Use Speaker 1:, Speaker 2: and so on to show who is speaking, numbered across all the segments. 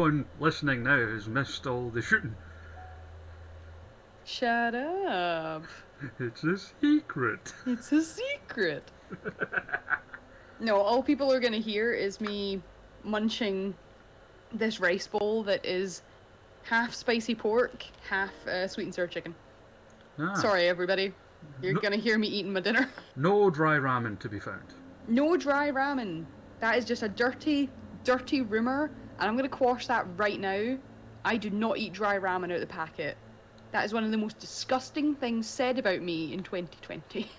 Speaker 1: Everyone listening now has missed all the shooting.
Speaker 2: Shut up.
Speaker 1: It's a secret.
Speaker 2: It's a secret. No, all people are gonna hear is me munching this rice bowl that is half spicy pork, half sweet and sour chicken.
Speaker 1: Ah,
Speaker 2: Sorry, everybody. You're
Speaker 1: no,
Speaker 2: gonna hear me eating my dinner.
Speaker 1: no dry ramen to be found.
Speaker 2: No dry ramen. That is just a dirty, dirty rumour, and I'm gonna quash that right now. I do not eat dry ramen out of the packet. That is one of the most disgusting things said about me in 2020.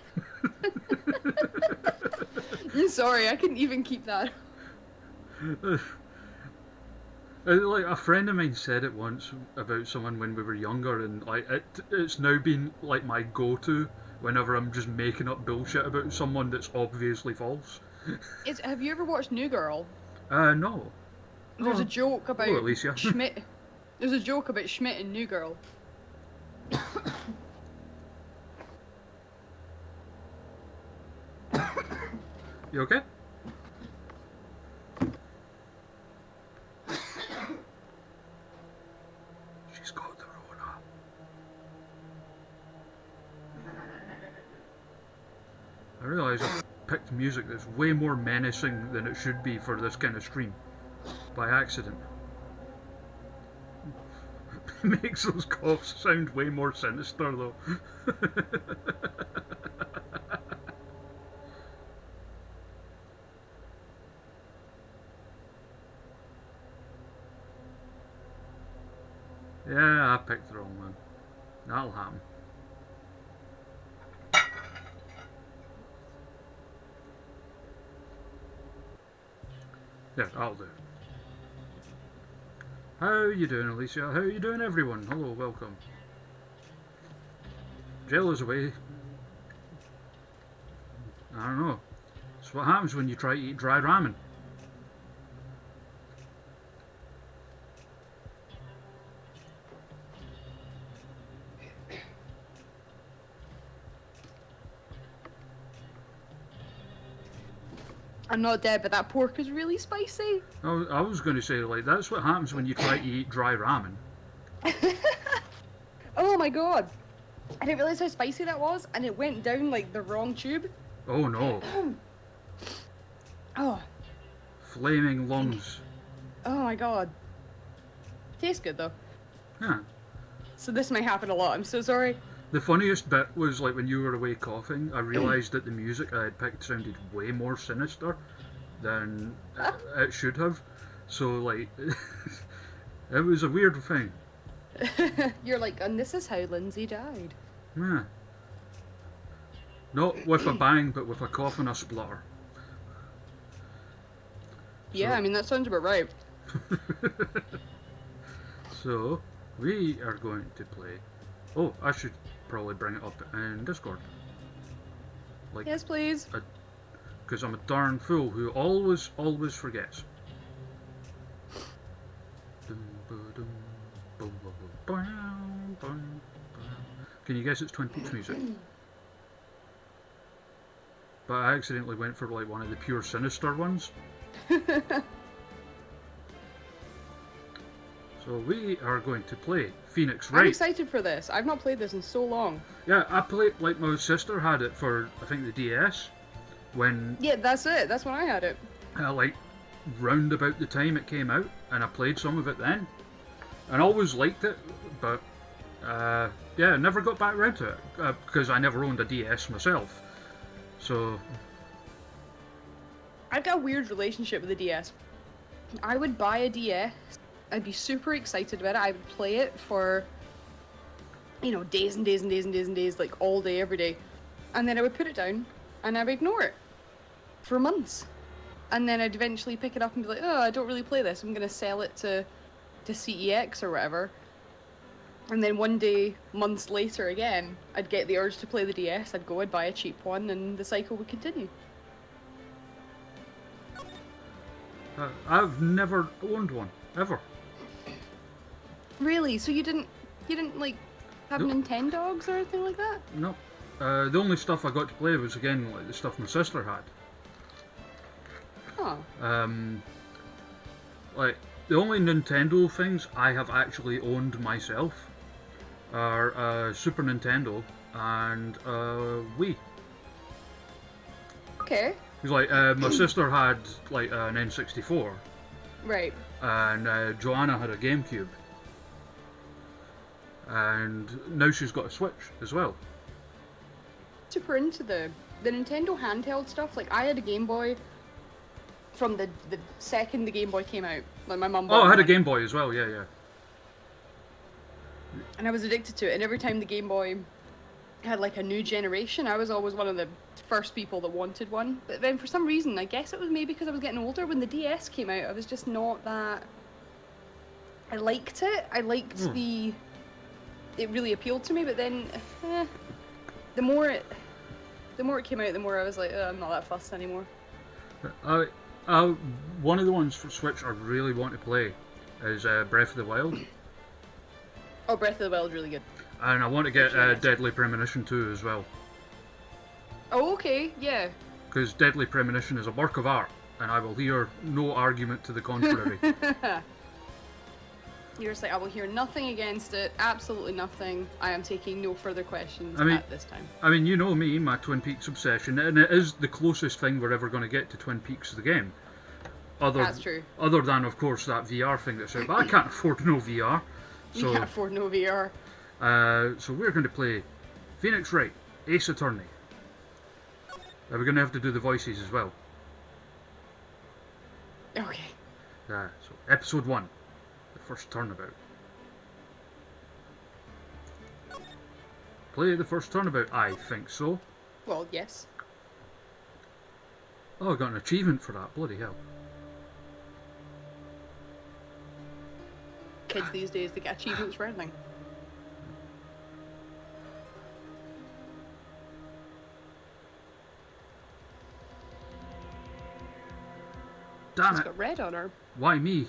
Speaker 2: I'm sorry, I couldn't even keep that.
Speaker 1: Like a friend of mine said it once about someone when we were younger, and it's now been like my go-to whenever I'm just making up bullshit about someone that's obviously false.
Speaker 2: Have you ever watched New Girl?
Speaker 1: No.
Speaker 2: There's a
Speaker 1: Oh,
Speaker 2: joke
Speaker 1: hello,
Speaker 2: about
Speaker 1: Alicia.
Speaker 2: Schmidt. There's a joke about Schmidt in New Girl.
Speaker 1: You okay? She's got the Rona. I realise I've picked music that's way more menacing than it should be for this kind of stream. By accident. Makes those coughs sound way more sinister though. Yeah, I picked the wrong one. That'll happen. Yeah, that'll do. How are you doing, Alicia? How are you doing, everyone? Hello, welcome. Jayla's away. I don't know. It's what happens when you try to eat dry ramen.
Speaker 2: I'm not dead, but that pork is really spicy.
Speaker 1: I was going to say, like, that's what happens when you try to eat dry ramen.
Speaker 2: Oh my god. I didn't realize how spicy that was, and it went down like the wrong tube.
Speaker 1: Oh no.
Speaker 2: Oh,
Speaker 1: Flaming lungs.
Speaker 2: oh my god. Tastes good though.
Speaker 1: Yeah.
Speaker 2: So this might happen a lot. I'm so sorry.
Speaker 1: The funniest bit was like when you were away coughing, I realised that the music I had picked sounded way more sinister than it should have. So like, it was a weird thing.
Speaker 2: You're like, and this is how Lindsay died.
Speaker 1: Yeah. Not with a bang, but with a cough and a splutter.
Speaker 2: Yeah, I
Speaker 1: So,
Speaker 2: mean that sounds about right.
Speaker 1: so we are going to play. Oh, I should probably bring it up in Discord. Like,
Speaker 2: Yes, please.
Speaker 1: because I'm a darn fool who always forgets. Can you guess it's Twin Peaks music? But I accidentally went for like one of the pure sinister ones. So we are going to play Phoenix
Speaker 2: I'm
Speaker 1: Wright.
Speaker 2: excited for this. I've not played this in so long.
Speaker 1: Yeah, I played, like, my sister had it for, I think, the DS when,
Speaker 2: Yeah, that's it. That's when I had it.
Speaker 1: like, round about the time it came out, and I played some of it then, and I always liked it, but yeah, I never got back around to it because I never owned a DS myself. So
Speaker 2: I've got a weird relationship with the DS. I would buy a DS. I'd be super excited about it. I would play it for, days and days and days and days and days, like all day, every day. And then I would put it down and I would ignore it for months. And then I'd eventually pick it up and be like, oh, I don't really play this. I'm going to sell it to CEX or whatever. And then one day, months later again, I'd get the urge to play the DS. I'd buy a cheap one and the cycle would continue.
Speaker 1: I've never owned one ever.
Speaker 2: Really? So you didn't like have
Speaker 1: Nope.
Speaker 2: Nintendogs or anything like that?
Speaker 1: No. The only stuff I got to play was again like the stuff my sister had.
Speaker 2: Huh.
Speaker 1: Like the only Nintendo things I have actually owned myself are Super Nintendo and Wii.
Speaker 2: Okay.
Speaker 1: Because like my sister had like an N64,
Speaker 2: Right.
Speaker 1: and Joanna had a GameCube, and now she's got a Switch as well.
Speaker 2: Super into the Nintendo handheld stuff. Like I had a Game Boy from the second the Game Boy came out. Like my mum bought
Speaker 1: Oh, I had a
Speaker 2: one,
Speaker 1: Game Boy as well. Yeah, yeah.
Speaker 2: and I was addicted to it. And every time the Game Boy had like a new generation, I was always one of the first people that wanted one. But then for some reason, I guess it was maybe because I was getting older, when the DS came out, I was just not that. I liked it. I liked the. It really appealed to me, but then the more it came out, the more I was like, I'm not that fussed anymore.
Speaker 1: One of the ones for Switch I really want to play is Breath of the Wild.
Speaker 2: Oh, Breath of the Wild is really good.
Speaker 1: And I want to get
Speaker 2: Really nice.
Speaker 1: Deadly Premonition 2 as well.
Speaker 2: Oh, okay, yeah.
Speaker 1: Because Deadly Premonition is a work of art, and I will hear no argument to the contrary.
Speaker 2: You're just like, I will hear nothing against it, absolutely nothing. I am taking no further questions at this time.
Speaker 1: I mean, you know me, my Twin Peaks obsession, and it is the closest thing we're ever going to get to Twin Peaks the game.
Speaker 2: That's true.
Speaker 1: Other than, of course, that VR thing that's out, but I can't afford no VR. So,
Speaker 2: You can't afford no VR.
Speaker 1: So we're going to play Phoenix Wright, Ace Attorney. We're going to have to do the voices as well.
Speaker 2: Okay.
Speaker 1: So episode 1, the first turnabout. Play the first turnabout, I think so.
Speaker 2: Well, yes.
Speaker 1: Oh, I got an achievement for that, bloody hell.
Speaker 2: Kids these days, they get achievements for everything.
Speaker 1: Damn
Speaker 2: She's
Speaker 1: it,
Speaker 2: got red on her.
Speaker 1: why me?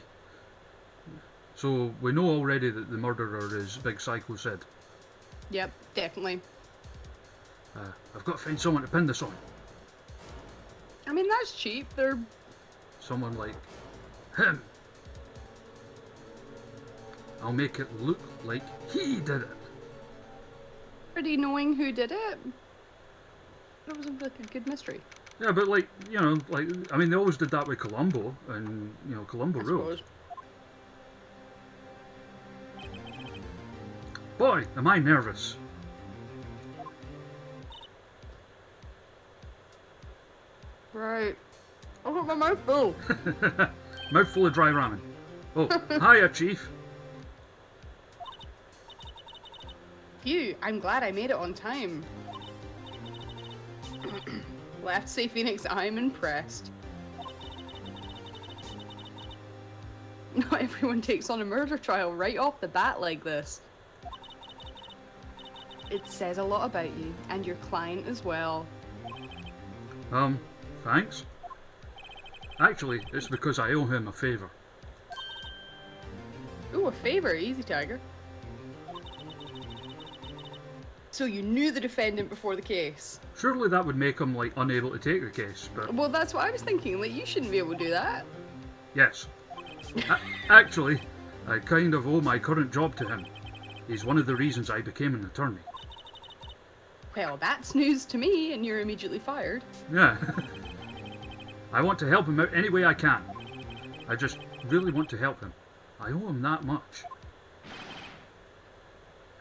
Speaker 1: So we know already that the murderer is Big Psycho Sid.
Speaker 2: Yep, definitely.
Speaker 1: I've got to find someone to pin this on.
Speaker 2: I mean, that's cheap. They're...
Speaker 1: Someone like him. I'll make it look like he did it.
Speaker 2: already knowing who did it. That was like a good mystery.
Speaker 1: Yeah, but like, you know, like, I mean, they always did that with Columbo, and, you know, Columbo
Speaker 2: I
Speaker 1: rules.
Speaker 2: suppose.
Speaker 1: Boy, am I nervous.
Speaker 2: Right. I've got my mouth full.
Speaker 1: Mouthful of dry ramen. Oh, hiya, Chief.
Speaker 2: Phew, I'm glad I made it on time. Well, I have to say, Phoenix, I'm impressed. Not everyone takes on a murder trial right off the bat like this. It says a lot about you, and your client as well.
Speaker 1: Thanks. Actually, it's because I owe him a favour.
Speaker 2: Ooh, a favor, easy tiger. So you knew the defendant before the case?
Speaker 1: Surely that would make him, like, unable to take the case, but...
Speaker 2: Well, that's what I was thinking, like, you shouldn't be able to do that.
Speaker 1: Yes. Actually, I kind of owe my current job to him. He's one of the reasons I became an attorney.
Speaker 2: Well, that's news to me, and you're immediately fired.
Speaker 1: Yeah. I want to help him out any way I can. I just really want to help him. I owe him that much.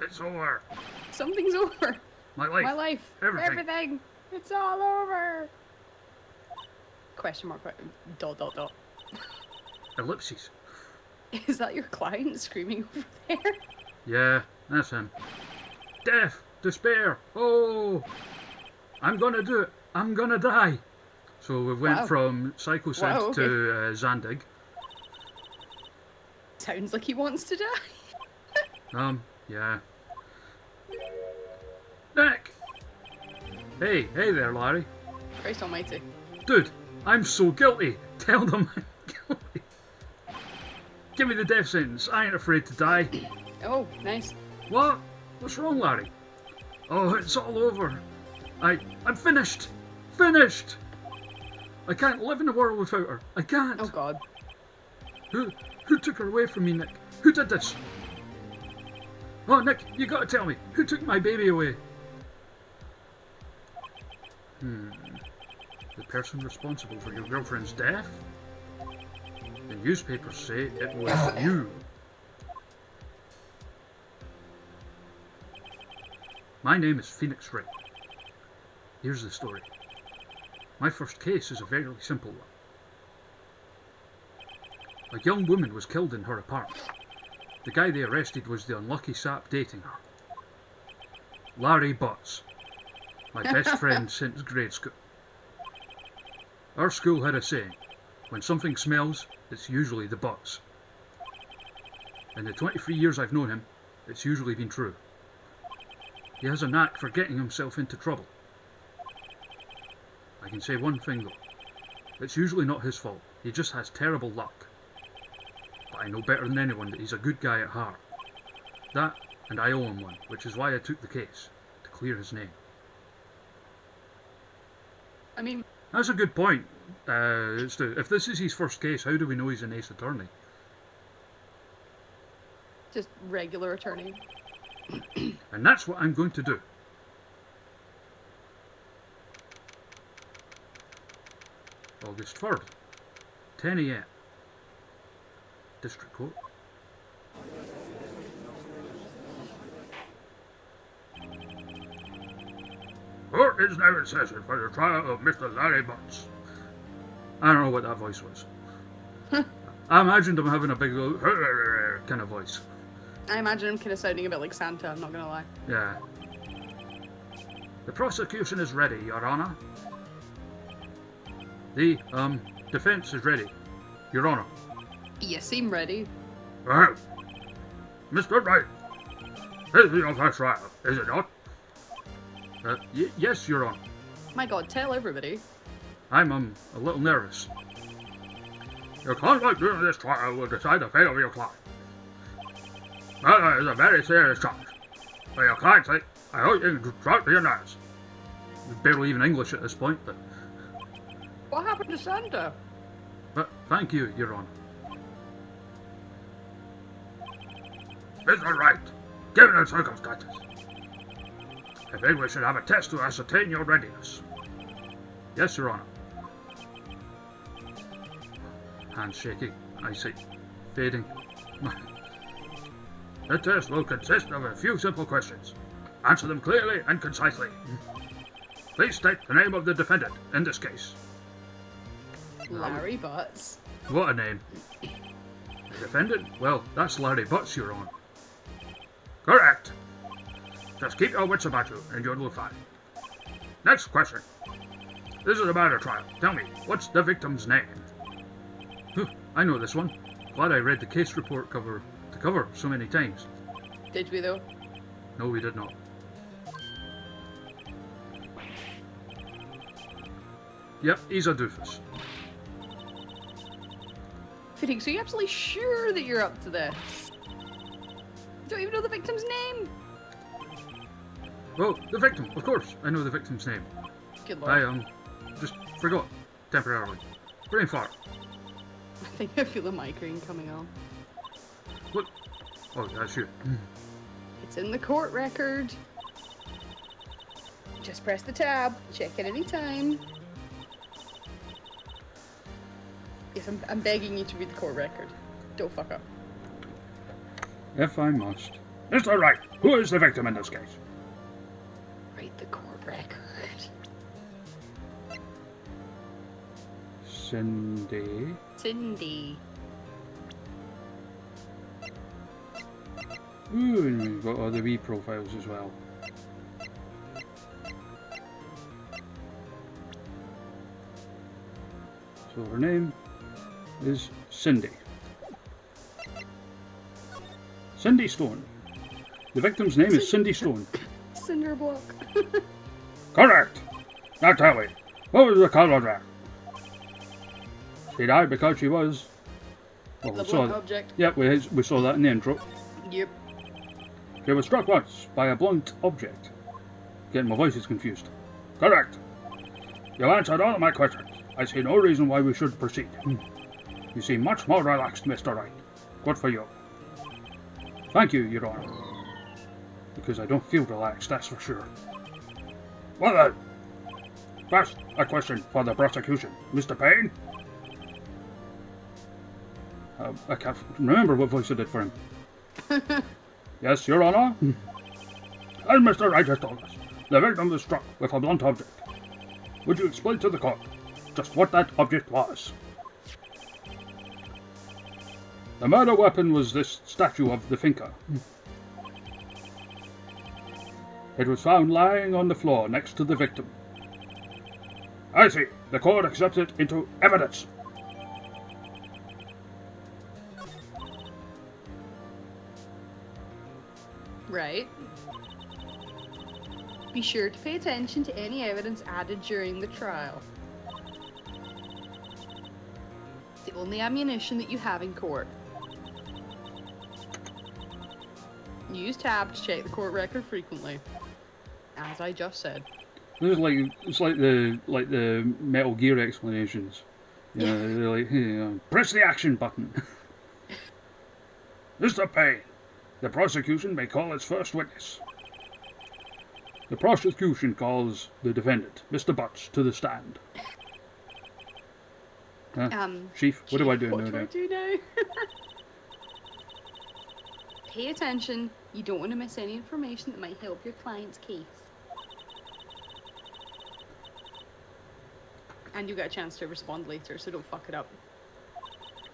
Speaker 1: It's over.
Speaker 2: Something's over.
Speaker 1: My life.
Speaker 2: My life.
Speaker 1: Everything.
Speaker 2: It's all over. Question mark. Dot, dot, dot.
Speaker 1: Ellipses.
Speaker 2: Is that your client screaming over there?
Speaker 1: Yeah, that's him. Death. Despair. Oh. I'm gonna do it. I'm gonna die. So we went
Speaker 2: Wow.
Speaker 1: from Psycho Sid
Speaker 2: Wow, okay.
Speaker 1: to Zandig.
Speaker 2: Sounds like he wants to die.
Speaker 1: Yeah. Nick! Hey there, Larry.
Speaker 2: Christ almighty.
Speaker 1: Dude, I'm so guilty. Tell them I'm guilty. Give me the death sentence. I ain't afraid to die.
Speaker 2: Oh, nice.
Speaker 1: What? What's wrong, Larry? Oh, it's all over. I'm finished. Finished. I can't live in the world without her. I can't.
Speaker 2: Oh god.
Speaker 1: Who took her away from me, Nick? Who did this? Oh, Nick, you gotta tell me. Who took my baby away? The person responsible for your girlfriend's death? The newspapers say it was you. My name is Phoenix Wright. Here's the story. My first case is a very simple one. A young woman was killed in her apartment. The guy they arrested was the unlucky sap dating her. Larry Butts. My best friend since grade school. Our school had a saying, when something smells, it's usually the butts. In the 23 years I've known him, it's usually been true. He has a knack for getting himself into trouble. I can say one thing though. It's usually not his fault. He just has terrible luck. But I know better than anyone that he's a good guy at heart. That, and I owe him one, which is why I took the case, to clear his name.
Speaker 2: I mean...
Speaker 1: That's a good point. If this is his first case, how do we know he's an ace attorney?
Speaker 2: Just regular attorney.
Speaker 1: And that's what I'm going to do. August 3rd, 10 AM. District Court. Court is now in session for the trial of Mr. Larry Butts. I don't know what that voice was. I imagined him having a big kind of voice.
Speaker 2: I imagine him kind of sounding a bit like Santa, I'm not gonna lie.
Speaker 1: Yeah. The prosecution is ready, Your Honor. The, defense is ready, Your Honor.
Speaker 2: You seem ready.
Speaker 1: Well, Mr. Wright, this is your first trial, is it not? Yes, Your Honor.
Speaker 2: My god, tell everybody.
Speaker 1: I'm, a little nervous. Your conduct during this trial will decide the fate of your client. That is a very serious charge. For your client's sake, I hope you can drop your nerves. He's barely even English at this point, but...
Speaker 2: What happened to Santa?
Speaker 1: But thank you, Your Honor. Mr. Wright, given the circumstances, I think we should have a test to ascertain your readiness. Yes, Your Honor. Hands shaking, I see. Fading. The test will consist of a few simple questions. Answer them clearly and concisely. Please state the name of the defendant in this case.
Speaker 2: Larry Butts.
Speaker 1: What a name. The defendant? Well, that's Larry Butts, Your Honor. Correct. Just keep your wits about you and you'll do fine. Next question. This is a murder trial. Tell me, what's the victim's name? I know this one. Glad I read the case report cover to cover so many times.
Speaker 2: Did we though?
Speaker 1: No, we did not. Yep, he's a doofus.
Speaker 2: Phoenix, are you absolutely sure that you're up to this? You don't even know the victim's name?
Speaker 1: Well, the victim, of course. I know the victim's name.
Speaker 2: Good lord.
Speaker 1: I, just forgot. Temporarily. Brain fart.
Speaker 2: I think I feel a migraine coming on.
Speaker 1: What? Oh, that's you.
Speaker 2: It's in the court record. Just press the tab. Check it any time. Yes, I'm begging you to read the court record. Don't fuck up.
Speaker 1: If I must. Mr. Wright, who is the victim in this case?
Speaker 2: Read the court record.
Speaker 1: Cindy.
Speaker 2: Cindy.
Speaker 1: Ooh, and we've got other wee profiles as well. So her name is Cindy. Cindy Stone. The victim's name is Cindy Stone.
Speaker 2: Cinder block.
Speaker 1: Correct! Now tell me, what was the cause of death? She died because she was... Well,
Speaker 2: The
Speaker 1: we saw
Speaker 2: blunt object.
Speaker 1: Yep, we saw that in the intro.
Speaker 2: Yep.
Speaker 1: She was struck once by a blunt object. Getting my voices confused. Correct. You answered all of my questions. I see no reason why we should proceed. You seem much more relaxed, Mr. Wright. Good for you. Thank you, Your Honor. Because I don't feel relaxed, that's for sure. Well then, first, a question for the prosecution. Mr. Payne? I can't remember what voice I did for him. Yes, Your Honor? As Mr. Wright has told us, the victim was struck with a blunt object. Would you explain to the court just what that object was? The murder weapon was this statue of the thinker. It was found lying on the floor next to the victim. I see. The court accepts it into evidence.
Speaker 2: Right. Be sure to pay attention to any evidence added during the trial. It's the only ammunition that you have in court. Use tab to check the court record frequently. As I just said.
Speaker 1: It's like the Metal Gear explanations. You know, they're like, hey, press the action button. Mr. Payne, the prosecution may call its first witness. The prosecution calls the defendant, Mr. Butts, to the stand. Chief, what do I do now?
Speaker 2: Pay attention. You don't want to miss any information that might help your client's case. And you get a chance to respond later, so don't fuck it up.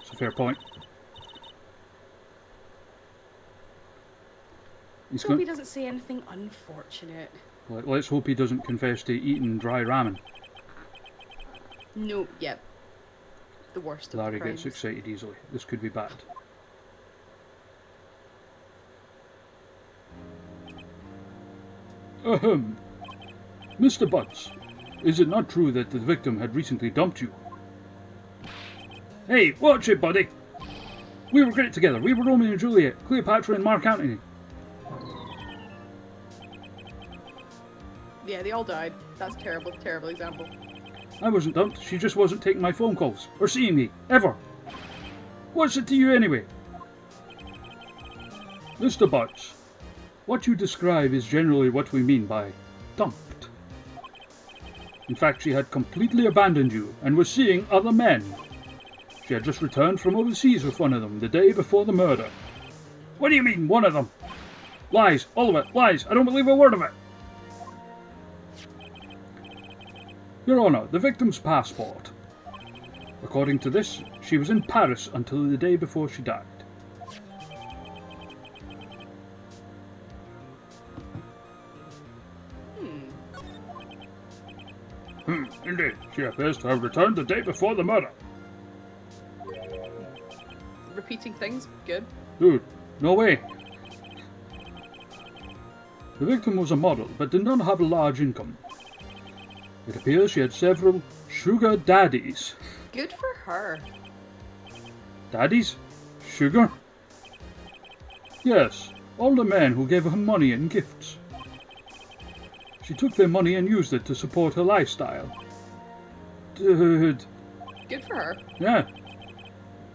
Speaker 1: It's a fair point.
Speaker 2: Hope he doesn't say anything unfortunate.
Speaker 1: Let's hope he doesn't confess to eating dry ramen.
Speaker 2: No, yep. The worst of
Speaker 1: Larry
Speaker 2: the crimes.
Speaker 1: gets excited easily. This could be bad. Ahem. Mr. Butts, is it not true that the victim had recently dumped you? Hey, watch it, buddy! We were great together. We were Romeo and Juliet, Cleopatra and Mark Antony.
Speaker 2: Yeah, they all died. That's a terrible, terrible example.
Speaker 1: I wasn't dumped. She just wasn't taking my phone calls or seeing me, ever. What's it to you anyway? Mr. Butts, what you describe is generally what we mean by dumped. In fact, she had completely abandoned you and was seeing other men. She had just returned from overseas with one of them the day before the murder. What do you mean, one of them? Lies, all of it, lies. I don't believe a word of it. Your Honour, the victim's passport. According to this, she was in Paris until the day before she died. Indeed. She appears to have returned the day before the murder.
Speaker 2: Repeating things? Good.
Speaker 1: Dude, no way. The victim was a model, but did not have a large income. It appears she had several sugar daddies.
Speaker 2: Good for her.
Speaker 1: Daddies? Sugar? Yes, older men who gave her money and gifts. She took their money and used it to support her lifestyle. Dude.
Speaker 2: Good for her.
Speaker 1: Yeah.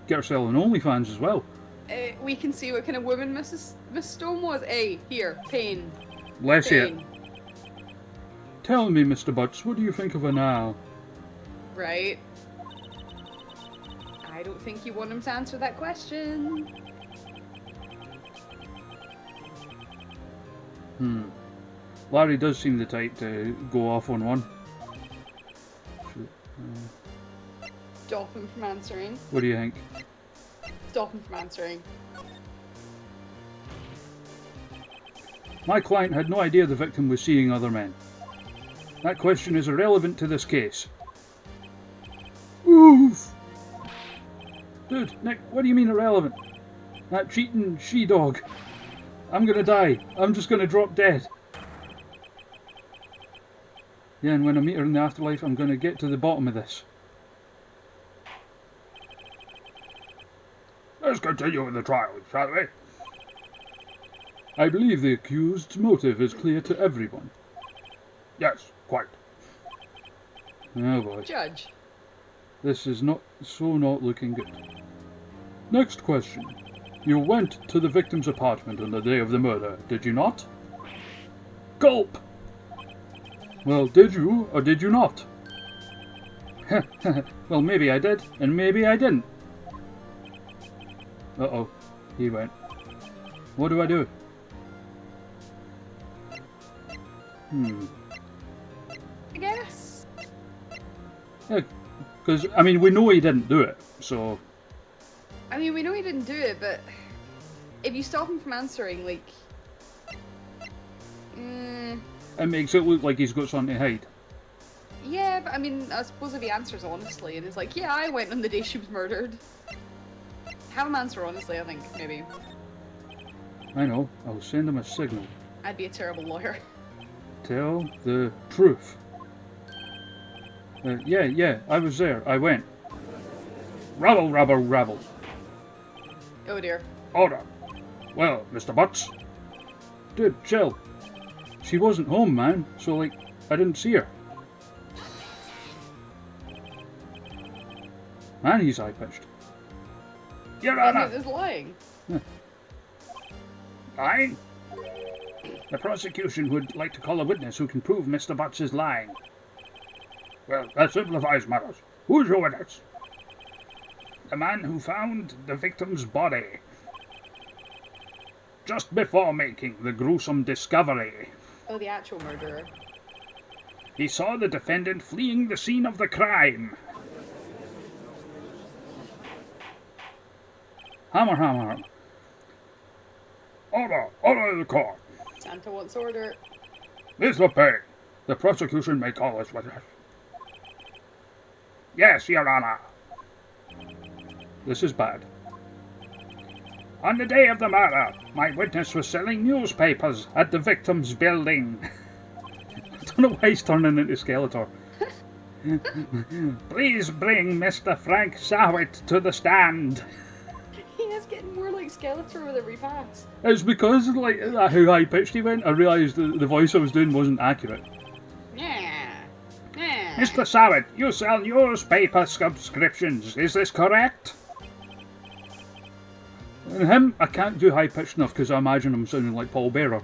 Speaker 1: Get herself an OnlyFans as well.
Speaker 2: We can see what kind of woman Miss Stone was. Hey, here, Payne.
Speaker 1: Bless you. Tell me, Mr. Butts, what do you think of her now?
Speaker 2: Right. I don't think you want him to answer that question.
Speaker 1: Larry does seem the type to go off on one.
Speaker 2: Stop him from answering.
Speaker 1: What do you think?
Speaker 2: Stop him from answering.
Speaker 1: My client had no idea the victim was seeing other men. That question is irrelevant to this case. Oof! Dude, Nick, what do you mean irrelevant? That cheating she-dog. I'm gonna die. I'm just gonna drop dead. Yeah, and when I meet her in the afterlife, I'm gonna get to the bottom of this. Let's continue with the trial, shall we? I believe the accused's motive is clear to everyone. Yes, quite. Oh boy.
Speaker 2: Judge.
Speaker 1: This is not looking good. Next question. You went to the victim's apartment on the day of the murder, did you not? Gulp! Well, did you, or did you not? Well, maybe I did, and maybe I didn't. Uh-oh, he went. What do I do?
Speaker 2: I guess.
Speaker 1: Yeah, because, I mean, we know he didn't do it, so...
Speaker 2: I mean, we know he didn't do it, but if you stop him from answering, like...
Speaker 1: It makes it look like he's got something to hide.
Speaker 2: Yeah, but I mean, I suppose if he answers honestly, and is like, yeah, I went on the day she was murdered. Have him answer honestly, I think, maybe.
Speaker 1: I know, I'll send him a signal.
Speaker 2: I'd be a terrible lawyer.
Speaker 1: Tell the truth. Yeah, I was there, I went. Rabble, rabble, rabble.
Speaker 2: Oh dear.
Speaker 1: Order. Well, Mr. Butts. Dude, chill. She wasn't home, man, so, like, I didn't see her. Man, he's high-pitched. Your Honor!
Speaker 2: He's lying.
Speaker 1: Lying? The prosecution would like to call a witness who can prove Mr. Butts is lying. Well, that simplifies matters. Who's your witness? The man who found the victim's body. Just before making the gruesome discovery.
Speaker 2: Oh, the actual murderer.
Speaker 1: He saw the defendant fleeing the scene of the crime. Hammer. Order of the court.
Speaker 2: Santa wants order.
Speaker 1: Mr. Payne, the prosecution may call us witness. Yes, Your Honor. This is bad. On the day of the murder, my witness was selling newspapers at the victim's building. I don't know why he's turning into Skeletor. Please bring Mr. Frank Sawit to the stand.
Speaker 2: He is getting more like Skeletor with every pass.
Speaker 1: It's because, like, how high-pitched he went, I realised the voice I was doing wasn't accurate.
Speaker 2: Yeah.
Speaker 1: Mr. Sawit, you sell newspaper subscriptions, is this correct? And him, I can't do high-pitched enough because I imagine him sounding like Paul Bearer.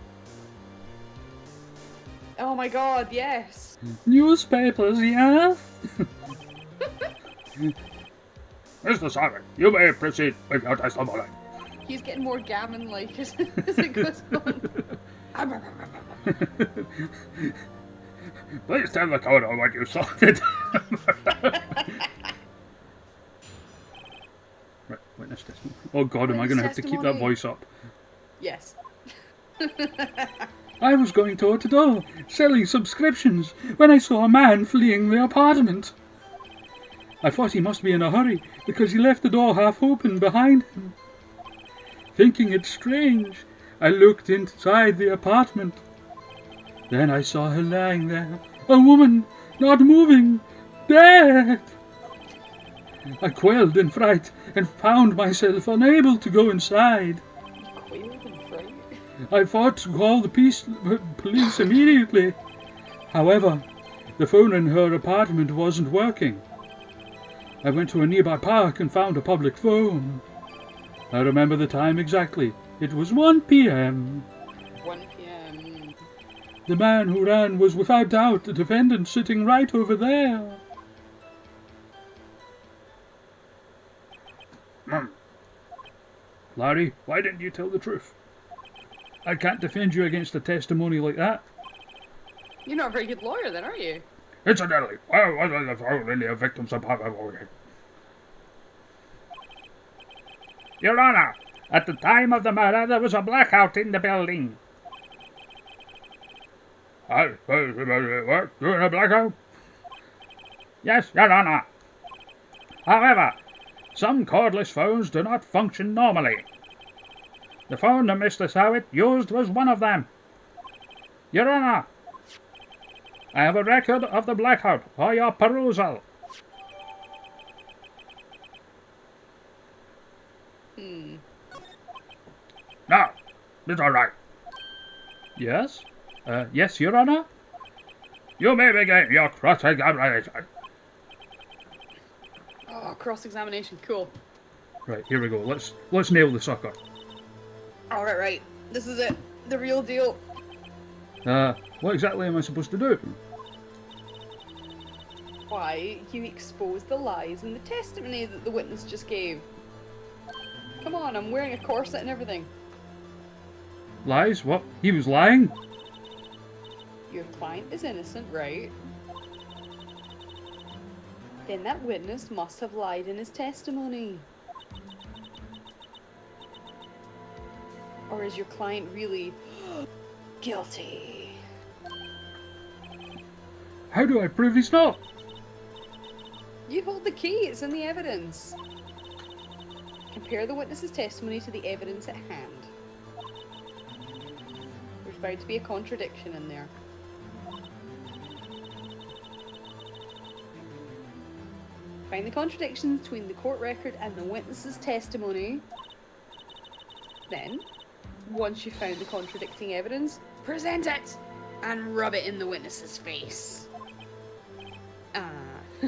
Speaker 2: Oh my god, yes.
Speaker 1: Newspapers, yeah? Mr. Sawit, you may proceed with your testimony.
Speaker 2: He's getting more gammon-like as it goes on.
Speaker 1: Please tell the coroner what you saw today. Right, witness testimony. Oh god, am I going to have to keep that voice up?
Speaker 2: Yes.
Speaker 1: I was going door to door, selling subscriptions, when I saw a man fleeing the apartment. I thought he must be in a hurry, because he left the door half open behind him. Thinking it strange, I looked inside the apartment. Then I saw her lying there, a woman, not moving, dead. I quailed in fright and found myself unable to go inside.
Speaker 2: Quailed in fright?
Speaker 1: I thought to call the police immediately. However, the phone in her apartment wasn't working. I went to a nearby park and found a public phone. I remember the time exactly. It was 1 p.m.
Speaker 2: 1 p.m.
Speaker 1: The man who ran was without doubt the defendant sitting right over there. Larry, why didn't you tell the truth? I can't defend you against a testimony like that.
Speaker 2: You're not a very good lawyer then, are you?
Speaker 1: Incidentally, where was the phone in the victim's apartment? Your Honor, at the time of the murder, there was a blackout in the building. What? During a blackout? Yes, Your Honor. However, some cordless phones do not function normally. The phone that Mr. Sawit used was one of them. Your Honor, I have a record of the blackout for your perusal. Now, Mr. Wright. Yes? Yes, Your Honor? You may begin your cross-examination.
Speaker 2: Oh, cross-examination, cool.
Speaker 1: Right, here we go. Let's nail the sucker.
Speaker 2: Alright, right. This is it. The real deal.
Speaker 1: What exactly am I supposed to do?
Speaker 2: Why, you expose the lies in the testimony that the witness just gave. Come on, I'm wearing a corset and everything.
Speaker 1: Lies? What? He was lying?
Speaker 2: Your client is innocent, right? Then that witness must have lied in his testimony. Or is your client really guilty?
Speaker 1: How do I prove he's not?
Speaker 2: You hold the key, it's in the evidence. Compare the witness's testimony to the evidence at hand. There's bound to be a contradiction in there. Find the contradiction between the court record and the witness's testimony. Then, once you've found the contradicting evidence, present it and rub it in the witness's face.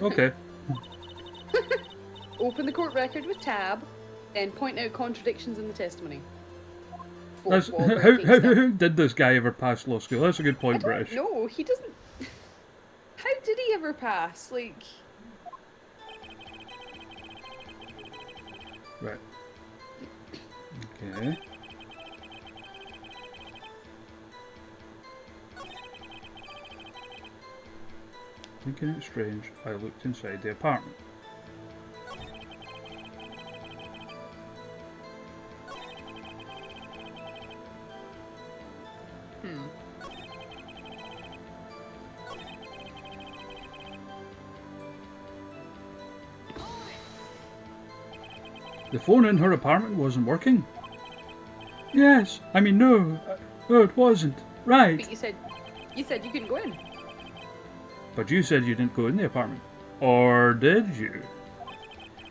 Speaker 1: Okay.
Speaker 2: Open the court record with tab, then point out contradictions in the testimony.
Speaker 1: How did this guy ever pass law school? That's a good point, British.
Speaker 2: No, he doesn't. How did he ever pass? Like.
Speaker 1: Right. Okay. Thinking it strange, I looked inside the apartment. The phone in her apartment wasn't working? Yes, I mean no, it wasn't. Right.
Speaker 2: But you said you couldn't go in.
Speaker 1: But you said you didn't go in the apartment. Or did you?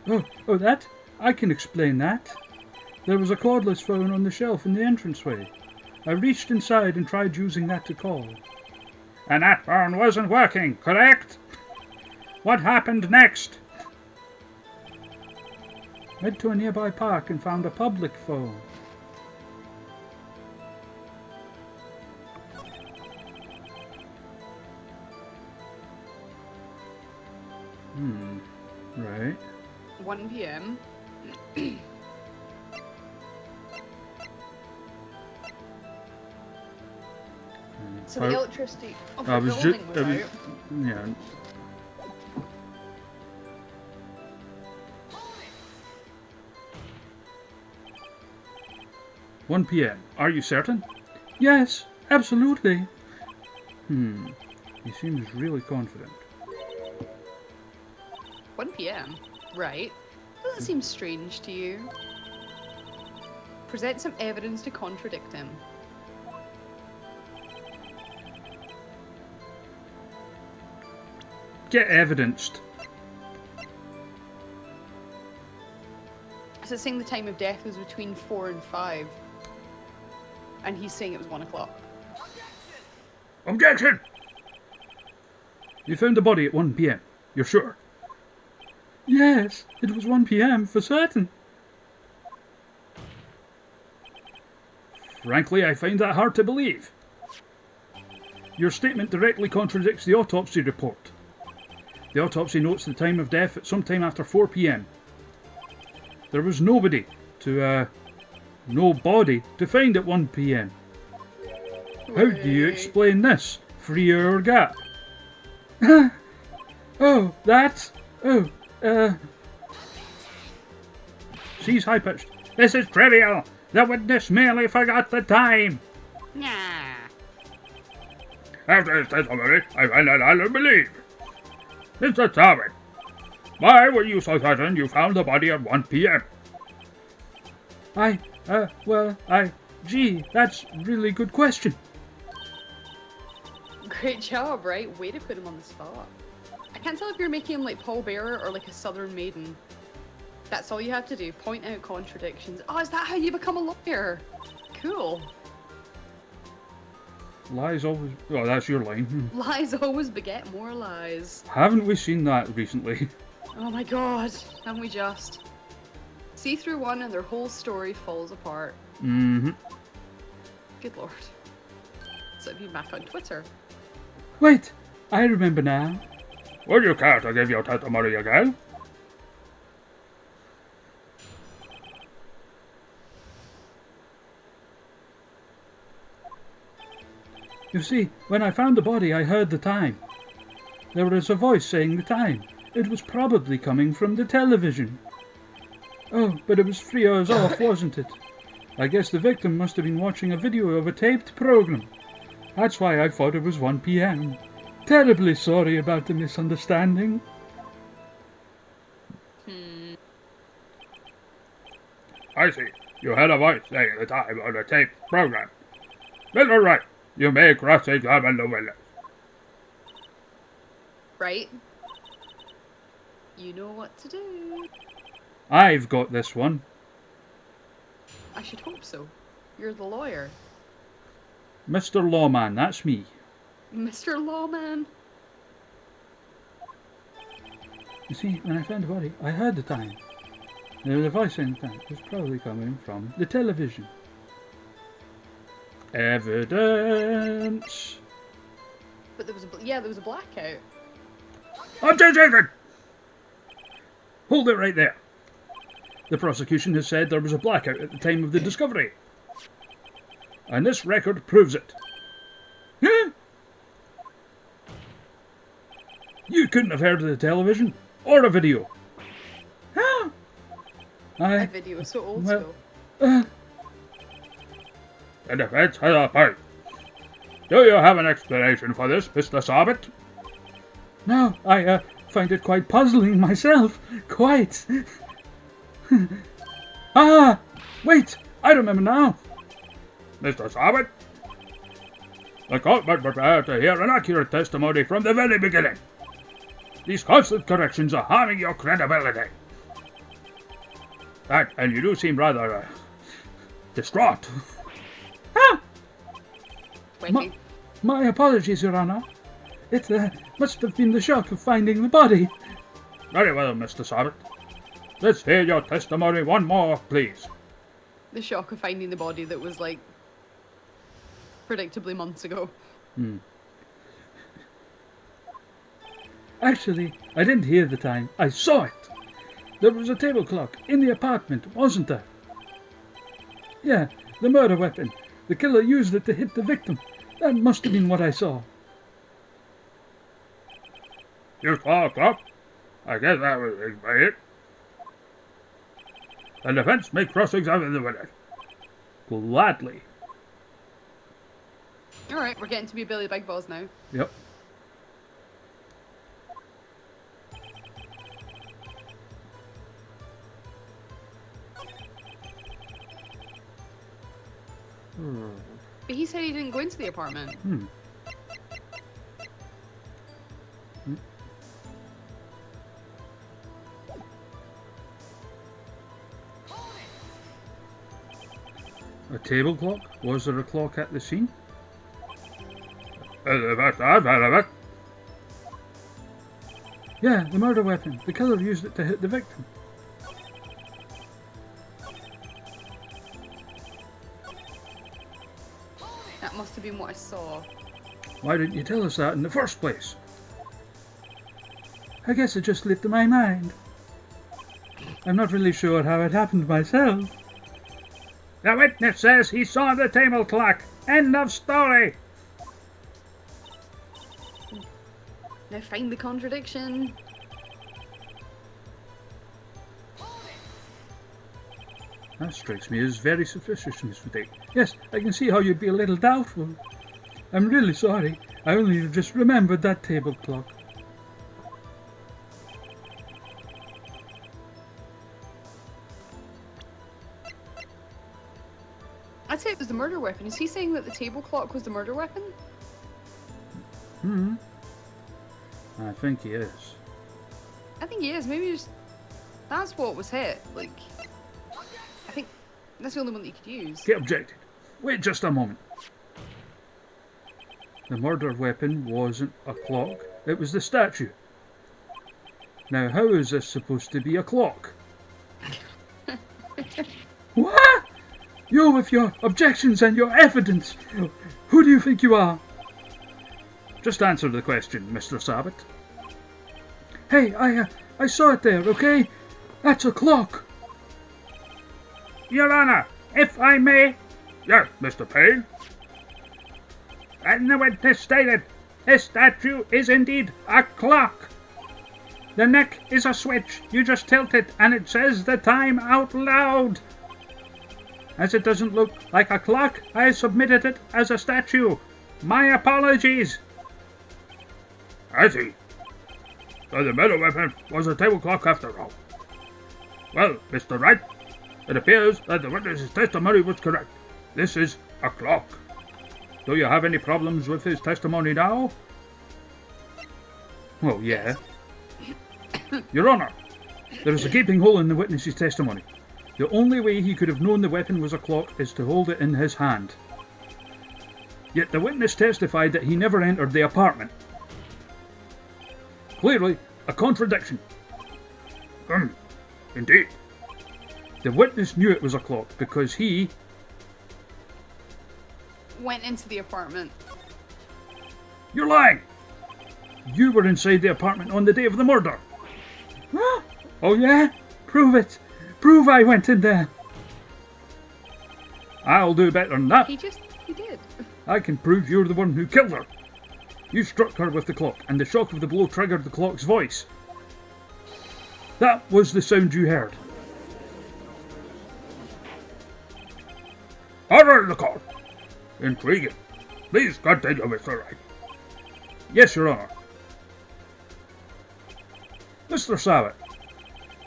Speaker 1: Oh, that? I can explain that. There was a cordless phone on the shelf in the entranceway. I reached inside and tried using that to call. And that phone wasn't working, correct? What happened next? Went to a nearby park and found a public phone. Right.
Speaker 2: 1 p.m. So the electricity of the building was out.
Speaker 1: Yeah. "1 p.m. Are you certain?" "Yes, absolutely." He seems really confident.
Speaker 2: 1 p.m. Right. Does that seem strange to you? Present some evidence to contradict him.
Speaker 1: Get evidenced.
Speaker 2: So it's saying the time of death was between 4 and 5. And he's saying it was 1 o'clock.
Speaker 1: Objection! You found the body at 1 p.m. You're sure? Yes, it was 1 p.m. for certain. Frankly, I find that hard to believe. Your statement directly contradicts the autopsy report. The autopsy notes the time of death at some time after 4 p.m. There was nobody to find at 1 p.m. How do you explain this 3-hour gap? She's high-pitched. This is trivial. The witness merely forgot the time.
Speaker 2: Nah.
Speaker 1: After his testimony, I find it hard to believe. Mr. Talbot, why were you so certain you found the body at 1 p.m.? Gee, that's a really good question.
Speaker 2: Great job, right? Way to put him on the spot. I can't tell if you're making him like Paul Bearer or like a Southern Maiden. That's all you have to do. Point out contradictions. Oh, is that how you become a lawyer? Cool.
Speaker 1: Lies always... Oh, that's your line.
Speaker 2: Lies always beget more lies.
Speaker 1: Haven't we seen that recently?
Speaker 2: Oh my god, haven't we just? See through one and their whole story falls apart.
Speaker 1: Mm-hmm.
Speaker 2: Good lord. So have you back on Twitter?
Speaker 1: Wait, I remember now. Would you care to give your testimony again? You see, when I found the body, I heard the time. There was a voice saying the time. It was probably coming from the television. Oh, but it was 3 hours off, wasn't it? I guess the victim must have been watching a video of a taped program. That's why I thought it was 1 p.m. Terribly sorry about the misunderstanding. I see. You had a voice saying the time on a taped program. Mr. Wright, you may cross-examine the witness.
Speaker 2: Right. You know what to do.
Speaker 1: I've got this one.
Speaker 2: I should hope so. You're the lawyer.
Speaker 1: Mr. Lawman, that's me.
Speaker 2: Mr. Lawman.
Speaker 1: You see, when I found the body, I heard the time. There was a voice saying the time. It was probably coming from the television. Evidence.
Speaker 2: But there was a blackout.
Speaker 1: Objection! Hold it right there. The prosecution has said there was a blackout at the time of the discovery. And this record proves it. Huh? You couldn't have heard of the television or a video. Huh?
Speaker 2: That video is so old school.
Speaker 1: The defense has a point. Do you have an explanation for this, Mr. Sabat? No, I find it quite puzzling myself. Quite. Ah! Wait! I remember now. Mr. Sabat? The court must prepare to hear an accurate testimony from the very beginning. These constant corrections are harming your credibility. And you do seem rather distraught. Ah! My apologies, Your Honor. It must have been the shock of finding the body. Very well, Mr. Sabat. Let's hear your testimony one more, please.
Speaker 2: The shock of finding the body that was, like, predictably months ago. Actually, I didn't hear the time. I saw it. There was a table clock in the apartment, wasn't there? Yeah, the murder weapon. The killer used it to hit the victim. That must have been what I saw. You saw a clock? I guess that would explain it. The defense may cross-examine the witness. Gladly. Alright, we're getting to be Billy Big Balls now.
Speaker 1: Yep.
Speaker 2: But he said he didn't go into the apartment. A table clock? Was there a clock at the scene? Yeah, the murder weapon. The killer used it to hit the victim. That must have been what I saw.
Speaker 1: Why didn't you tell us that in the first place? I guess it just slipped my mind. I'm not really sure how it happened myself. The witness says he saw the table clock. End of story.
Speaker 2: Now find the contradiction.
Speaker 1: That strikes me as very suspicious, Mr. Dick. Yes, I can see how you'd be a little doubtful. I'm really sorry. I only just remembered that table clock.
Speaker 2: I'd say it was the murder weapon. Is he saying that the table clock was the murder weapon?
Speaker 1: I think he is.
Speaker 2: I think he is. Maybe just that's what was hit. Like, I think that's the only one that you could use.
Speaker 1: Get objected. Wait just a moment. The murder weapon wasn't a clock. It was the statue. Now, how is this supposed to be a clock? What? You with your objections and your evidence. Who do you think you are? Just answer the question, Mr. Sabat. Hey, I saw it there, okay? That's a clock. Your Honor, if I may. Yes, Mr. Payne. And the witness stated, this statue is indeed a clock. The neck is a switch. You just tilt it and it says the time out loud. As it doesn't look like a clock, I submitted it as a statue. My apologies. I see. So the murder weapon was a table clock after all. Well, Mr. Wright, it appears that the witness's testimony was correct. This is a clock. Do you have any problems with his testimony now? Well, yeah. Your Honor, there is a gaping hole in the witness's testimony. The only way he could have known the weapon was a clock is to hold it in his hand. Yet the witness testified that he never entered the apartment. Clearly, a contradiction. Indeed. The witness knew it was a clock because he
Speaker 2: went into the apartment.
Speaker 1: You're lying! You were inside the apartment on the day of the murder. Oh yeah? Prove it. Prove I went in there. I'll do better than that.
Speaker 2: He did.
Speaker 1: I can prove you're the one who killed her. You struck her with the clock, and the shock of the blow triggered the clock's voice. That was the sound you heard. Order in the court. Intriguing. Please continue, Mr. Wright. Yes, Your Honor. Mr. Sabat,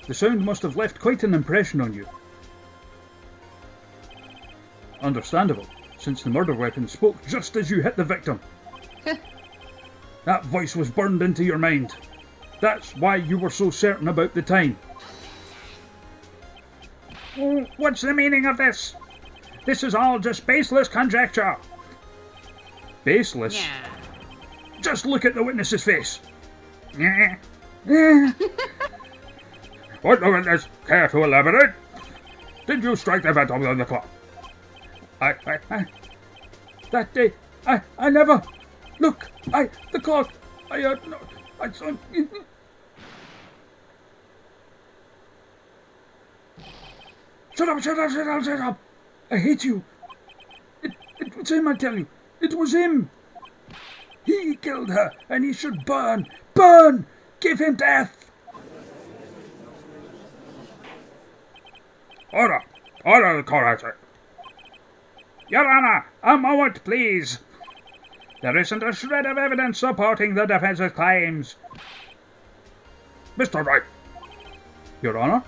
Speaker 1: the sound must have left quite an impression on you. Understandable, since the murder weapon spoke just as you hit the victim. That voice was burned into your mind. That's why you were so certain about the time. Oh, what's the meaning of this? This is all just baseless conjecture. Baseless?
Speaker 2: Yeah.
Speaker 1: Just look at the witness's face. Would the witness care to elaborate? Did you strike the victim on the clock? That day, I never. Look, the clock. No, I saw. Shut up! I hate you. It was him, I tell you. It was him. He killed her, and he should burn. Burn! Give him death! Order! Order, the court. Your Honor, a moment, please. There isn't a shred of evidence supporting the defense's claims. Mr. Wright. Your Honor?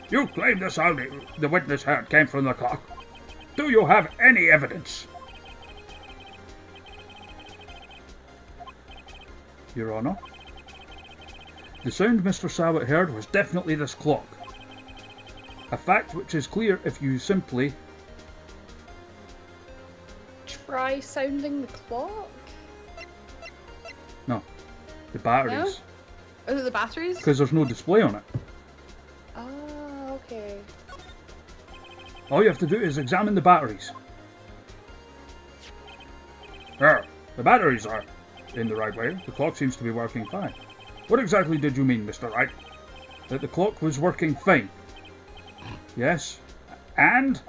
Speaker 1: You claim the sound the witness heard came from the clock. Do you have any evidence? Your Honor? The sound Mr. Sabat heard was definitely this clock. A fact which is clear if you simply...
Speaker 2: Try sounding the clock?
Speaker 1: No. The batteries.
Speaker 2: No? Is it the batteries?
Speaker 1: Because there's no display on it.
Speaker 2: Oh, okay.
Speaker 1: All you have to do is examine the batteries. There. The batteries are in the right way. The clock seems to be working fine. What exactly did you mean, Mr. Wright? That the clock was working fine? Yes. And?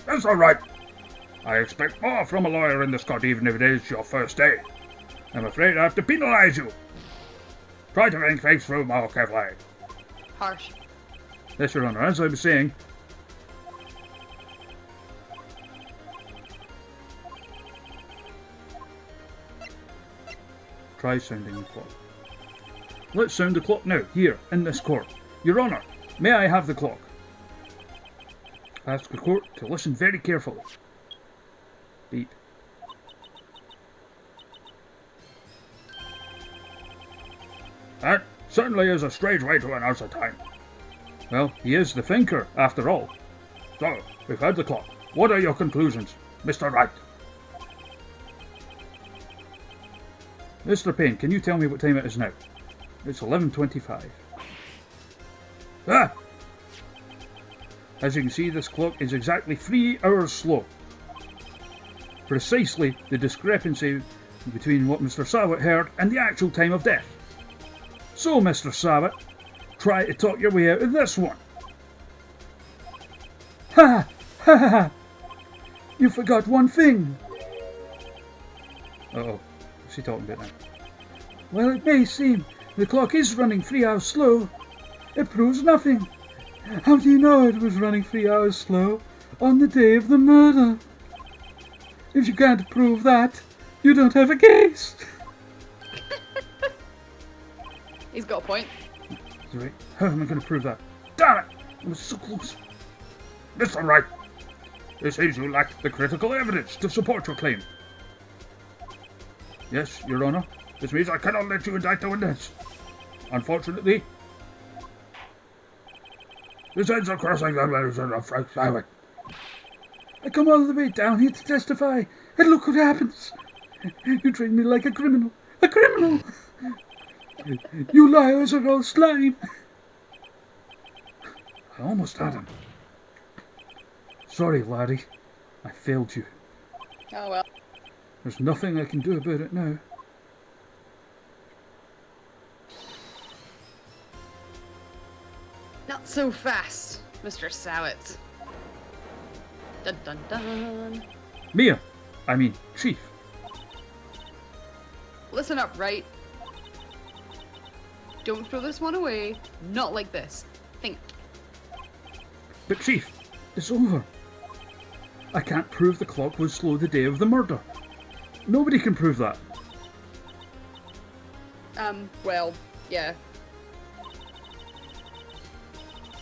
Speaker 1: That's all right. I expect more from a lawyer in this court, even if it is your first day. I'm afraid I have to penalise you. Try to think things through more carefully.
Speaker 2: Harsh.
Speaker 1: Yes, Your Honour. As I was saying... Try sounding the clock. Let's sound the clock now, here, in this court. Your Honour, may I have the clock? I ask the court to listen very carefully. Beep. That certainly is a strange way to announce the time. Well, he is the thinker, after all. So, we've heard the clock. What are your conclusions, Mr. Wright? Mr. Payne, can you tell me what time it is now? It's 11:25. Ah! As you can see, this clock is exactly 3 hours slow. Precisely the discrepancy between what Mr. Sabat heard and the actual time of death. So, Mr. Sabat, try to talk your way out of this one. Ha! Ha ha ha! You forgot one thing. Uh-oh. What's he talking about now? Well, it may seem the clock is running 3 hours slow. It proves nothing. How do you know it was running 3 hours slow on the day of the murder? If you can't prove that, you don't have a case.
Speaker 2: He's got a point.
Speaker 1: That's right. How am I going to prove that? Damn it! I was so close. Mr. Wright, it seems you lack the critical evidence to support your claim. Yes, Your Honour. This means I cannot let you indict the witness. Unfortunately, this ends up crossing the letters of Frank Simon. I come all the way down here to testify, and look what happens. You treat me like a criminal. A criminal! You liars are all slime. I almost had him. Sorry, laddie. I failed you.
Speaker 2: Oh well.
Speaker 1: There's nothing I can do about it now.
Speaker 2: Not so fast, Mr. Sawit. Dun dun dun.
Speaker 1: Mia! I mean, Chief.
Speaker 2: Listen up, Wright. Don't throw this one away. Not like this. Think.
Speaker 1: But Chief, it's over. I can't prove the clock was slow the day of the murder. Nobody can prove that.
Speaker 2: Well, yeah.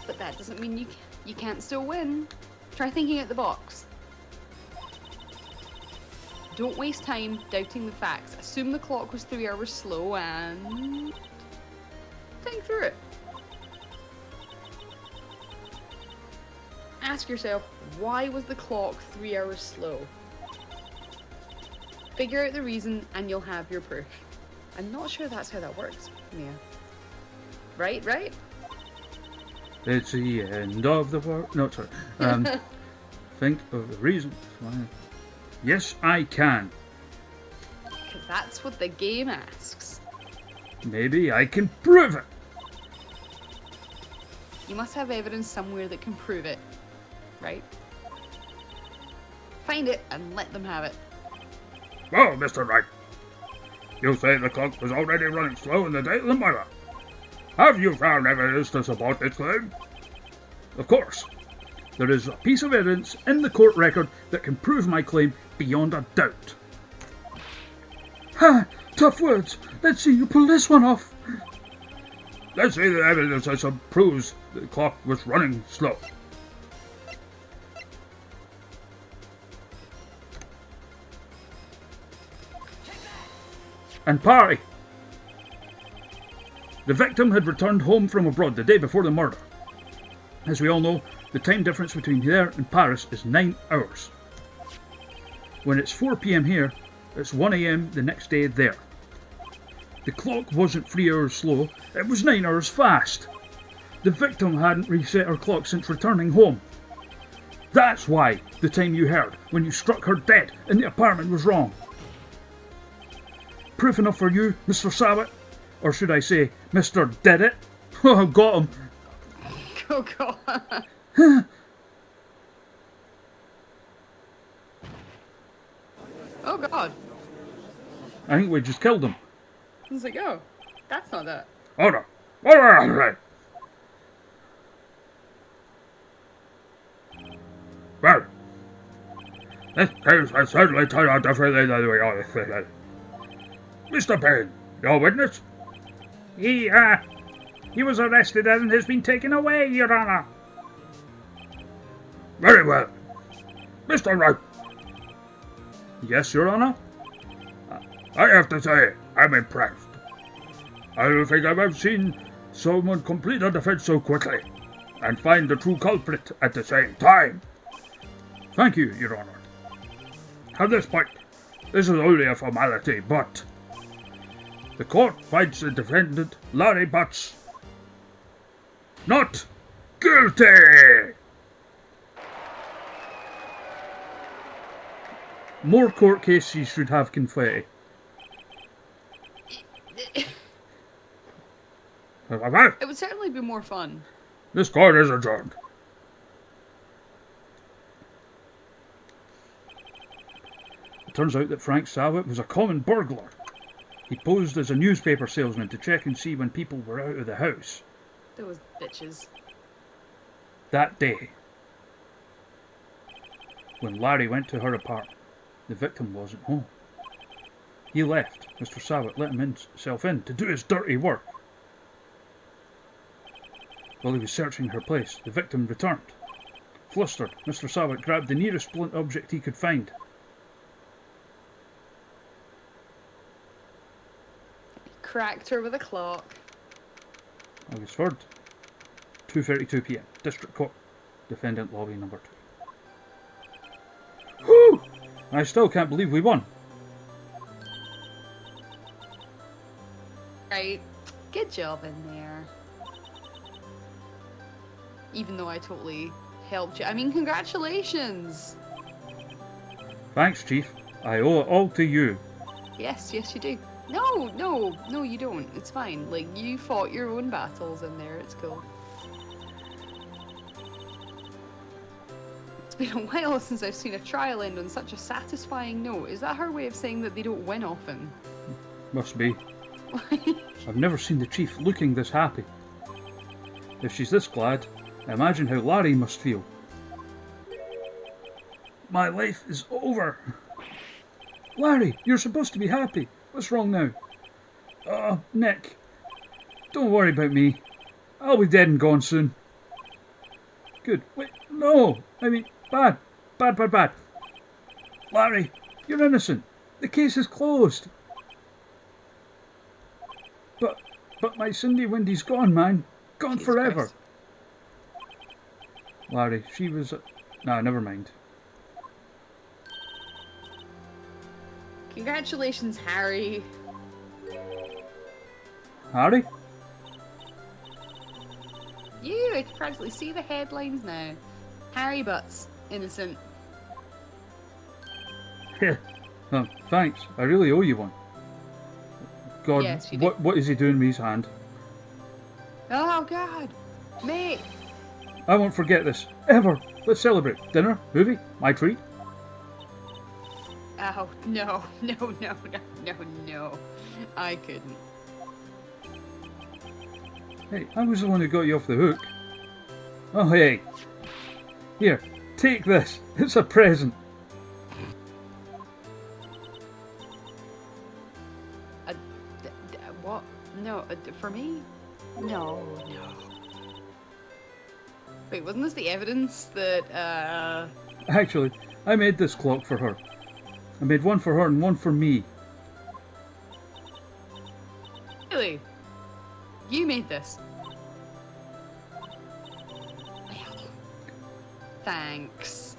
Speaker 2: But that doesn't mean you can't still win. Try thinking out the box. Don't waste time doubting the facts. Assume the clock was 3 hours slow and think through it. Ask yourself, why was the clock 3 hours slow? Figure out the reason and you'll have your proof. I'm not sure that's how that works, Mia. Right?
Speaker 1: It's the end of the world. No, sorry. Think of the reason. Yes, I can.
Speaker 2: Because that's what the game asks.
Speaker 1: Maybe I can prove it.
Speaker 2: You must have evidence somewhere that can prove it, right? Find it and let them have it.
Speaker 1: Oh, Mr. Wright. You say the clock was already running slow in the day of the murder. Have you found evidence to support this claim? Of course. There is a piece of evidence in the court record that can prove my claim beyond a doubt. Ha! Tough words. Let's see you pull this one off. Let's see the evidence that proves the clock was running slow. And party. The victim had returned home from abroad the day before the murder. As we all know, the time difference between there and Paris is 9 hours. When it's 4 PM here, it's 1 AM the next day there. The clock wasn't 3 hours slow, it was 9 hours fast. The victim hadn't reset her clock since returning home. That's why the time you heard when you struck her dead in the apartment was wrong. Proof enough for you, Mr. Sabat? Or should I say, Mr. Did It? Oh, got him.
Speaker 2: Oh god. Oh god.
Speaker 1: I think we just killed him.
Speaker 2: I was like, oh, that's not that.
Speaker 1: Order. Order. Well, this case has certainly turned out differently than we all expected. Mr. Payne, your witness? He was arrested and has been taken away, Your Honour. Very well. Mr. Wright. Yes, Your Honour? I have to say, I'm impressed. I don't think I've ever seen someone complete a defense so quickly and find the true culprit at the same time. Thank you, Your Honour. At this point, this is only a formality, but The court finds the defendant, Larry Butts, not guilty! More court cases should have confetti.
Speaker 2: It would certainly be more fun.
Speaker 1: This court is adjourned. It turns out that Frank Savitt was a common burglar. He posed as a newspaper salesman to check and see when people were out of the house.
Speaker 2: Those bitches.
Speaker 1: That day, when Larry went to her apartment, the victim wasn't home. He left. Mr. Savitt let himself in to do his dirty work. While he was searching her place, the victim returned. Flustered, Mr. Savitt grabbed the nearest blunt object he could find.
Speaker 2: Cracked her with a clock.
Speaker 1: August 3rd, 2:32 p.m. District Court. Defendant lobby number 2. Whew! I still can't believe we won.
Speaker 2: Right. Good job in there. Even though I totally helped you. I mean, congratulations!
Speaker 1: Thanks, Chief. I owe it all to you.
Speaker 2: Yes, yes you do. No, you don't. It's fine. Like, you fought your own battles in there. It's cool. It's been a while since I've seen a trial end on such a satisfying note. Is that her way of saying that they don't win often?
Speaker 1: Must be. I've never seen the Chief looking this happy. If she's this glad, imagine how Larry must feel. My life is over. Larry, you're supposed to be happy. What's wrong now? Oh, Nick. Don't worry about me. I'll be dead and gone soon. Good. Wait, no. I mean, bad. Bad. Larry, you're innocent. The case is closed. But my Cindy Windy's gone, man. Gone
Speaker 2: Jesus
Speaker 1: forever.
Speaker 2: Christ.
Speaker 1: Larry, she was... Nah, never mind.
Speaker 2: Congratulations, Harry.
Speaker 1: Harry?
Speaker 2: I can practically see the headlines now. Harry Butts, innocent.
Speaker 1: Thanks. I really owe you one. God,
Speaker 2: Yes, you do.
Speaker 1: what is he doing with his hand?
Speaker 2: Oh, God. Mate.
Speaker 1: I won't forget this. Ever. Let's celebrate. Dinner? Movie? My treat?
Speaker 2: Oh, no. I couldn't.
Speaker 1: Hey, I was the one who got you off the hook. Oh, hey. Here, take this. It's a present.
Speaker 2: What? No, for me? No. Wait, wasn't this the evidence that,
Speaker 1: Actually, I made this clock for her. I made one for her and one for me.
Speaker 2: Really? You made this? Thanks.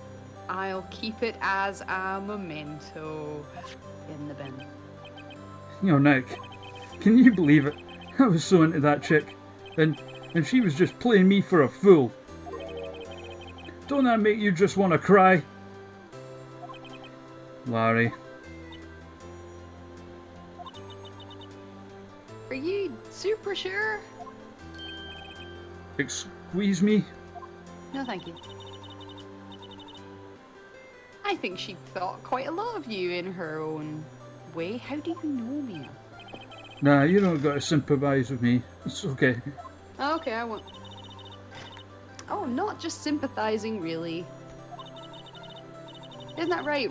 Speaker 2: I'll keep it as a memento in the bin.
Speaker 1: You know, Nick, can you believe it? I was so into that chick, and she was just playing me for a fool. Don't that make you just want to cry? Larry.
Speaker 2: Are you super sure?
Speaker 1: Squeeze me?
Speaker 2: No, thank you. I think she thought quite a lot of you in her own way. How do you know me?
Speaker 1: Nah, you don't got to sympathise with me. It's okay.
Speaker 2: Okay, I won't. Oh, not just sympathizing, really. Isn't that right?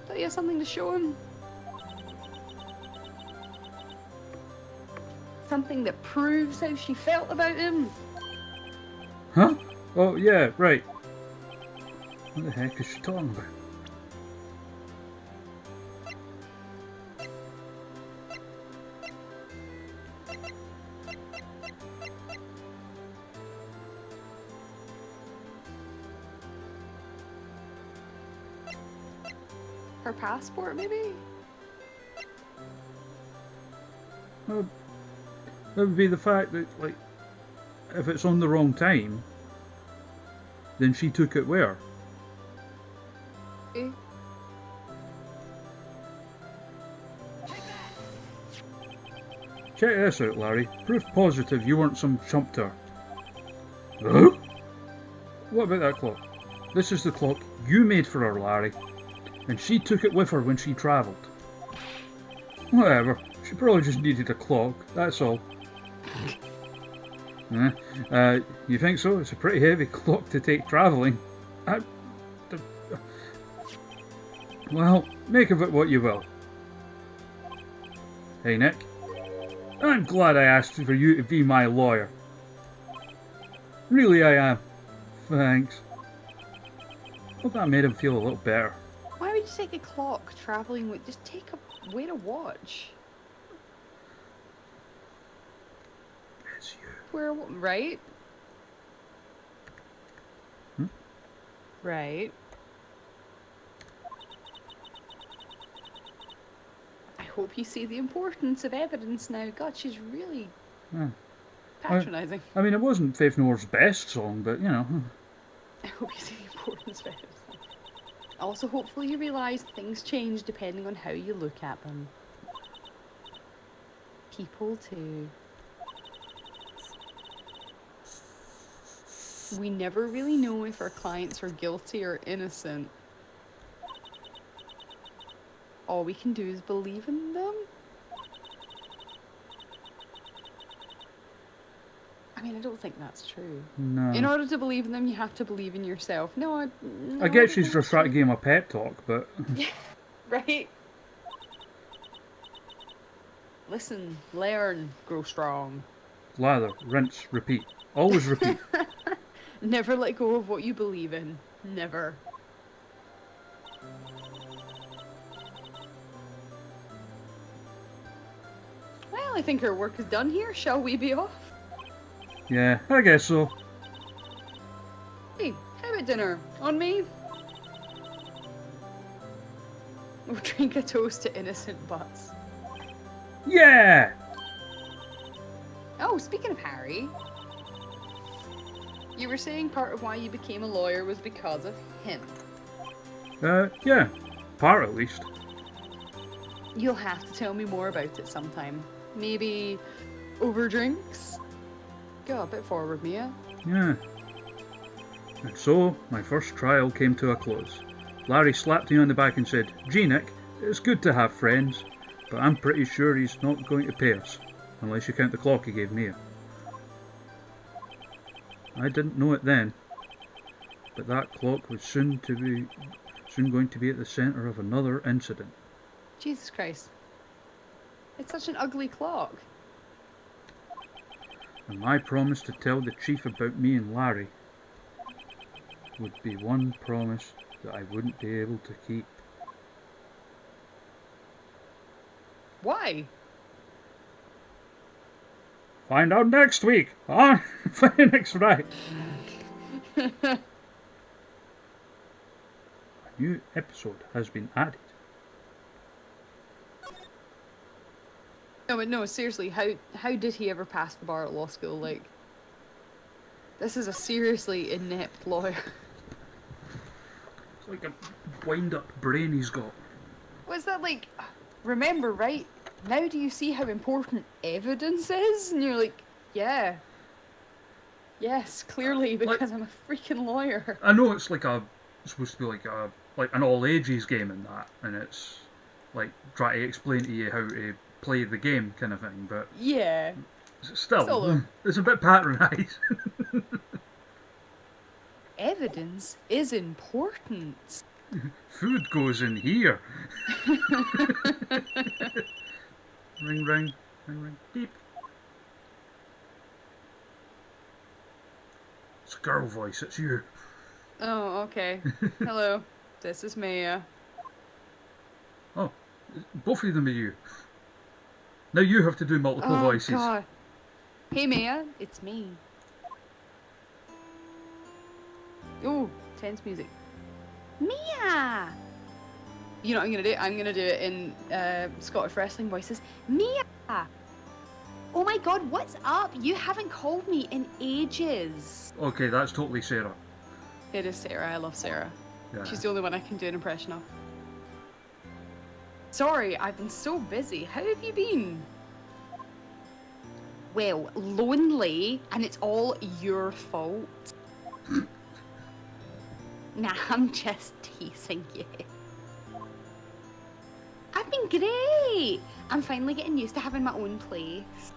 Speaker 2: Don't you have something to show him? Something that proves how she felt about him?
Speaker 1: Huh? Oh, yeah, right. What the heck is she talking about?
Speaker 2: Her passport, maybe?
Speaker 1: Well, that would be the fact that, like, if it's on the wrong time, then she took it where?
Speaker 2: Eh?
Speaker 1: Check this out, Larry. Proof positive you weren't some chump to her. Huh? What about that clock? This is the clock you made for her, Larry. And she took it with her when she travelled. Whatever. She probably just needed a clock, that's all. You think so? It's a pretty heavy clock to take travelling. Well, make of it what you will. Hey, Nick. I'm glad I asked for you to be my lawyer. Really, I am. Thanks. Hope that made him feel a little better.
Speaker 2: Why would you take a clock traveling with? Just wear a watch.
Speaker 1: It's you.
Speaker 2: Right?
Speaker 1: Hmm?
Speaker 2: Right. I hope you see the importance of evidence now. God, she's really patronising.
Speaker 1: I mean, it wasn't Faith No More's best song, but, you know.
Speaker 2: I hope you see the importance of evidence. Also, hopefully you realise things change depending on how you look at them. People too. We never really know if our clients are guilty or innocent. All we can do is believe in them. I mean, I don't think that's true.
Speaker 1: No.
Speaker 2: In order to believe in them, you have to believe in yourself. No,
Speaker 1: I get she's just trying to give him a pep talk, but...
Speaker 2: Right? Listen, learn, grow strong.
Speaker 1: Lather, rinse, repeat. Always repeat.
Speaker 2: Never let go of what you believe in. Never. Well, I think our work is done here. Shall we be off?
Speaker 1: Yeah, I guess so.
Speaker 2: Hey, how about dinner? On me? We'll drink a toast to innocent butts.
Speaker 1: Yeah!
Speaker 2: Oh, speaking of Harry, you were saying part of why you became a lawyer was because of him.
Speaker 1: Yeah. Part at least.
Speaker 2: You'll have to tell me more about it sometime. Maybe over drinks? Go a bit forward, Mia.
Speaker 1: Yeah. And so, my first trial came to a close. Larry slapped me on the back and said, "Gee, Nick, it's good to have friends, but I'm pretty sure he's not going to pay us, unless you count the clock he gave Mia." I didn't know it then, but that clock was soon going to be at the centre of another incident.
Speaker 2: Jesus Christ. It's such an ugly clock.
Speaker 1: And my promise to tell the chief about me and Larry would be one promise that I wouldn't be able to keep.
Speaker 2: Why?
Speaker 1: Find out next week on Phoenix Wright. A new episode has been added.
Speaker 2: No, but no, seriously, how did he ever pass the bar at law school? Like, this is a seriously inept lawyer.
Speaker 1: It's like a wind-up brain he's got.
Speaker 2: Was that like, remember, right? Now do you see how important evidence is? And you're like, yeah. Yes, clearly, because I'm a freaking lawyer.
Speaker 1: I know it's supposed to be like an all ages game in that, and it's like try to explain to you how to play the game kind of thing, but
Speaker 2: yeah,
Speaker 1: still it's a bit patronised.
Speaker 2: Evidence is important.
Speaker 1: Food goes in here. Ring, ring, ring, ring, beep. It's a girl voice, it's you.
Speaker 2: Oh, okay. Hello, this is Maya.
Speaker 1: Oh, both of them are you. Now you have to do multiple voices.
Speaker 2: Oh, God. Hey, Maya, it's me. Oh, tense music. Mia! You know what I'm gonna do? I'm gonna do it in Scottish wrestling voices. Mia! Oh my god, what's up? You haven't called me in ages.
Speaker 1: Okay, that's totally Sarah.
Speaker 2: It is Sarah. I love Sarah.
Speaker 1: Yeah.
Speaker 2: She's the only one I can do an impression of. Sorry, I've been so busy. How have you been? Well, lonely, and it's all your fault. Nah, I'm just teasing you. I've been great. I'm finally getting used to having my own place.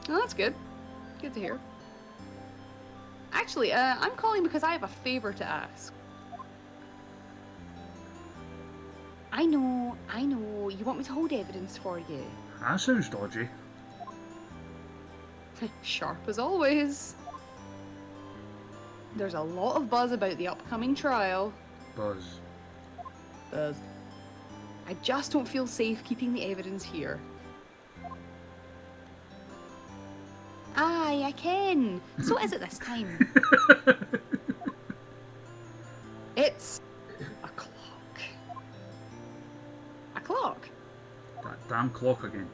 Speaker 2: Oh, that's good. Good to hear. Actually, I'm calling because I have a favor to ask. I know. You want me to hold evidence for you?
Speaker 1: That sounds dodgy.
Speaker 2: Sharp as always. There's a lot of buzz about the upcoming trial.
Speaker 1: Buzz.
Speaker 2: I just don't feel safe keeping the evidence here. Aye, I can. So is it this time? It's a clock. A clock?
Speaker 1: That damn clock again.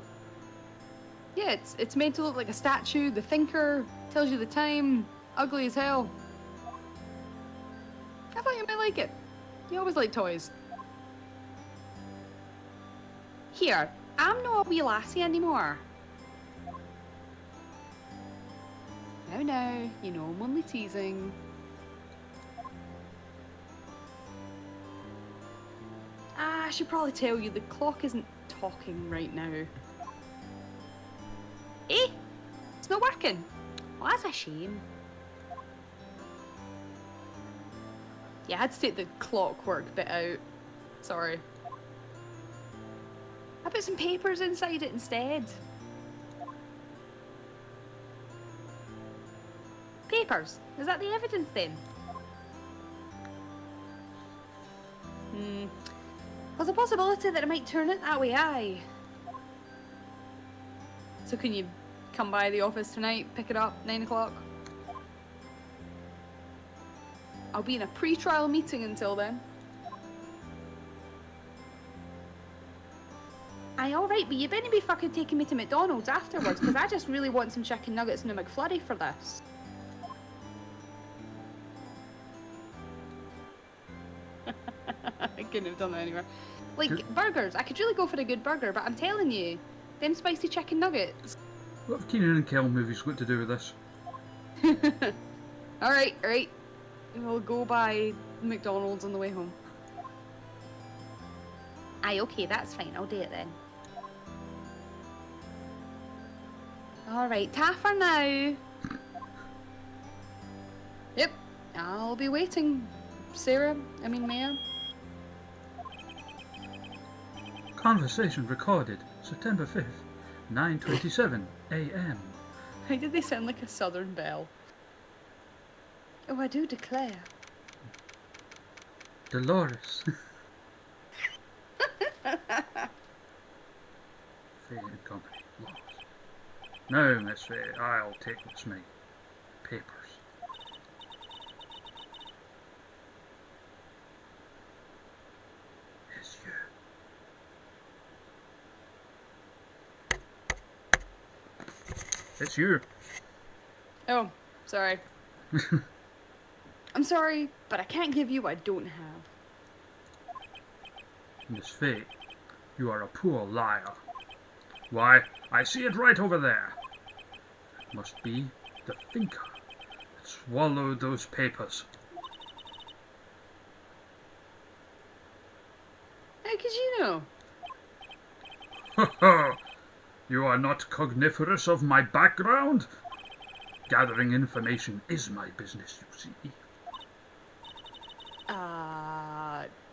Speaker 2: Yeah, it's made to look like a statue. The thinker tells you the time. Ugly as hell. I thought you might like it. You always like toys. Here, I'm not a wee lassie anymore. No, you know I'm only teasing. I should probably tell you the clock isn't talking right now. Eh? It's not working. Well, that's a shame. Yeah, I had to take the clockwork bit out. Sorry. I put some papers inside it instead. Papers? Is that the evidence then? There's a possibility that I might turn it that way, aye. So can you come by the office tonight, pick it up, 9 o'clock? I'll be in a pre-trial meeting until then. Aye, alright, but you better be fucking taking me to McDonald's afterwards, because I just really want some chicken nuggets and a McFlurry for this. I couldn't have done that anywhere. Like, burgers. I could really go for a good burger, but I'm telling you, them spicy chicken nuggets.
Speaker 1: What have Keenan and Kel movies got to do with this?
Speaker 2: Alright. We'll go by McDonald's on the way home. Aye, okay, that's fine. I'll do it then. Alright, ta for now. Yep, I'll be waiting. Maya.
Speaker 1: Conversation recorded September 5th, 9:27 a.m.
Speaker 2: Why did they sound like a southern belle? Oh, I do declare.
Speaker 1: Dolores. Faye and Company lost. No, Miss Faye, I'll take what's mine. Papers. It's you. It's you.
Speaker 2: Oh, sorry. I'm sorry, but I can't give you what I don't have.
Speaker 1: Miss Faye, you are a poor liar. Why, I see it right over there. It must be the thinker that swallowed those papers.
Speaker 2: How could you know?
Speaker 1: Ho ho! You are not cogniferous of my background? Gathering information is my business, you see.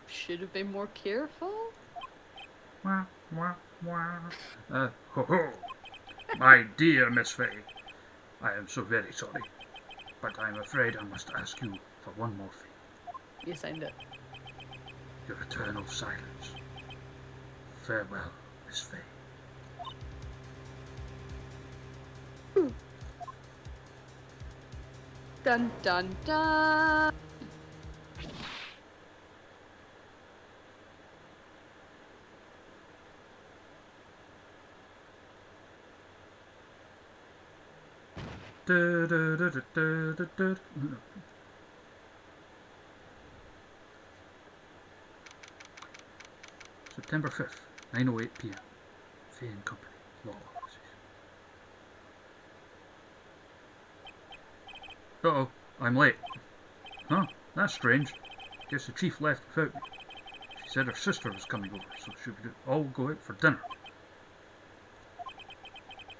Speaker 2: Should have been more careful.
Speaker 1: Wah, wah, wah. Ho ho! My dear Miss Faye, I am so very sorry, but I'm afraid I must ask you for one more thing.
Speaker 2: You signed it.
Speaker 1: Your eternal silence. Farewell, Miss Faye.
Speaker 2: Dun dun dun.
Speaker 1: September 5th, 9:08 p.m. Fay and Company, law offices. Uh-oh, I'm late. Huh, that's strange. Guess the chief left without me. She said her sister was coming over, so she would all go out for dinner.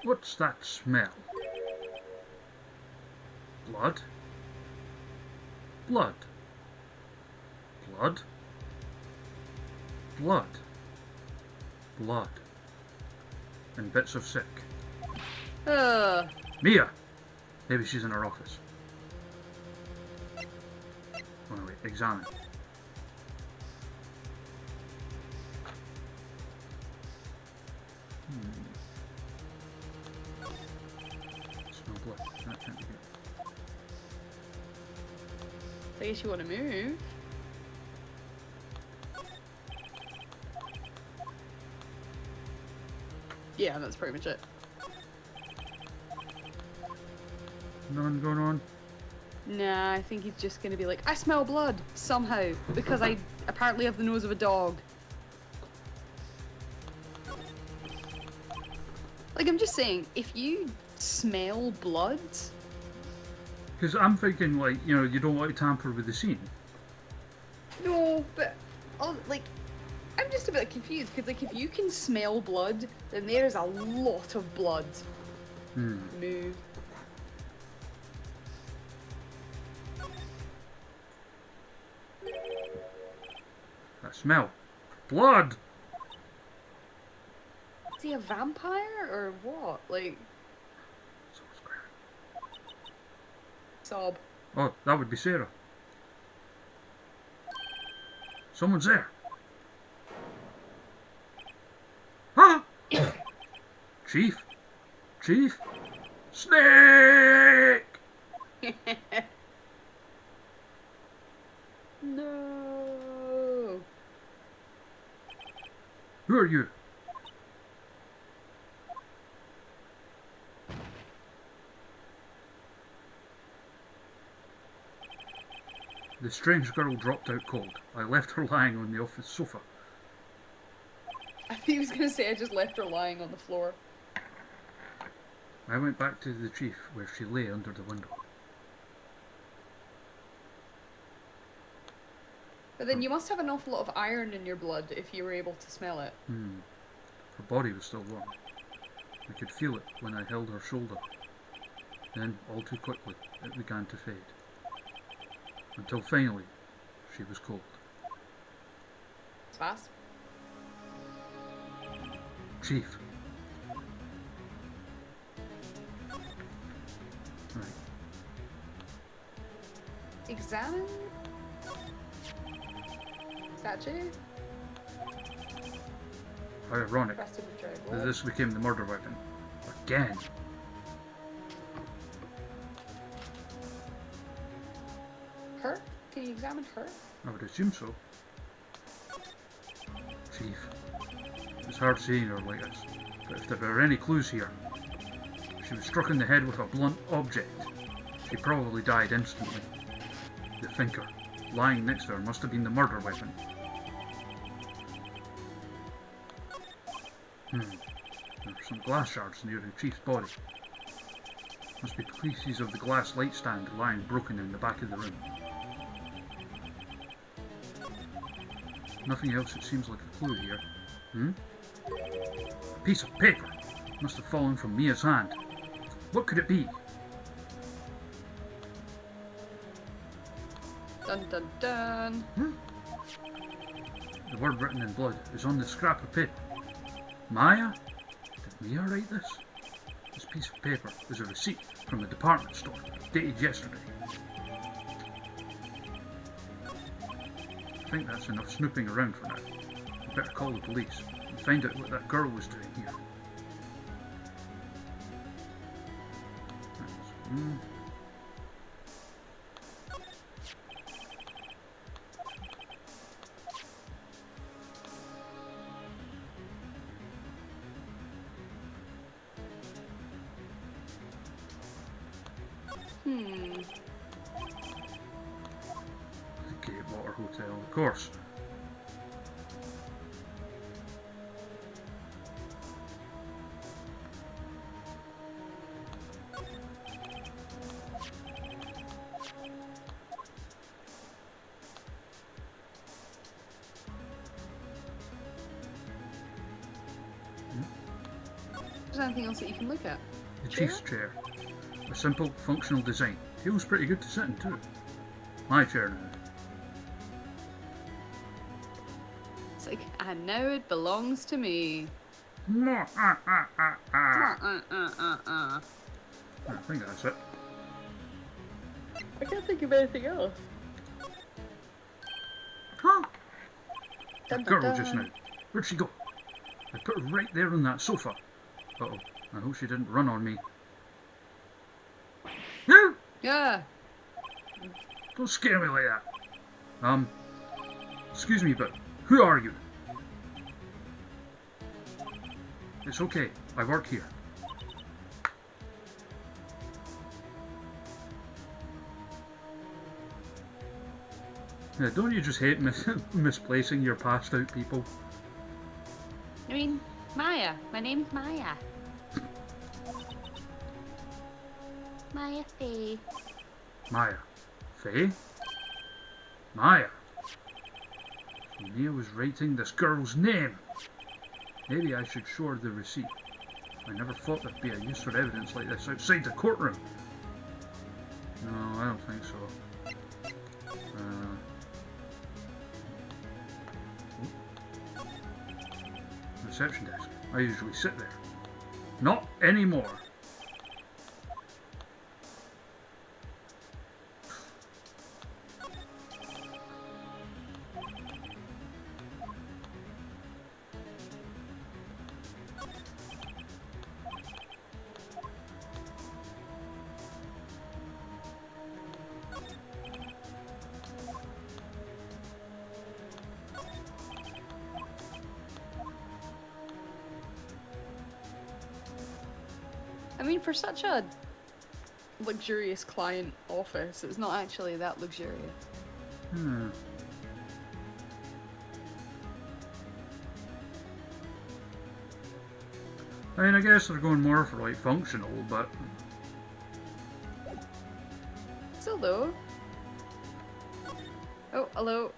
Speaker 1: What's that smell? Blood? Blood? Blood? Blood? Blood? And bits of sick. Mia! Maybe she's in her office. Oh no, wait, examine. Smell blood. That can't be good.
Speaker 2: I guess you want to move. Yeah, that's pretty much it.
Speaker 1: Nothing going on?
Speaker 2: Nah, I think he's just gonna be like, I smell blood, somehow, because I apparently have the nose of a dog. Like, I'm just saying, if you smell blood...
Speaker 1: Because I'm thinking, like, you know, you don't want to tamper with the scene.
Speaker 2: No, but, like, I'm just a bit confused, because, like, if you can smell blood, then there's a lot of blood. Move.
Speaker 1: That smell. Blood!
Speaker 2: Is he a vampire, or what? Like...
Speaker 1: Someone's crying.
Speaker 2: Sob.
Speaker 1: Oh, that would be Sarah. Someone's there. Huh? Chief? Chief? Snake!
Speaker 2: No.
Speaker 1: Who are you? The strange girl dropped out cold. I left her lying on the office sofa.
Speaker 2: I think he was gonna say I just left her lying on the floor.
Speaker 1: I went back to the chief where she lay under the window.
Speaker 2: But then you must have an awful lot of iron in your blood if you were able to smell it.
Speaker 1: Her body was still warm. I could feel it when I held her shoulder. Then, all too quickly, it began to fade. Until finally, she was cold.
Speaker 2: It's fast.
Speaker 1: Chief. Right.
Speaker 2: Examine? Statue?
Speaker 1: How ironic
Speaker 2: Requested withdrawal.
Speaker 1: that this became the murder weapon. Again.
Speaker 2: Her? Can you examine her?
Speaker 1: I would assume so. Chief. It's hard seeing her like this, but if there were any clues here, she was struck in the head with a blunt object. She probably died instantly. The thinker, lying next to her, must have been the murder weapon. There are some glass shards near the chief's body. Must be pieces of the glass light stand lying broken in the back of the room. Nothing else that seems like a clue here. A piece of paper. Must have fallen from Mia's hand. What could it be?
Speaker 2: Dun dun dun.
Speaker 1: The word written in blood is on the scrap of paper. Maya? Did Mia write this? This piece of paper is a receipt from a department store, dated yesterday. I think that's enough snooping around for now. I better call the police and find out what that girl was doing here. Gatewater Hotel, of course.
Speaker 2: Is there anything else that you can look at?
Speaker 1: The Chief's chair. A simple, functional design. Feels pretty good to sit in too. My chair now.
Speaker 2: It's like, and now it belongs to me.
Speaker 1: I think that's it.
Speaker 2: I can't think of anything else.
Speaker 1: Huh?
Speaker 2: Dun,
Speaker 1: That
Speaker 2: dun,
Speaker 1: girl just
Speaker 2: dun.
Speaker 1: now. Where'd she go? I put her right there on that sofa. Uh-oh. I hope she didn't run on me. No!
Speaker 2: Yeah.
Speaker 1: Don't scare me like that. Excuse me, but who are you? It's okay. I work here. Yeah, don't you just hate misplacing your passed out people?
Speaker 2: I mean, Maya. My name's Maya. Maya Faye.
Speaker 1: Maya. Faye? Maya. Nia was writing this girl's name. Maybe I should show her the receipt. I never thought there'd be a use for evidence like this outside the courtroom. No, I don't think so. Reception desk. I usually sit there. Not anymore.
Speaker 2: I mean, for such a luxurious client office, it's not actually that luxurious.
Speaker 1: I mean, I guess they're going more for like functional, but
Speaker 2: Still though. Oh, hello.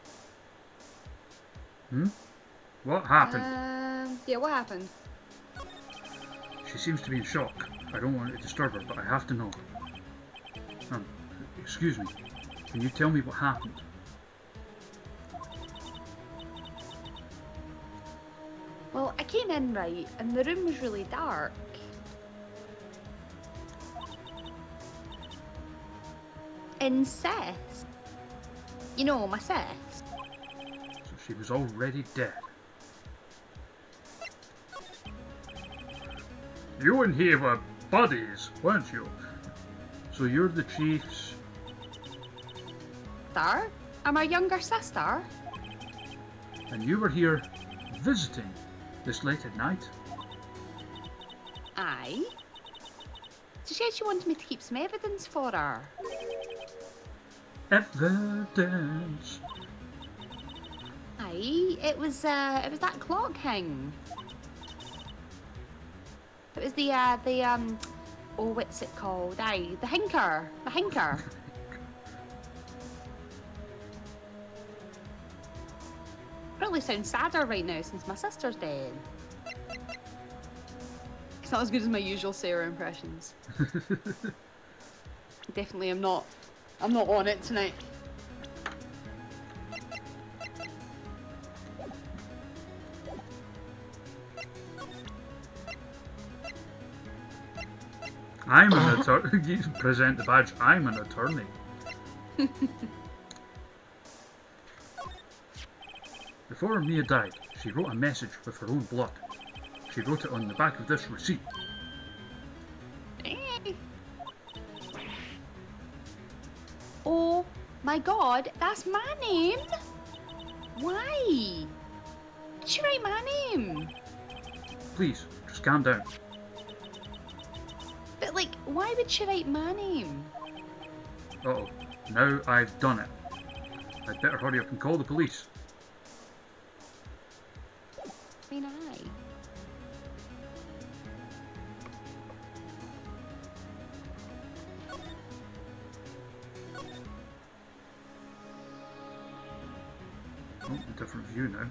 Speaker 1: what happened?
Speaker 2: Yeah, what happened?
Speaker 1: She seems to be in shock. I don't want to disturb her, but I have to know. Excuse me. Can you tell me what happened?
Speaker 2: Well, I came in right, and the room was really dark. And sis, you know, my sis.
Speaker 1: So she was already dead. You and he were buddies, weren't you? So you're the chief's...
Speaker 2: Sir, I'm her younger sister.
Speaker 1: And you were here visiting this late at night?
Speaker 2: Aye. She said she wanted me to keep some evidence for her.
Speaker 1: Evidence.
Speaker 2: Aye, it was that clock thing. It was oh, what's it called? Aye, the hinker. The hinker. Probably sounds sadder right now since my sister's dead. It's not as good as my usual Sarah impressions. Definitely I'm not on it tonight.
Speaker 1: I'm an attorney. You present the badge. I'm an attorney. Before Mia died, she wrote a message with her own blood. She wrote it on the back of this receipt.
Speaker 2: Oh my god, that's my name? Why? Did she write my name?
Speaker 1: Please, just calm down.
Speaker 2: But like, why would she write my name?
Speaker 1: Uh-oh. Now I've done it. I'd better hurry up and call the police.
Speaker 2: I mean, aye.
Speaker 1: Oh, a different view now.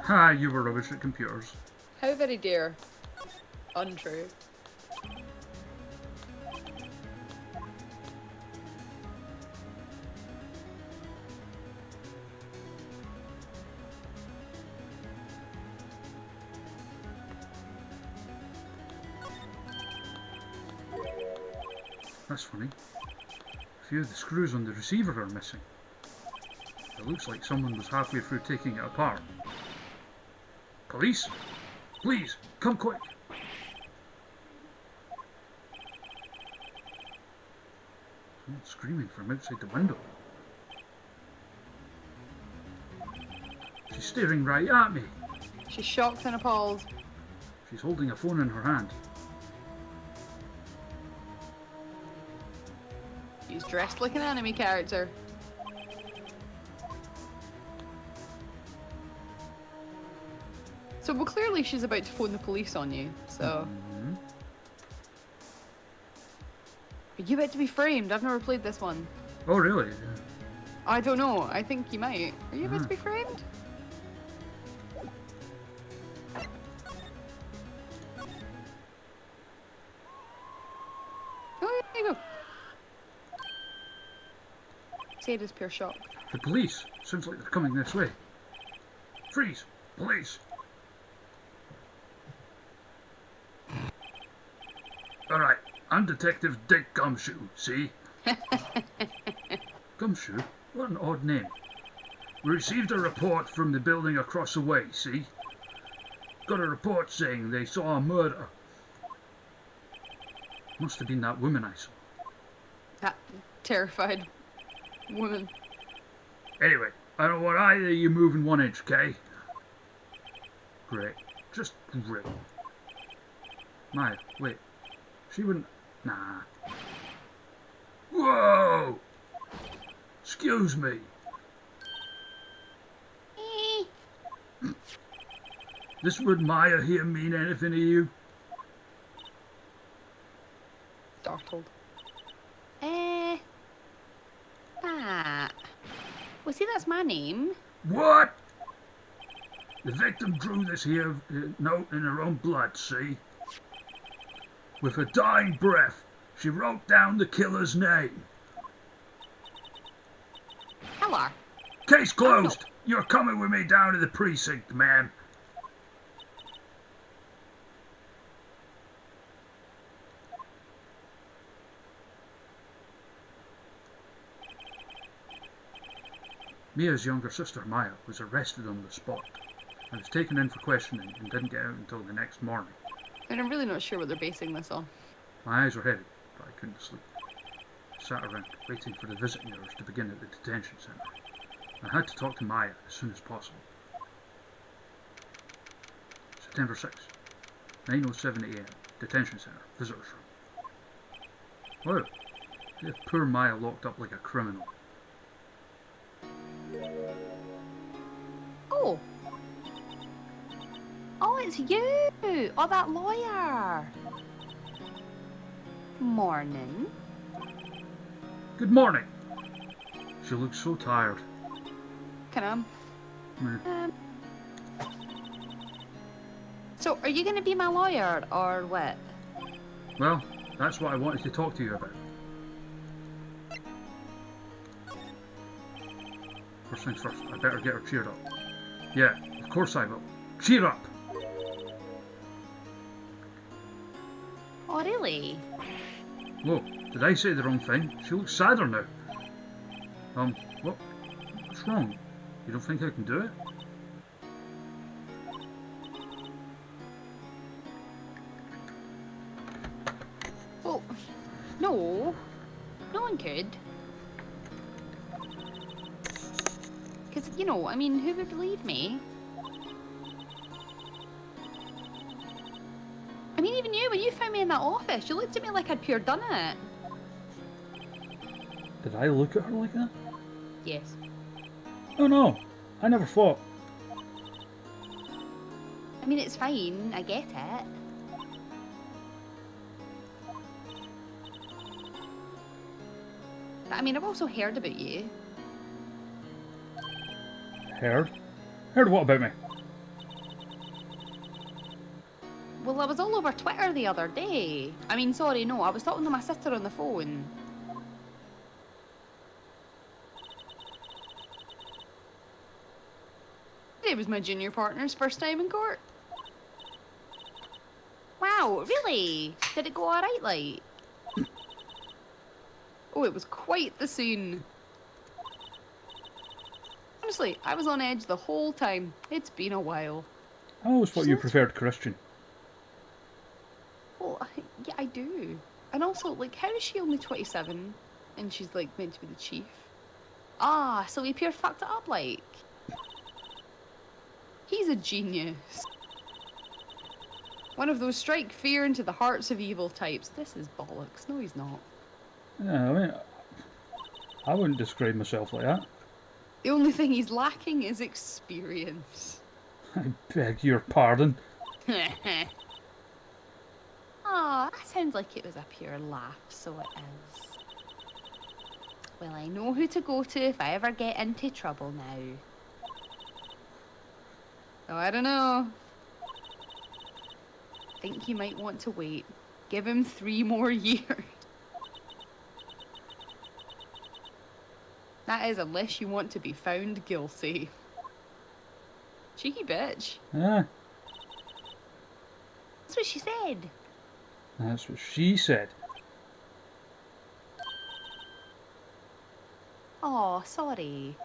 Speaker 1: Ha, you were rubbish at computers.
Speaker 2: How very dare. Untrue.
Speaker 1: That's funny. A few of the screws on the receiver are missing. It looks like someone was halfway through taking it apart. Police? Please, come quick! Someone's screaming from outside the window. She's staring right at me.
Speaker 2: She's shocked and appalled.
Speaker 1: She's holding a phone in her hand.
Speaker 2: She's dressed like an anime character. So, well, clearly she's about to phone the police on you, so...
Speaker 1: Mm-hmm.
Speaker 2: Are you about to be framed? I've never played this one.
Speaker 1: Oh, really?
Speaker 2: I don't know. I think you might. Are you about to be framed? Oh, there you go. Sadie's pure shock.
Speaker 1: The police. Sounds like they're coming this way. Freeze! Police! Alright, I'm Detective Dick Gumshoe, see? Gumshoe? What an odd name. We received a report from the building across the way, see? Got a report saying they saw a murder. Must have been that woman I saw.
Speaker 2: That terrified woman.
Speaker 1: Anyway, I don't want either of you moving 1 inch, okay? Great. Just great. Maya, wait. She wouldn't... Nah. Whoa! Excuse me. This would Maya here mean anything to you?
Speaker 2: Startled. Well, see, that's my name.
Speaker 1: What? The victim drew this here note in her own blood, see? With her dying breath, she wrote down the killer's name.
Speaker 2: Hello.
Speaker 1: Case closed. You're coming with me down to the precinct, ma'am. Mia's younger sister, Maya, was arrested on the spot and was taken in for questioning and didn't get out until the next morning.
Speaker 2: And I'm really not sure what they're basing this on.
Speaker 1: My eyes were heavy, but I couldn't sleep. I sat around, waiting for the visiting hours to begin at the detention centre. I had to talk to Maya as soon as possible. September 6th, 9:07 AM, detention centre, visitors room. Wow, they have poor Maya locked up like a criminal.
Speaker 2: Oh. Oh, it's you! Oh, that lawyer! Morning.
Speaker 1: Good morning! She looks so tired.
Speaker 2: Can
Speaker 1: Meh.
Speaker 2: I? So, are you going to be my lawyer, or what?
Speaker 1: Well, that's what I wanted to talk to you about. First things first, I better get her cheered up. Yeah, of course I will. Cheer up!
Speaker 2: Oh, really?
Speaker 1: Whoa, did I say the wrong thing? She looks sadder now. What's wrong? You don't think I can do it?
Speaker 2: No. No one could. Because, you know, I mean, who would believe me? I mean, even you, when you found me in that office, you looked at me like I'd pure done it.
Speaker 1: Did I look at her like that?
Speaker 2: Yes.
Speaker 1: Oh no, I never thought.
Speaker 2: I mean, it's fine. I get it. But, I mean, I've also heard about you.
Speaker 1: Heard? Heard what about me?
Speaker 2: Well, I was all over Twitter the other day. I mean, sorry, no, I was talking to my sister on the phone. It was my junior partner's first time in court. Wow, really? Did it go alright, like? Oh, it was quite the scene. Honestly, I was on edge the whole time. It's been a while.
Speaker 1: I always thought you preferred Christian.
Speaker 2: Well, yeah, I do. And also, like, how is she only 27? And she's, like, meant to be the chief? Ah, so he pure fucked it up, like. He's a genius. One of those strike fear into the hearts of evil types. This is bollocks. No, he's not.
Speaker 1: Yeah, I mean, I wouldn't describe myself like that.
Speaker 2: The only thing he's lacking is experience.
Speaker 1: I beg your pardon.
Speaker 2: Ah, that sounds like it was a pure laugh, so it is. Well, I know who to go to if I ever get into trouble now. Oh, I don't know. I think you might want to wait. Give him 3 more years. That is, unless you want to be found guilty. Cheeky bitch.
Speaker 1: Yeah,
Speaker 2: That's what she said.
Speaker 1: that's what she said.
Speaker 2: Oh, sorry.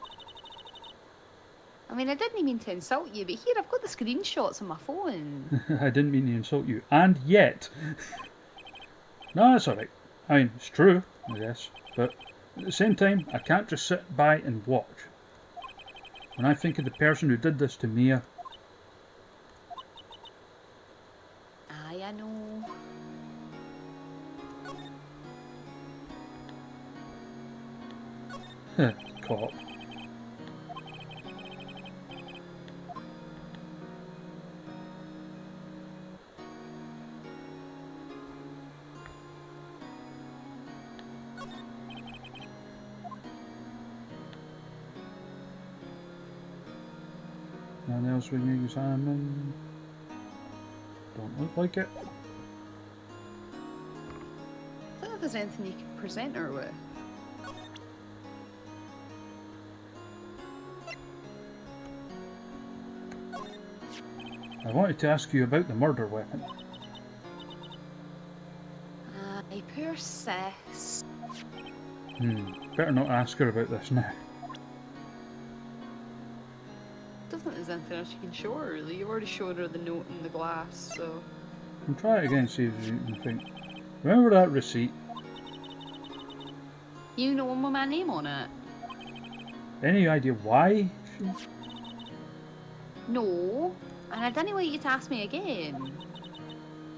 Speaker 2: I mean, I didn't mean to insult you, but here, I've got the screenshots on my phone.
Speaker 1: I didn't mean to insult you. And yet. No, that's alright. I mean, it's true, I guess. But at the same time, I can't just sit by and watch. When I think of the person who did this to Mia.
Speaker 2: Aye, I know.
Speaker 1: Cop. Nothing else when you examine. Don't look like it.
Speaker 2: I don't know if there's anything you can present her with.
Speaker 1: I wanted to ask you about the murder weapon.
Speaker 2: Aye, poor sis.
Speaker 1: Better not ask her about this now.
Speaker 2: Don't think there's anything else you can show her, really. You've already shown her the note in the glass, so...
Speaker 1: I'll try it again, see if you can think. Remember that receipt?
Speaker 2: You know one with my name on it?
Speaker 1: Any idea why?
Speaker 2: No. And I didn't want you to ask me again.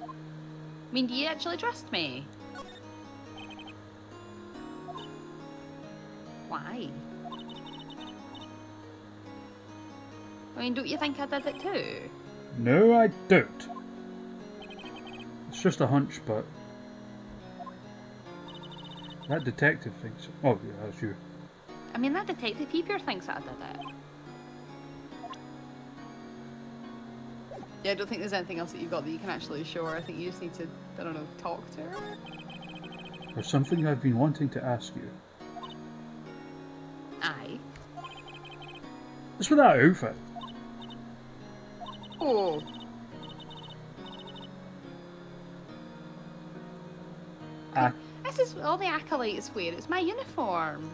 Speaker 2: I mean, do you actually trust me? Why? I mean, don't you think I did it too?
Speaker 1: No, I don't. It's just a hunch, but... That detective thinks... Oh, yeah, that's you.
Speaker 2: I mean, that detective, he pure thinks that I did it. Yeah, I don't think there's anything else that you've got that you can actually show her. I think you just need to, I don't know, talk to her.
Speaker 1: There's something I've been wanting to ask you.
Speaker 2: Aye.
Speaker 1: What's with that outfit?
Speaker 2: Oh. This is all the acolytes wear. It's my uniform.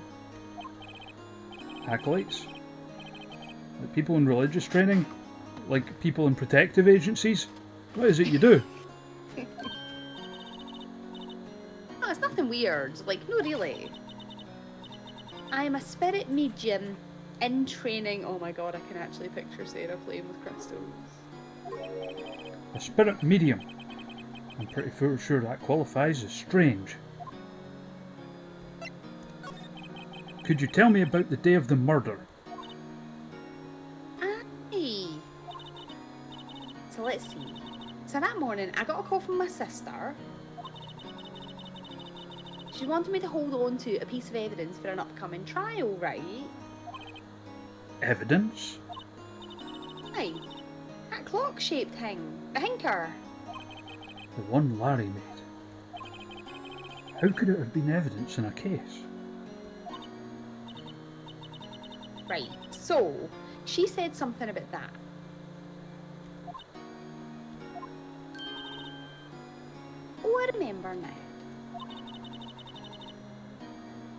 Speaker 1: Acolytes? Like people in religious training? Like people in protective agencies? What is it you do?
Speaker 2: Oh, it's nothing being weird. Like, no, really. I'm a spirit medium in training. Oh my god, I can actually picture Sarah playing with crystals.
Speaker 1: A spirit medium. I'm pretty sure that qualifies as strange. Could you tell me about the day of the murder?
Speaker 2: Aye. So let's see. So that morning, I got a call from my sister. She wanted me to hold on to a piece of evidence for an upcoming trial, right?
Speaker 1: Evidence?
Speaker 2: Aye. That clock-shaped thing. The hinker.
Speaker 1: The one Larry made. How could it have been evidence in a case?
Speaker 2: Right. So, she said something about that. Oh, I remember now.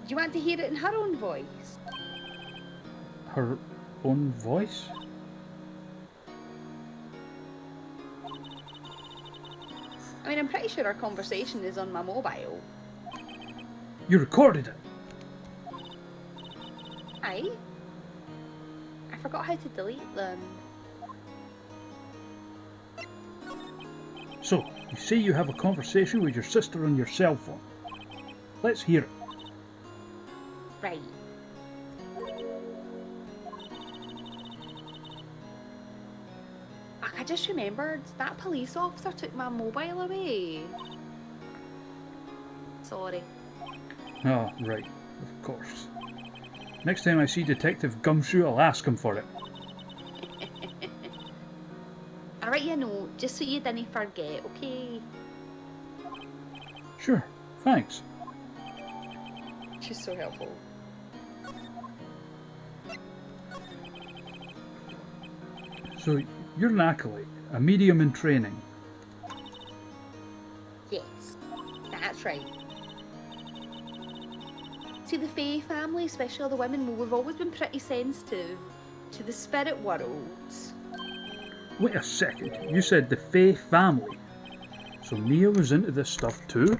Speaker 2: Do you want to hear it in her own voice?
Speaker 1: Her own voice?
Speaker 2: I mean, I'm pretty sure our conversation is on my mobile.
Speaker 1: You recorded it?
Speaker 2: Aye. I forgot how to delete them.
Speaker 1: So, you say you have a conversation with your sister on your cell phone. Let's hear it.
Speaker 2: Right. I just remembered that police officer took my mobile away. Sorry.
Speaker 1: Oh, right. Of course. Next time I see Detective Gumshoe, I'll ask him for it.
Speaker 2: I'll write you a note just so you didn't forget, okay?
Speaker 1: Sure. Thanks.
Speaker 2: She's so helpful.
Speaker 1: So, you're an acolyte, a medium in training.
Speaker 2: Yes, that's right. See, the Fae family, especially the women, well, we've always been pretty sensitive to the spirit worlds.
Speaker 1: Wait a second, you said the Fae family. So Mia was into this stuff too?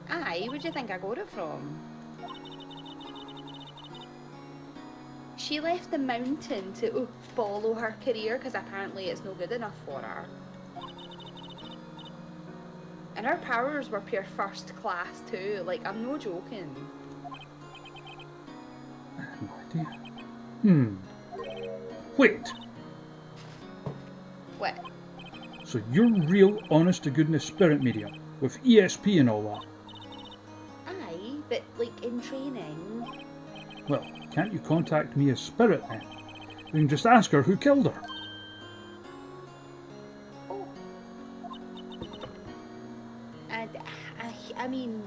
Speaker 2: Aye, where do you think I got it from? She left the mountain to follow her career because apparently it's no good enough for her. And her powers were pure first class too, like, I'm no joking.
Speaker 1: I have no idea. Wait,
Speaker 2: What?
Speaker 1: so you're real honest to goodness spirit medium, with ESP and all that?
Speaker 2: Aye, but like in training.
Speaker 1: Well, can't you contact Mia's spirit then? We can just ask her who killed her.
Speaker 2: Oh. And I mean,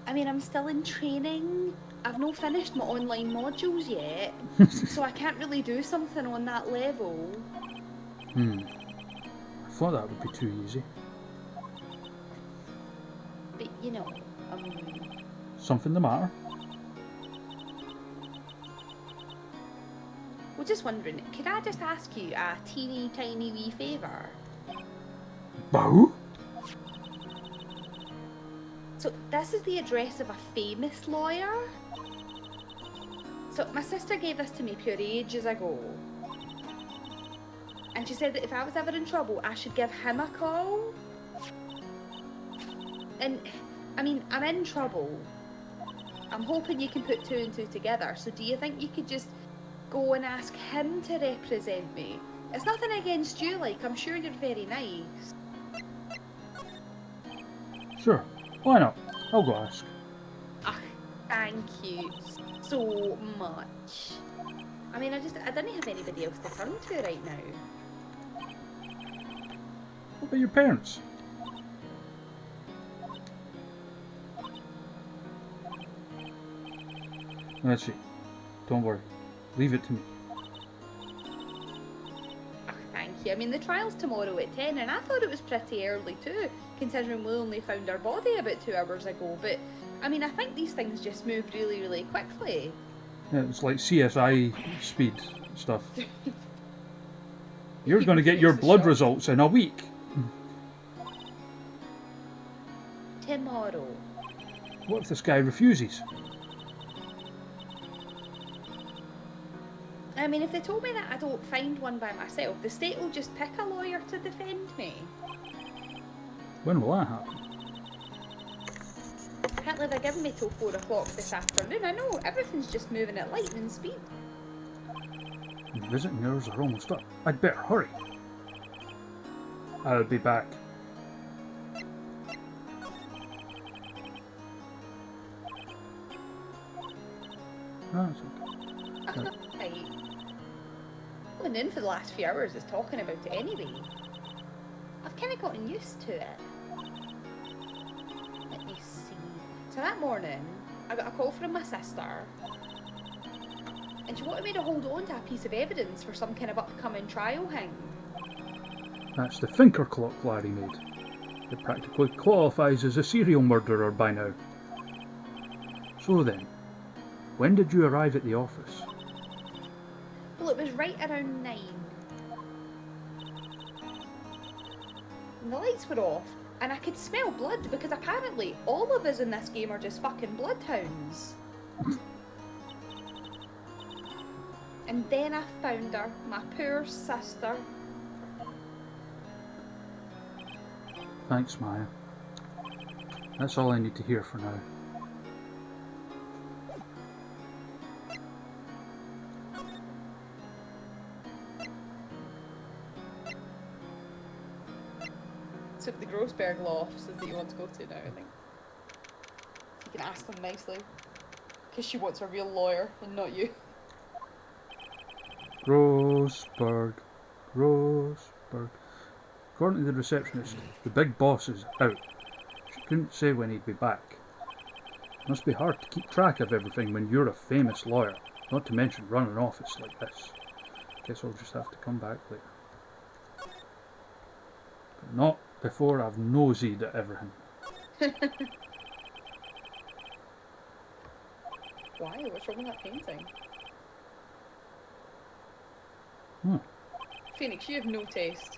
Speaker 2: I'm still in training. I've not finished my online modules yet, so I can't really do something on that level.
Speaker 1: I thought that would be too easy.
Speaker 2: But you know,
Speaker 1: Something the matter?
Speaker 2: well, just wondering, could I just ask you a teeny tiny wee favour?
Speaker 1: Bow?
Speaker 2: So this is the address of a famous lawyer. So my sister gave this to me pure ages ago. And she said that if I was ever in trouble, I should give him a call. And, I mean, I'm in trouble. I'm hoping you can put two and two together. So do you think you could just go and ask him to represent me? It's nothing against you, like, I'm sure you're very nice.
Speaker 1: Sure, why not? I'll go ask.
Speaker 2: Ah, thank you so much. I mean, I didn't have anybody else to turn to right now.
Speaker 1: What about your parents? Let's see. Don't worry. Leave it to me.
Speaker 2: Ah, thank you. I mean, the trial's tomorrow at 10, and I thought it was pretty early too, considering we only found our body about 2 hours ago. But, I mean, I think these things just move really, really quickly.
Speaker 1: Yeah, it's like CSI speed stuff. You're going to get your blood results in a week.
Speaker 3: tomorrow.
Speaker 1: What if this guy refuses?
Speaker 3: I mean, if they told me that I don't find one by myself, the state will just pick a lawyer to defend me.
Speaker 1: When will that happen?
Speaker 3: Apparently they're giving me till 4 o'clock this afternoon. I know, everything's just moving at lightning speed.
Speaker 1: The visiting hours are almost up. I'd better hurry. I'll be back. No, it's okay.
Speaker 3: Right. All I've been in for the last few hours is talking about it anyway. I've kind of gotten used to it. Let me see. So that morning, I got a call from my sister. And she wanted me to hold on to a piece of evidence for some kind of upcoming trial thing.
Speaker 1: That's the thinker clock Larry made. It practically qualifies as a serial murderer by now. So then, when did you arrive at the office?
Speaker 3: Well, it was right around 9. And the lights were off, and I could smell blood because apparently all of us in this game are just fucking bloodhounds. And then I found her, my poor sister.
Speaker 1: Thanks, Maya. That's all I need to hear for now.
Speaker 2: So the Grossberg law offices that you want to go to now, I think. You can ask them nicely. Because she wants a real lawyer and not you.
Speaker 1: Grossberg. According to the receptionist, the big boss is out. She couldn't say when he'd be back. Must be hard to keep track of everything when you're a famous lawyer, not to mention run an office like this. Guess I'll just have to come back later. But not before I've nosied at everything.
Speaker 2: Why? What's wrong with that painting? Phoenix, you have no taste.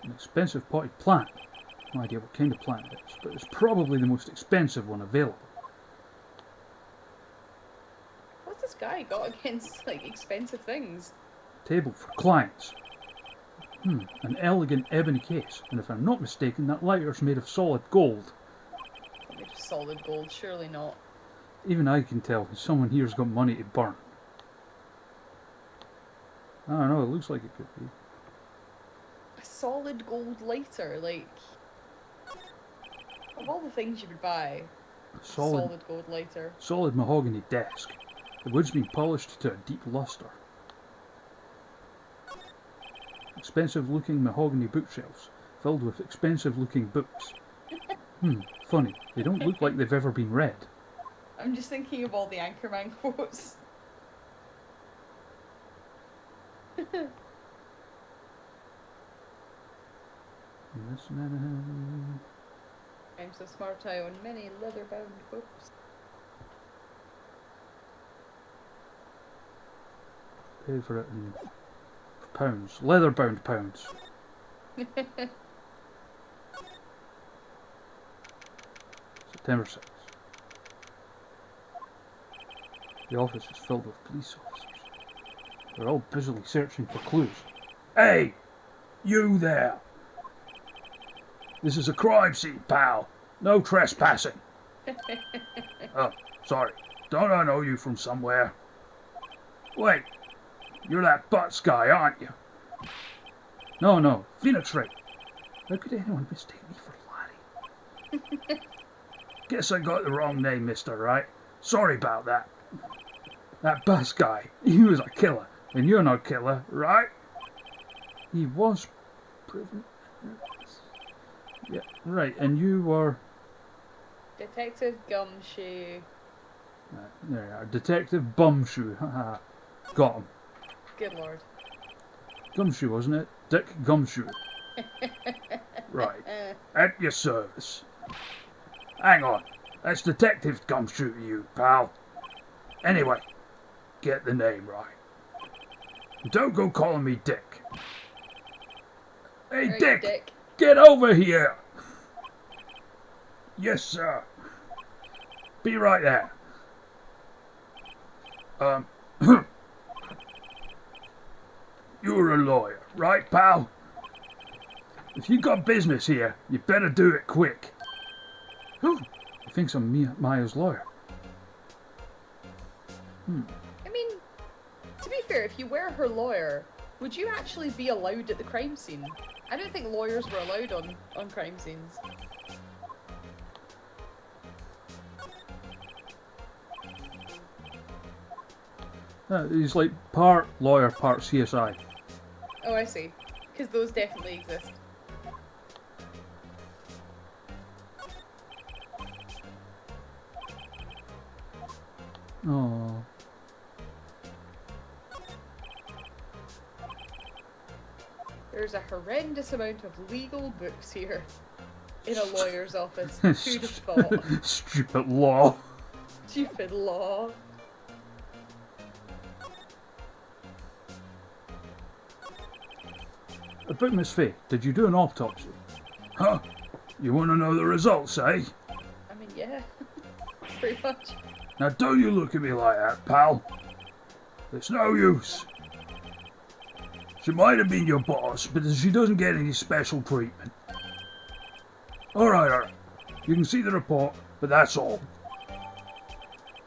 Speaker 1: An expensive potted plant. No idea what kind of plant it is, but it's probably the most expensive one available.
Speaker 2: What's this guy got against, like, expensive things?
Speaker 1: Table for clients. An elegant ebony case, and if I'm not mistaken, that lighter's made of solid gold.
Speaker 2: Made of solid gold, surely not.
Speaker 1: Even I can tell someone here's got money to burn. I don't know, it looks like it could be.
Speaker 2: A solid gold lighter, like... Of all the things you would buy, solid gold lighter.
Speaker 1: Solid mahogany desk. The wood's been polished to a deep luster. Expensive looking mahogany bookshelves, filled with expensive looking books. Funny, they don't look like they've ever been read.
Speaker 2: I'm just thinking of all the Anchorman quotes. I'm so smart, I own many leather-bound books.
Speaker 1: Pay for it in pounds. Leather-bound pounds. September 6th. The office is filled with police officers. They're all busily searching for clues. Hey! You there! This is a crime scene, pal. No trespassing. Oh, sorry. Don't I know you from somewhere? Wait, you're that Butts guy, aren't you? No, Phoenix Wright. How could anyone mistake me for Larry? Guess I got the wrong name, Mr. Wright. Sorry about that. That Butts guy, he was a killer, and you're no killer, right? He was proven. Yeah, right, and you were...
Speaker 2: Detective Gumshoe.
Speaker 1: There you are, Detective Bumshoe. Haha. Got him.
Speaker 2: Good lord.
Speaker 1: Gumshoe, wasn't it? Dick Gumshoe. Right. At your service. Hang on. That's Detective Gumshoe to you, pal. Anyway, get the name right. And don't go calling me Dick. Hey,
Speaker 2: Right,
Speaker 1: Dick! Get over here! Yes, sir. Be right there. You're a lawyer, right, pal? If you got business here, you better do it quick. Who? He thinks I'm Maya's lawyer.
Speaker 2: I mean, to be fair, if you were her lawyer, would you actually be allowed at the crime scene? I don't think lawyers were allowed on crime scenes.
Speaker 1: He's like part lawyer, part CSI.
Speaker 2: Oh, I see. Because those definitely exist.
Speaker 1: Oh.
Speaker 2: There's a horrendous amount of legal books here. In a lawyer's office. Who'd have thought?
Speaker 1: Stupid law.
Speaker 2: Stupid law.
Speaker 1: About Miss Faye, did you do an autopsy? Huh? You want to know the results, eh?
Speaker 2: I mean, yeah. Pretty much.
Speaker 1: Now don't you look at me like that, pal. It's no use. She might have been your boss, but she doesn't get any special treatment. Alright. You can see the report, but that's all.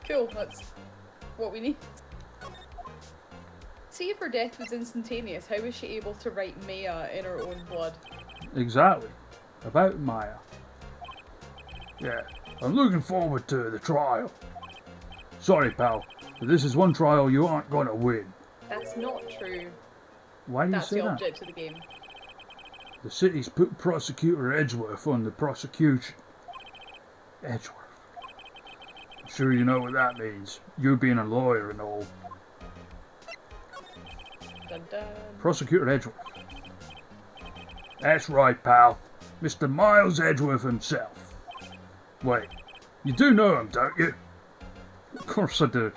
Speaker 2: Cool, that's what we need. See, if her death was instantaneous, how was she able to write Maya in her own blood?
Speaker 1: Exactly. About Maya. Yeah, I'm looking forward to the trial. Sorry, pal, but this is one trial you aren't gonna win.
Speaker 2: That's not true.
Speaker 1: Why do you
Speaker 2: That's
Speaker 1: say
Speaker 2: the
Speaker 1: that?
Speaker 2: object of the game.
Speaker 1: The city's put Prosecutor Edgeworth on the prosecution. Edgeworth. I'm sure you know what that means. You being a lawyer and all.
Speaker 2: Dun dun.
Speaker 1: Prosecutor Edgeworth. That's right, pal. Mr. Miles Edgeworth himself. Wait, you do know him, don't you? Of course I do.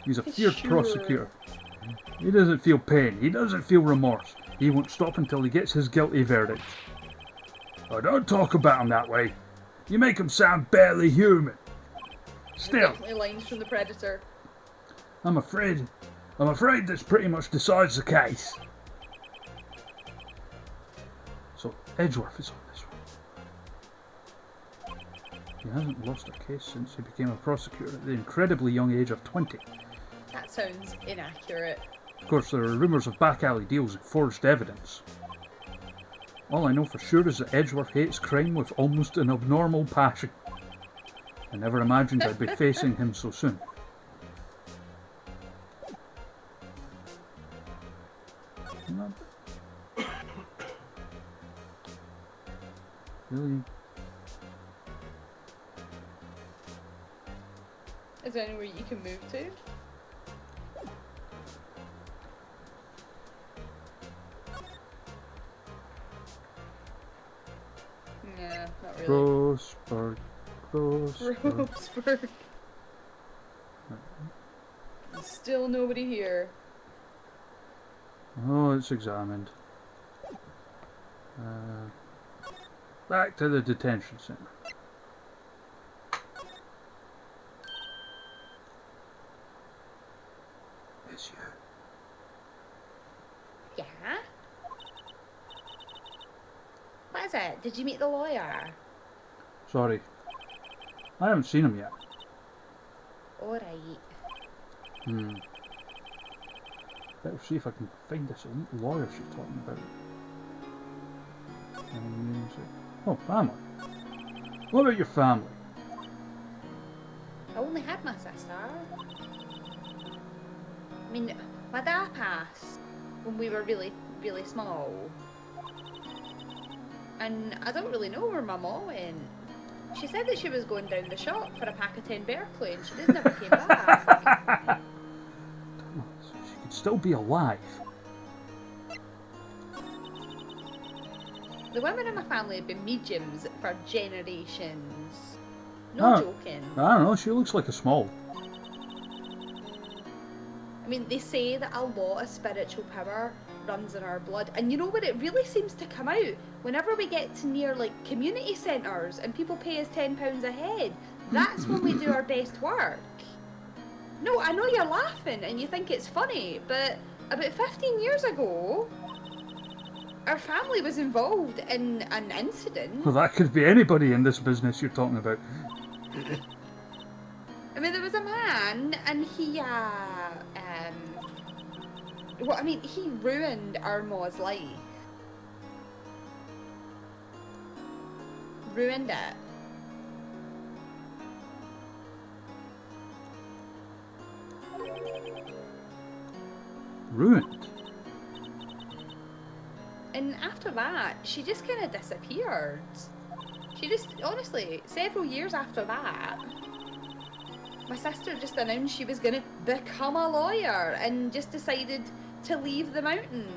Speaker 1: He's a fierce
Speaker 2: Sure.
Speaker 1: prosecutor. He doesn't feel pain. He doesn't feel remorse. He won't stop until he gets his guilty verdict. Oh, don't talk about him that way. You make him sound barely human. Still,
Speaker 2: Definitely lines from the Predator.
Speaker 1: I'm afraid this pretty much decides the case. So Edgeworth is on this one. He hasn't lost a case since he became a prosecutor at the incredibly young age of 20.
Speaker 2: That sounds inaccurate.
Speaker 1: Of course, there are rumours of back alley deals and forged evidence. All I know for sure is that Edgeworth hates crime with almost an abnormal passion. I never imagined I'd be facing him so soon. Really?
Speaker 2: Is there anywhere you can move to? Yeah, not really.
Speaker 1: Grossberg.
Speaker 2: Roseburg. Still nobody here.
Speaker 1: Oh, it's examined. Back to the detention center. It's you.
Speaker 3: Yeah? What is it? Did you meet the lawyer?
Speaker 1: Sorry. I haven't seen him yet.
Speaker 3: Alright.
Speaker 1: Better see if I can find this elite lawyer she's talking about. Oh, family. What about your family?
Speaker 3: I only had my sister. I mean, my dad passed when we were really, really small. And I don't really know where my mom went. She said that she was going down the shop for a pack of 10 Berkeley and she just never came back.
Speaker 1: So she could still be alive.
Speaker 3: The women in my family have been mediums for generations. No
Speaker 1: Oh.
Speaker 3: joking.
Speaker 1: I don't know, she looks like a small.
Speaker 3: I mean, they say that a lot of spiritual power runs in our blood. And you know what? It really seems to come out whenever we get to near like community centres and people pay us £10 a head. That's when we do our best work. No, I know you're laughing and you think it's funny, but about 15 years ago, our family was involved in an incident.
Speaker 1: Well, that could be anybody in this business you're talking about.
Speaker 3: I mean, there was a man, and he, well, I mean, he ruined our Ma's life. Ruined it.
Speaker 1: Ruined.
Speaker 3: And after that, she just kind of disappeared. She just, honestly, several years after that, my sister just announced she was going to become a lawyer and just decided to leave the mountain.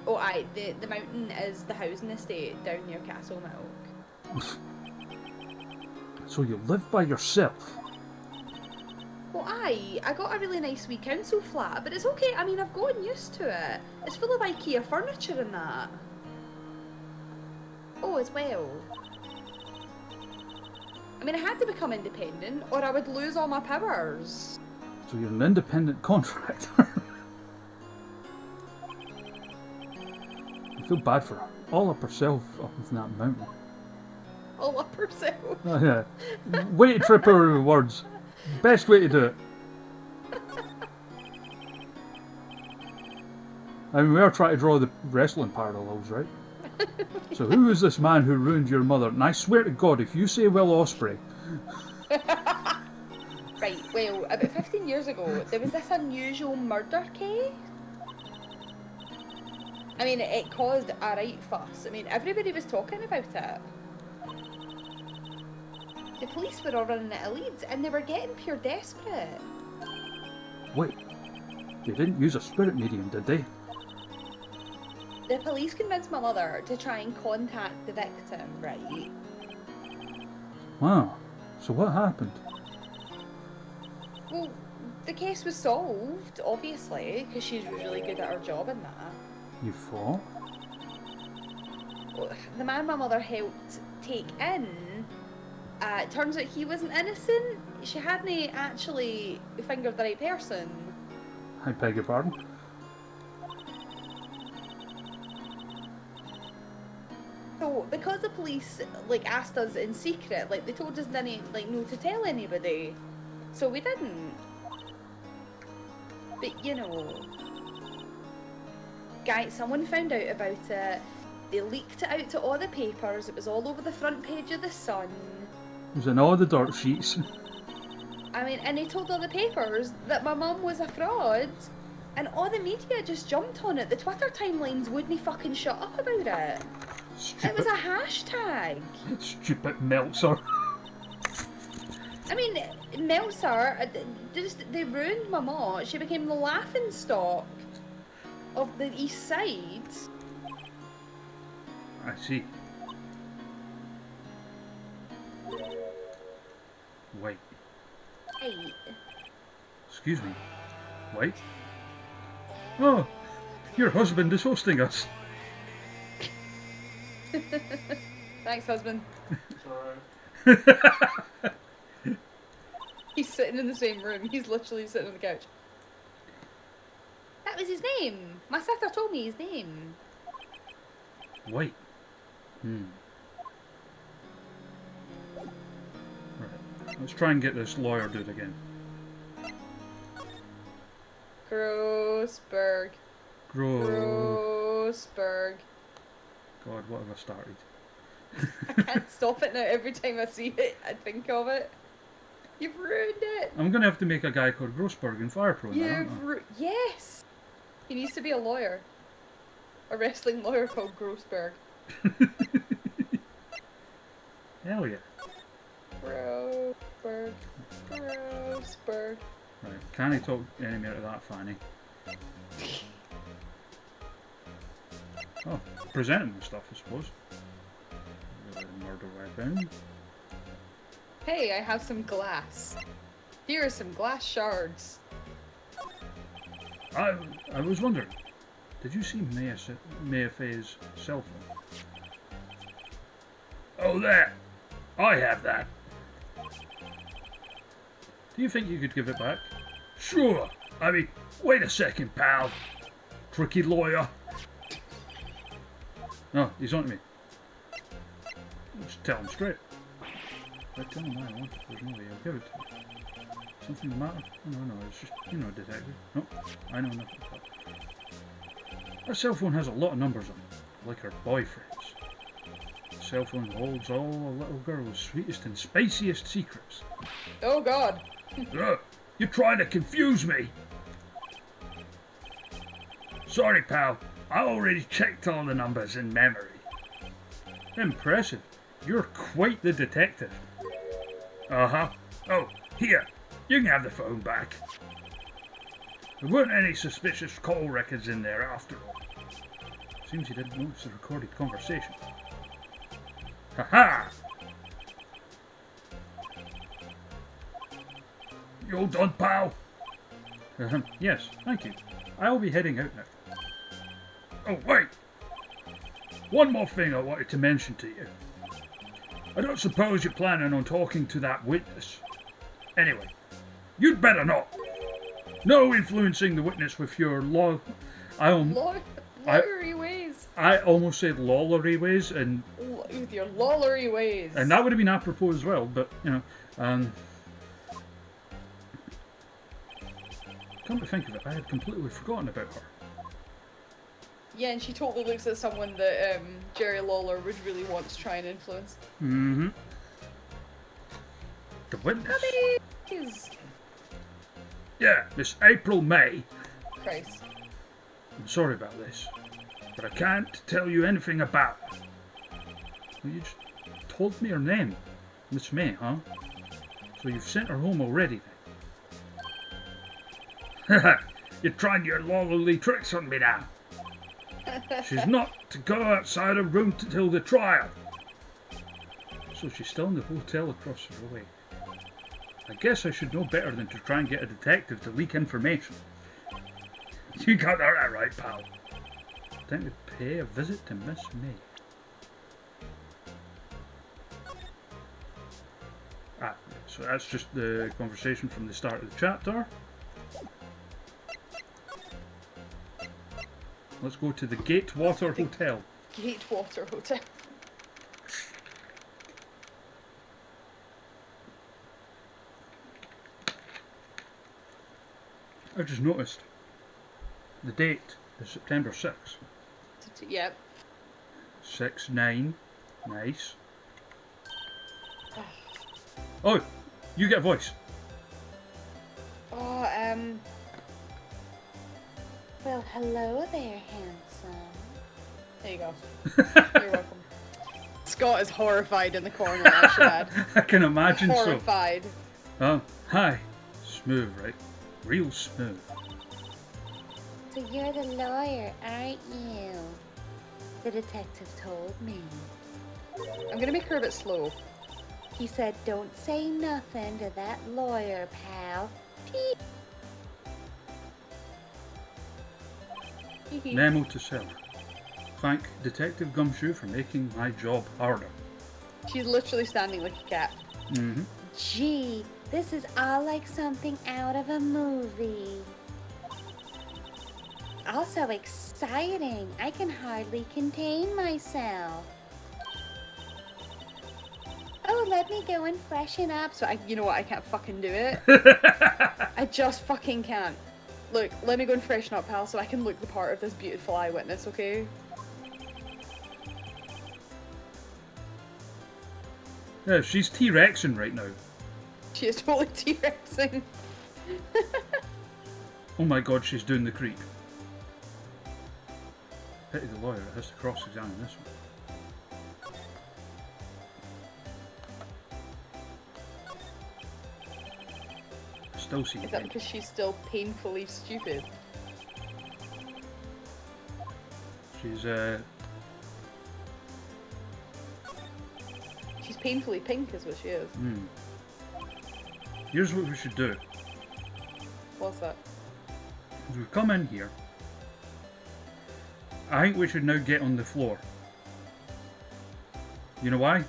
Speaker 3: Oh, aye, the mountain is the housing estate down near Castle Milk.
Speaker 1: So you live by yourself?
Speaker 3: Well, aye, I got a really nice wee council flat, but it's okay. I mean, I've gotten used to it. It's full of IKEA furniture and that. Oh, as well. I mean, I had to become independent, or I would lose all my powers.
Speaker 1: So you're an independent contractor? I feel bad for her. All up herself up in that mountain.
Speaker 3: All up herself.
Speaker 1: Oh, yeah. Way to trip over with words. Best way to do it. I mean, we are trying to draw the wrestling parallels, right? So who is this man who ruined your mother? And I swear to God, if you say Will Ospreay...
Speaker 3: Right, well, about 15 years ago, there was this unusual murder case. I mean, it caused a right fuss. I mean, everybody was talking about it. The police were all running out of leads, and they were getting pure desperate.
Speaker 1: Wait, they didn't use a spirit medium, did they?
Speaker 3: The police convinced my mother to try and contact the victim, right?
Speaker 1: Wow, so what happened?
Speaker 3: Well, the case was solved, obviously, because she's really good at her job and that.
Speaker 1: You fought?
Speaker 3: Well, the man my mother helped take in, turns out he wasn't innocent. She hadn't actually fingered the right person.
Speaker 1: I beg your pardon?
Speaker 3: So, because the police, like, asked us in secret, like, they told us didn't, like, no to tell anybody. So we didn't. But, you know... Guys, someone found out about it. They leaked it out to all the papers. It was all over the front page of the Sun.
Speaker 1: It was in all the dirt sheets.
Speaker 3: I mean, and they told all the papers that my mum was a fraud. And all the media just jumped on it. The Twitter timelines wouldn't fucking shut up about it.
Speaker 1: Stupid.
Speaker 3: It was a hashtag.
Speaker 1: Stupid Meltzer.
Speaker 3: I mean, Meltzer, they ruined my mom. She became the laughing stock of the East Side.
Speaker 1: I see. Wait.
Speaker 3: Right.
Speaker 1: Excuse me. Wait. Oh, your husband is hosting us.
Speaker 3: Thanks, husband.
Speaker 1: Sorry.
Speaker 3: He's sitting in the same room. He's literally sitting on the couch. That was his name. My sister told me his name.
Speaker 1: Wait. Right. Let's try and get this lawyer dude again.
Speaker 3: Grossberg. Grossberg.
Speaker 1: God, what have I started?
Speaker 3: I can't stop it now. Every time I see it, I think of it. You've ruined it.
Speaker 1: I'm gonna have to make a guy called Grossberg in Firepro now, aren't I?
Speaker 3: Yes! He needs to be a lawyer. A wrestling lawyer called Grossberg.
Speaker 1: Hell yeah.
Speaker 3: Grossberg. Grossberg.
Speaker 1: Right, can he talk any more to that, Fanny? Oh, presenting the stuff, I suppose. Murder weapon.
Speaker 3: Hey, I have some glass. Here are some glass shards.
Speaker 1: I was wondering, Did you see Maya Faye's cell phone? Oh, there! I have that. Do you think you could give it back? Sure. I mean, wait a second, pal. Tricky lawyer. No, he's on to me. Just tell him straight. If I tell him I want it, there's no way I'll give it to him. Something the matter? Oh, no, it's just, you know, detective. No, I know nothing about it. Her cell phone has a lot of numbers on it, like her boyfriend's. The cell phone holds all a little girl's sweetest and spiciest secrets.
Speaker 2: Oh God.
Speaker 1: You're trying to confuse me. Sorry, pal. I already checked all the numbers in memory. Impressive. You're quite the detective. Uh-huh. Oh, here. You can have the phone back. There weren't any suspicious call records in there after all. Seems you didn't notice the recorded conversation. Ha-ha! You all done, pal? Yes, thank you. I'll be heading out now. Oh, wait! One more thing I wanted to mention to you. I don't suppose you're planning on talking to that witness. Anyway, you'd better not. No influencing the witness with your
Speaker 2: Lawlery ways.
Speaker 1: I almost said lawlery ways, and
Speaker 2: With your lawlery ways.
Speaker 1: and that would have been apropos as well, but, you know, come to think of it, I had completely forgotten about her.
Speaker 2: Yeah, and she totally looks at someone that Jerry Lawler would really want to try and influence.
Speaker 1: Mm-hmm. The witness?
Speaker 2: Puppies!
Speaker 1: Yeah, Miss April May.
Speaker 2: Christ.
Speaker 1: I'm sorry about this, but I can't tell you anything about her. Well, you just told me her name. Miss May, huh? So you've sent her home already, then? Haha, you're trying your lawlerly tricks on me now. She's not to go outside her room till the trial. So she's still in the hotel across the way. I guess I should know better than to try and get a detective to leak information. You got that right, pal. Time to pay a visit to Miss May. So that's just the conversation from the start of the chapter. Let's go to the Gatewater Hotel.
Speaker 2: Gatewater Hotel.
Speaker 1: I just noticed the date is September 6th.
Speaker 2: Yep.
Speaker 1: 6-9. Nice. Oh, you get a voice.
Speaker 2: Oh,
Speaker 3: Well, hello there, handsome.
Speaker 2: there you go. You're welcome. Scott is horrified in the corner, I should add.
Speaker 1: I can imagine
Speaker 2: Horrified.
Speaker 1: so. Oh, hi. Smooth, right? Real smooth.
Speaker 3: So you're the lawyer, aren't you? The detective told me.
Speaker 2: I'm gonna make her a bit slow.
Speaker 3: He said, don't say nothing to that lawyer, pal.
Speaker 1: Memo to seller. Thank Detective Gumshoe for making my job harder.
Speaker 2: She's literally standing like a cat.
Speaker 1: Mm-hmm.
Speaker 3: Gee, this is all like something out of a movie. Also exciting. I can hardly contain myself. Oh, let me go and freshen up.
Speaker 2: So you know what? I can't fucking do it. I just fucking can't. Look, let me go and freshen up, pal, so I can look the part of this beautiful eyewitness, okay?
Speaker 1: Yeah, she's T-Rexing right now.
Speaker 2: She is totally T-Rexing.
Speaker 1: Oh my god, she's doing the creep. Pity the lawyer has to cross-examine this one. Still see
Speaker 2: Is that because she's still painfully stupid?
Speaker 1: She's
Speaker 2: She's painfully pink is what she is.
Speaker 1: Here's what we should do.
Speaker 2: What's that?
Speaker 1: As we come in here, I think we should now get on the floor. You know why?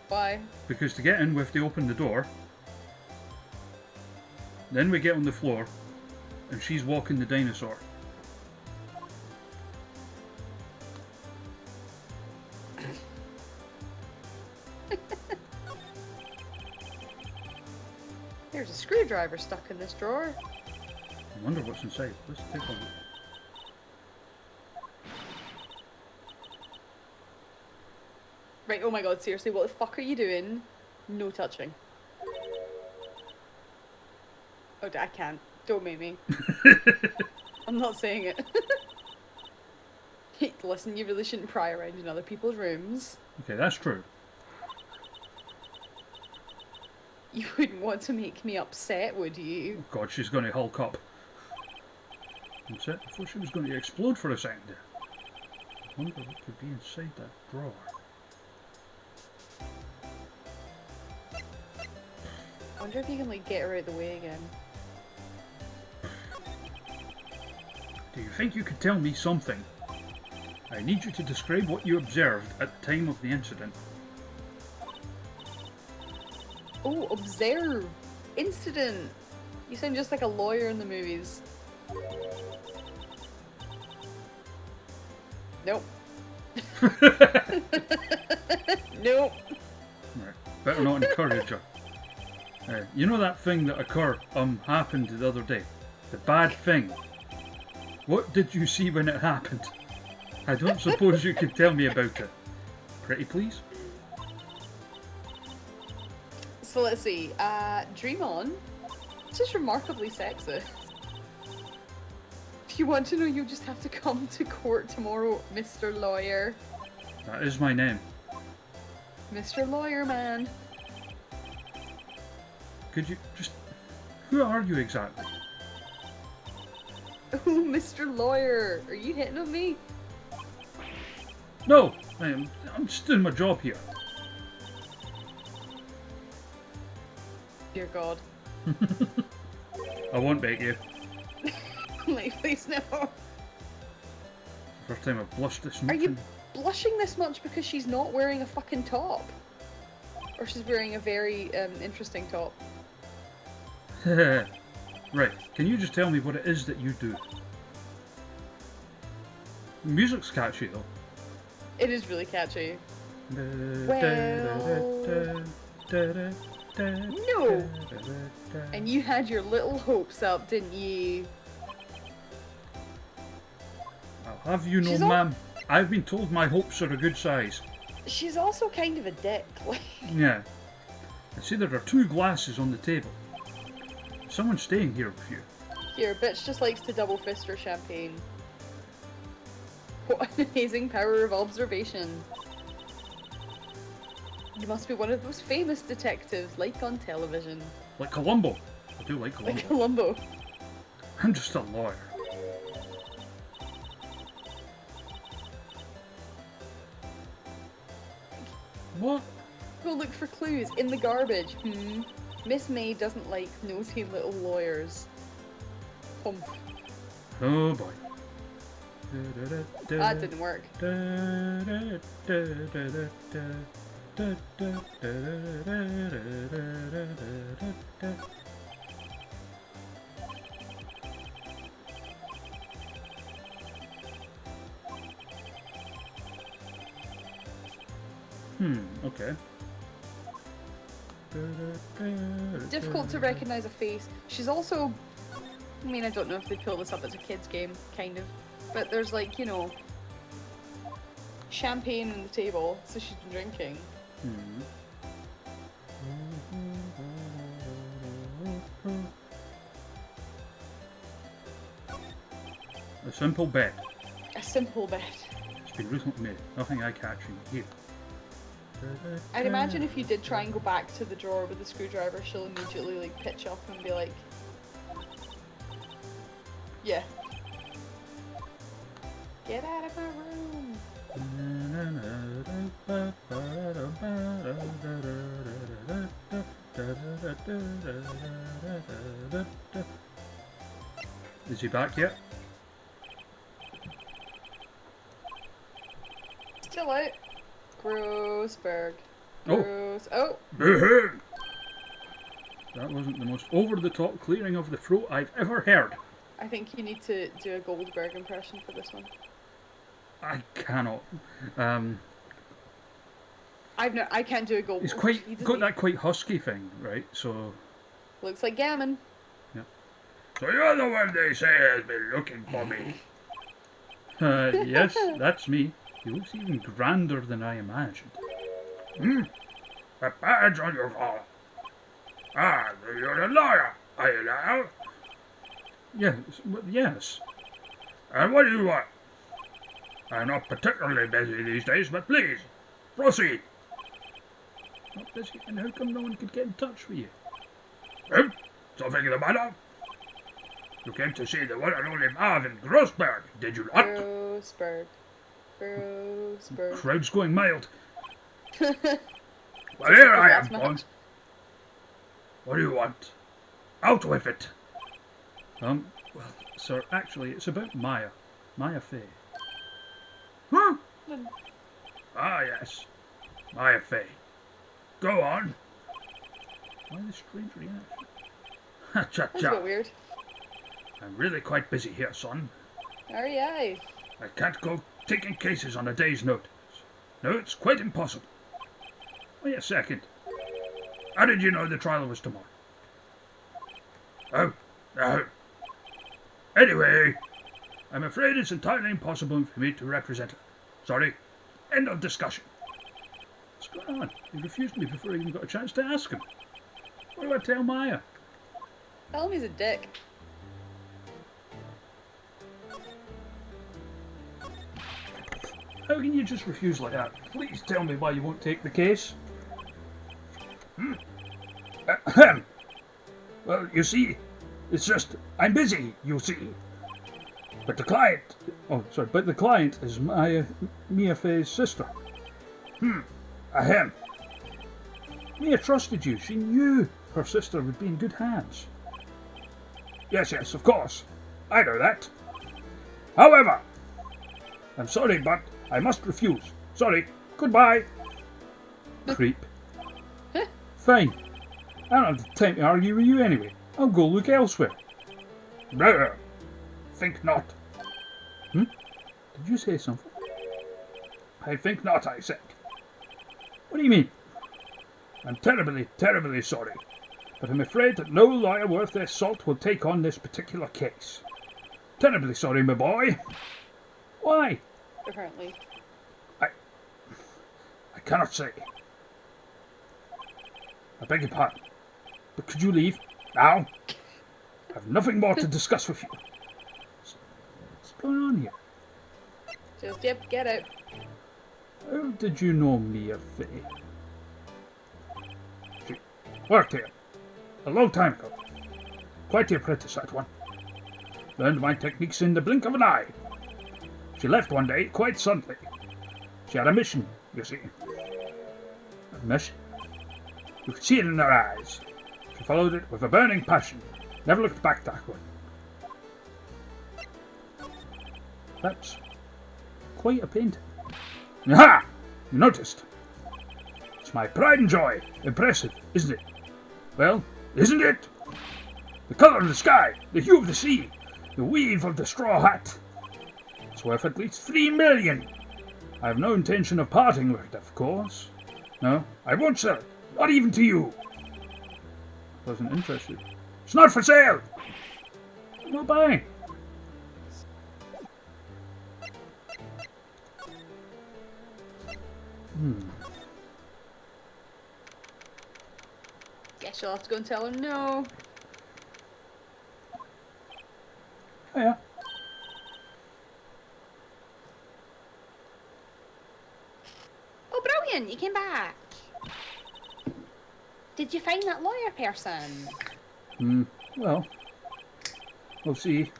Speaker 2: Why?
Speaker 1: Because to get in, we have to open the door. Then we get on the floor, and she's walking the dinosaur.
Speaker 2: There's a screwdriver stuck in this drawer.
Speaker 1: I wonder what's inside. Let's take a look.
Speaker 2: Right, oh my god, seriously, what the fuck are you doing? No touching. Oh, I can't. Don't make me. I'm not saying it. Hey, listen, you really shouldn't pry around in other people's rooms.
Speaker 1: Okay, that's true.
Speaker 2: You wouldn't want to make me upset, would you?
Speaker 1: Oh God, she's going to hulk up. That's it. I thought she was going to explode for a second there. I wonder what could be inside that drawer.
Speaker 2: I wonder if you can, like, get her out of the way again.
Speaker 1: Do you think you could tell me something? I need you to describe what you observed at the time of the incident.
Speaker 2: Oh, observe! Incident! You sound just like a lawyer in the movies. Nope. Nope.
Speaker 1: Right. Better not encourage her. You know that thing that happened the other day? The bad thing. What did you see when it happened? I don't suppose you could tell me about it. Pretty please?
Speaker 2: So let's see. Dream On. It's just remarkably sexist. If you want to know, you'll just have to come to court tomorrow, Mr. Lawyer.
Speaker 1: That is my name.
Speaker 2: Mr. Lawyer, man.
Speaker 1: Could you just... Who are you exactly?
Speaker 2: Oh, Mr. Lawyer. Are you hitting on me?
Speaker 1: No! I'm just doing my job here.
Speaker 2: Dear God.
Speaker 1: I won't beg you.
Speaker 2: Like, please no.
Speaker 1: First time I've blushed this
Speaker 2: Are
Speaker 1: much.
Speaker 2: you blushing this much because she's not wearing a fucking top? Or she's wearing a very interesting top?
Speaker 1: Right, can you just tell me what it is that you do? The music's catchy though.
Speaker 2: It is really catchy. No! And you had your little hopes up, didn't you?
Speaker 1: I'll have you know,
Speaker 2: She's all-
Speaker 1: ma'am, I've been told my hopes are a good size.
Speaker 2: She's also kind of a dick. Like,
Speaker 1: Yeah. I see there are 2 glasses on the table. Someone's staying here with you.
Speaker 2: here, bitch just likes to double fist her champagne. What an amazing power of observation. You must be one of those famous detectives, like on television.
Speaker 1: Like Columbo. I do like Columbo.
Speaker 2: Like Columbo.
Speaker 1: I'm just a lawyer. What?
Speaker 2: Go look for clues in the garbage. Miss May doesn't like nosy little lawyers. Humph.
Speaker 1: Oh boy.
Speaker 2: That didn't work.
Speaker 1: Okay.
Speaker 2: Difficult to recognize a face. She's also... I mean, I don't know if they pull this up as a kid's game, kind of. But there's like, you know, champagne on the table, so she's been drinking.
Speaker 1: A simple bet.
Speaker 2: A simple bet.
Speaker 1: It's been recently made. Nothing eye-catching here.
Speaker 2: I'd imagine if you did try and go back to the drawer with the screwdriver, she'll immediately like pitch up and be like, yeah. Get out of my room.
Speaker 1: Is he back yet?
Speaker 2: still out. Grossberg.
Speaker 1: Oh.
Speaker 2: Gross. Oh.
Speaker 1: That wasn't the most over-the-top clearing of the throat I've ever heard.
Speaker 2: I think you need to do a Goldberg impression for this one.
Speaker 1: I cannot.
Speaker 2: I can't do a Goldberg.
Speaker 1: He's got that quite husky thing, right? So.
Speaker 2: Looks like Gammon.
Speaker 1: Yeah. So you're the one they say has been looking for me. Yes, that's me. He looks even grander than I imagined.
Speaker 4: A badge on your collar. Ah, you're a lawyer, are you now?
Speaker 1: Yes.
Speaker 4: And what do you want? I'm not particularly busy these days, but please, proceed.
Speaker 1: Not busy, and how come no one could get in touch with you?
Speaker 4: Something the matter? You came to see the one and only Marvin Grossberg, did you not?
Speaker 2: Grossberg. Grossberg.
Speaker 1: Crowd's going mild.
Speaker 4: Well, here I am,
Speaker 2: last match.
Speaker 4: Bond. What do you want? Out with it.
Speaker 1: Well, sir, actually, it's about Maya. Maya Fey.
Speaker 4: Huh? Ah, yes. Maya Fey. Go on.
Speaker 1: Why the strange reaction?
Speaker 4: Ha, cha,
Speaker 2: That's a bit
Speaker 4: cha.
Speaker 2: weird.
Speaker 4: I'm really quite busy here, son.
Speaker 2: Aye.
Speaker 4: I can't go taking cases on a day's notice. No, it's quite impossible.
Speaker 1: Wait a second.
Speaker 4: How did you know the trial was tomorrow? Oh. Anyway,
Speaker 1: I'm afraid it's entirely impossible for me to represent her.
Speaker 4: sorry. End of discussion.
Speaker 1: What's going on? He refused me before I even got a chance to ask him. What do I tell Maya?
Speaker 2: Tell him he's a dick.
Speaker 1: How can you just refuse like that? Please tell me why you won't take the case.
Speaker 4: Ahem. Well, you see, it's just, I'm busy, you see. But the client...
Speaker 1: Oh, sorry, but the client is Mia Fey's sister.
Speaker 4: Ahem.
Speaker 1: Mia trusted you. She knew her sister would be in good hands.
Speaker 4: Yes, of course. I know that. However, I'm sorry, but I must refuse. Sorry. Goodbye.
Speaker 1: Creep. Fine. I don't have the time to argue with you anyway. I'll go look elsewhere.
Speaker 4: No. Think not.
Speaker 1: Did you say something?
Speaker 4: I think not, I said.
Speaker 1: What do you mean?
Speaker 4: I'm terribly, terribly sorry. But I'm afraid that no lawyer worth their salt will take on this particular case. Terribly sorry, my boy.
Speaker 1: Why?
Speaker 2: Apparently.
Speaker 4: I cannot say. I beg your pardon. But could you leave now? I have nothing more to discuss with you.
Speaker 1: What's going on here?
Speaker 2: Just, yep, get out.
Speaker 1: How did you know Mia Fey?
Speaker 4: She worked here a long time ago. Quite the apprentice, that one. Learned my techniques in the blink of an eye. She left one day quite suddenly. She had a mission, you see.
Speaker 1: A mission?
Speaker 4: You could see it in her eyes. She followed it with a burning passion. Never looked back, that one.
Speaker 1: That's quite a painting.
Speaker 4: Aha! You noticed. It's my pride and joy. Impressive, isn't it? Well, isn't it? The colour of the sky, the hue of the sea, the weave of the straw hat. It's worth at least 3 million. I have no intention of parting with it, of course. No, I won't sell it. Not even to you.
Speaker 1: Wasn't interested.
Speaker 4: It's not for sale.
Speaker 1: I'm not buying.
Speaker 2: Guess you'll have to go and tell him no.
Speaker 1: Oh, yeah.
Speaker 3: Oh, brilliant! You came back. Did you find that lawyer person?
Speaker 1: Well, we'll see.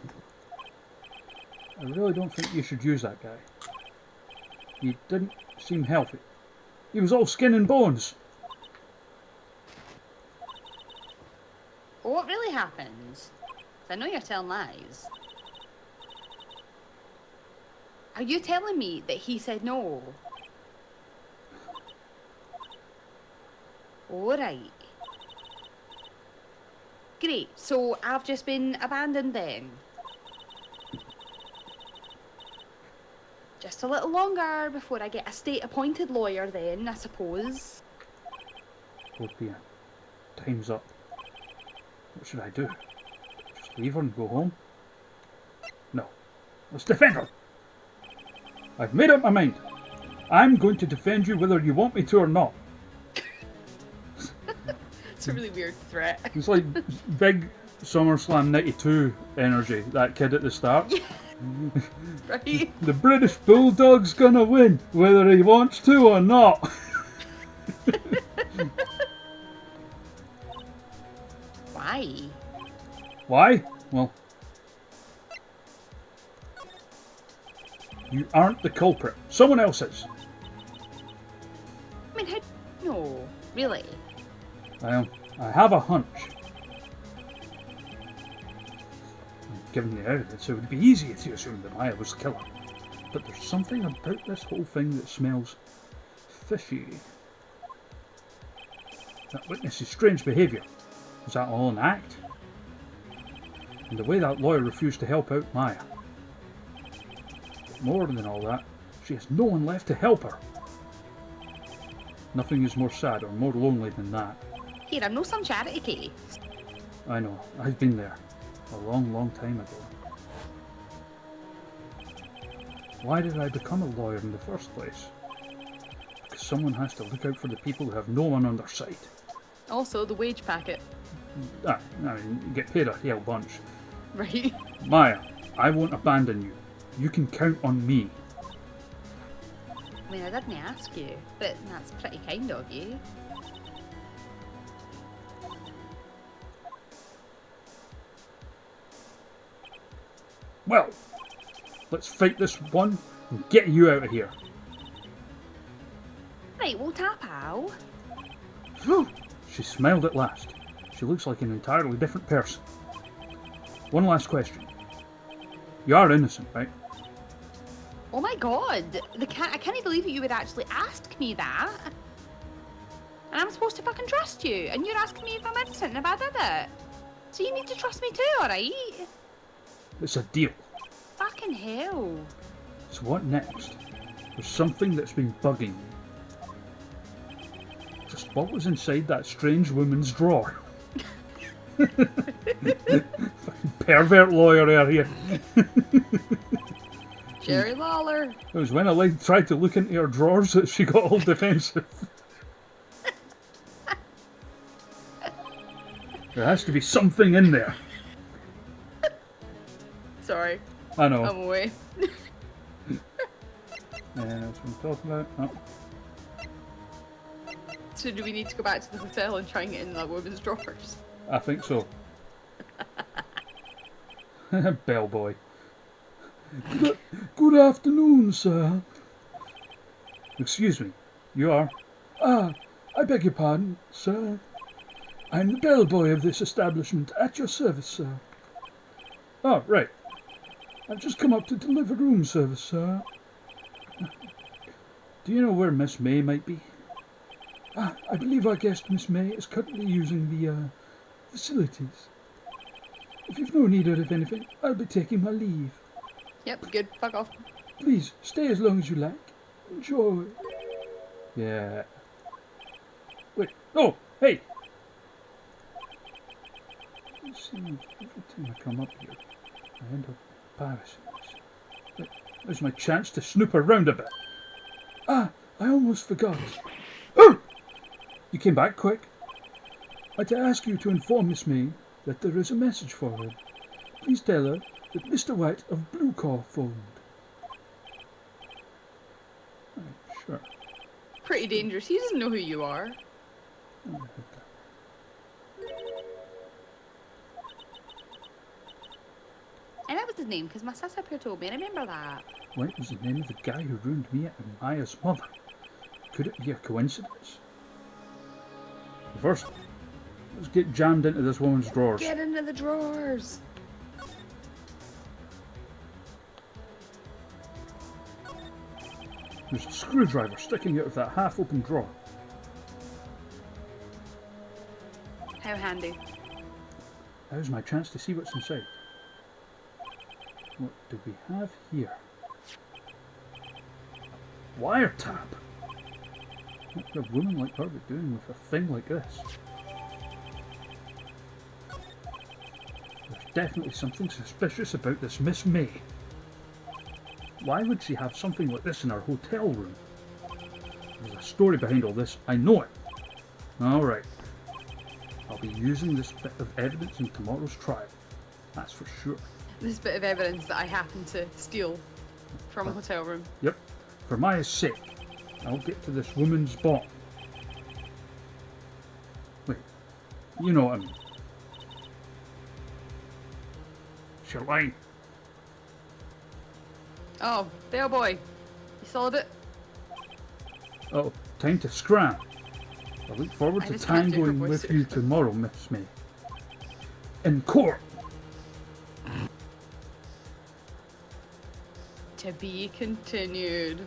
Speaker 1: I really don't think you should use that guy. He didn't seem healthy. He was all skin and bones.
Speaker 3: Well, what really happened? 'Cause I know you're telling lies. Are you telling me that he said no? Alright. Great, so I've just been abandoned then. Just a little longer before I get a state-appointed lawyer then, I suppose.
Speaker 4: 4 p.m. Time's up. What should I do? Just leave her and go home? No. Let's defend her! I've made up my mind. I'm going to defend you whether you want me to or not.
Speaker 2: It's a really weird threat.
Speaker 4: It's like big SummerSlam 92 energy, that kid at the start.
Speaker 2: Right?
Speaker 4: The British Bulldog's gonna win, whether he wants to or not.
Speaker 3: Why?
Speaker 4: Why? Well, you aren't the culprit. Someone else is.
Speaker 3: I mean, how... No, really?
Speaker 4: Well, I have a hunch. Given the evidence, it would be easy to assume that Maya was the killer. But there's something about this whole thing that smells fishy. That witness's strange behaviour. Was that all an act? And the way that lawyer refused to help out Maya. But more than all that, she has no one left to help her. Nothing is more sad or more lonely than that.
Speaker 3: Here, I'm no some charity case.
Speaker 4: I know, I've been there. A long, long time ago. Why did I become a lawyer in the first place? Because someone has to look out for the people who have no one on their side.
Speaker 2: Also, the wage packet.
Speaker 4: I mean, you get paid a hell bunch.
Speaker 2: Right?
Speaker 4: Maya, I won't abandon you. You can count on me.
Speaker 3: I mean, I didn't ask you, but that's pretty kind of you.
Speaker 4: Well, let's fight this one and get you out of here.
Speaker 3: Right, well, tap out.
Speaker 4: Phew. She smiled at last. She looks like an entirely different person. One last question. You are innocent, right?
Speaker 3: Oh my god, I can't believe that you would actually ask me that. And I'm supposed to fucking trust you, and you're asking me if I'm innocent and if I did it. So you need to trust me too, alright?
Speaker 4: It's a deal.
Speaker 3: Fucking hell.
Speaker 4: So what next? There's something that's been bugging me. Just what was inside that strange woman's drawer? Fucking pervert lawyer area.
Speaker 2: Jerry Lawler.
Speaker 4: It was when I tried to look into her drawers that she got all defensive. There has to be something in there.
Speaker 2: Sorry,
Speaker 4: I know.
Speaker 2: I'm away.
Speaker 4: That's what I'm talking about. Oh.
Speaker 2: So do we need to go back to the hotel and try and get in that woman's drawers?
Speaker 4: I think so. Bellboy. Good afternoon, sir. Excuse me. You are? Ah, I beg your pardon, sir. I'm the bellboy of this establishment, at your service, sir. Oh, right. I've just come up to deliver room service, sir. Do you know where Miss May might be? Ah, I believe our guest, Miss May, is currently using the, facilities. If you've no need of anything, I'll be taking my leave.
Speaker 2: Yep, good. Fuck off.
Speaker 4: Please, stay as long as you like. Enjoy. Yeah. Wait. Oh, hey! You see, every time I come up here, I end up embarrassing myself. There's my chance to snoop around a bit. Ah, I almost forgot. Oh! You came back quick. I'd to ask you to inform Miss May that there is a message for her. Please tell her that Mr. White of Blue Car phoned. Sure.
Speaker 2: Pretty dangerous. He doesn't know who you are.
Speaker 3: And that was his name, because my sister told me, I remember that.
Speaker 4: White was the name of the guy who ruined me and Maya's mother. Could it be a coincidence? First, let's get jammed into this woman's drawers.
Speaker 2: Get into the drawers.
Speaker 4: There's a screwdriver sticking out of that half-open drawer.
Speaker 2: How handy.
Speaker 4: Now's my chance to see what's inside. What do we have here? Wiretap! What would a woman like her be doing with a thing like this? There's definitely something suspicious about this Miss May. Why would she have something like this in her hotel room? There's a story behind all this, I know it. Alright. I'll be using this bit of evidence in tomorrow's trial. That's for sure.
Speaker 2: This bit of evidence that I happened to steal from a hotel room.
Speaker 4: Yep. For Maya's sake, I'll get to this woman's bottom. Wait. You know what I mean. Shalane.
Speaker 2: Oh, bellboy. You saw a bit?
Speaker 4: Oh, time to scram. I look forward
Speaker 2: I
Speaker 4: to
Speaker 2: just can't do her
Speaker 4: tangoing
Speaker 2: voice.
Speaker 4: with you tomorrow, Miss May. In court.
Speaker 2: To be continued.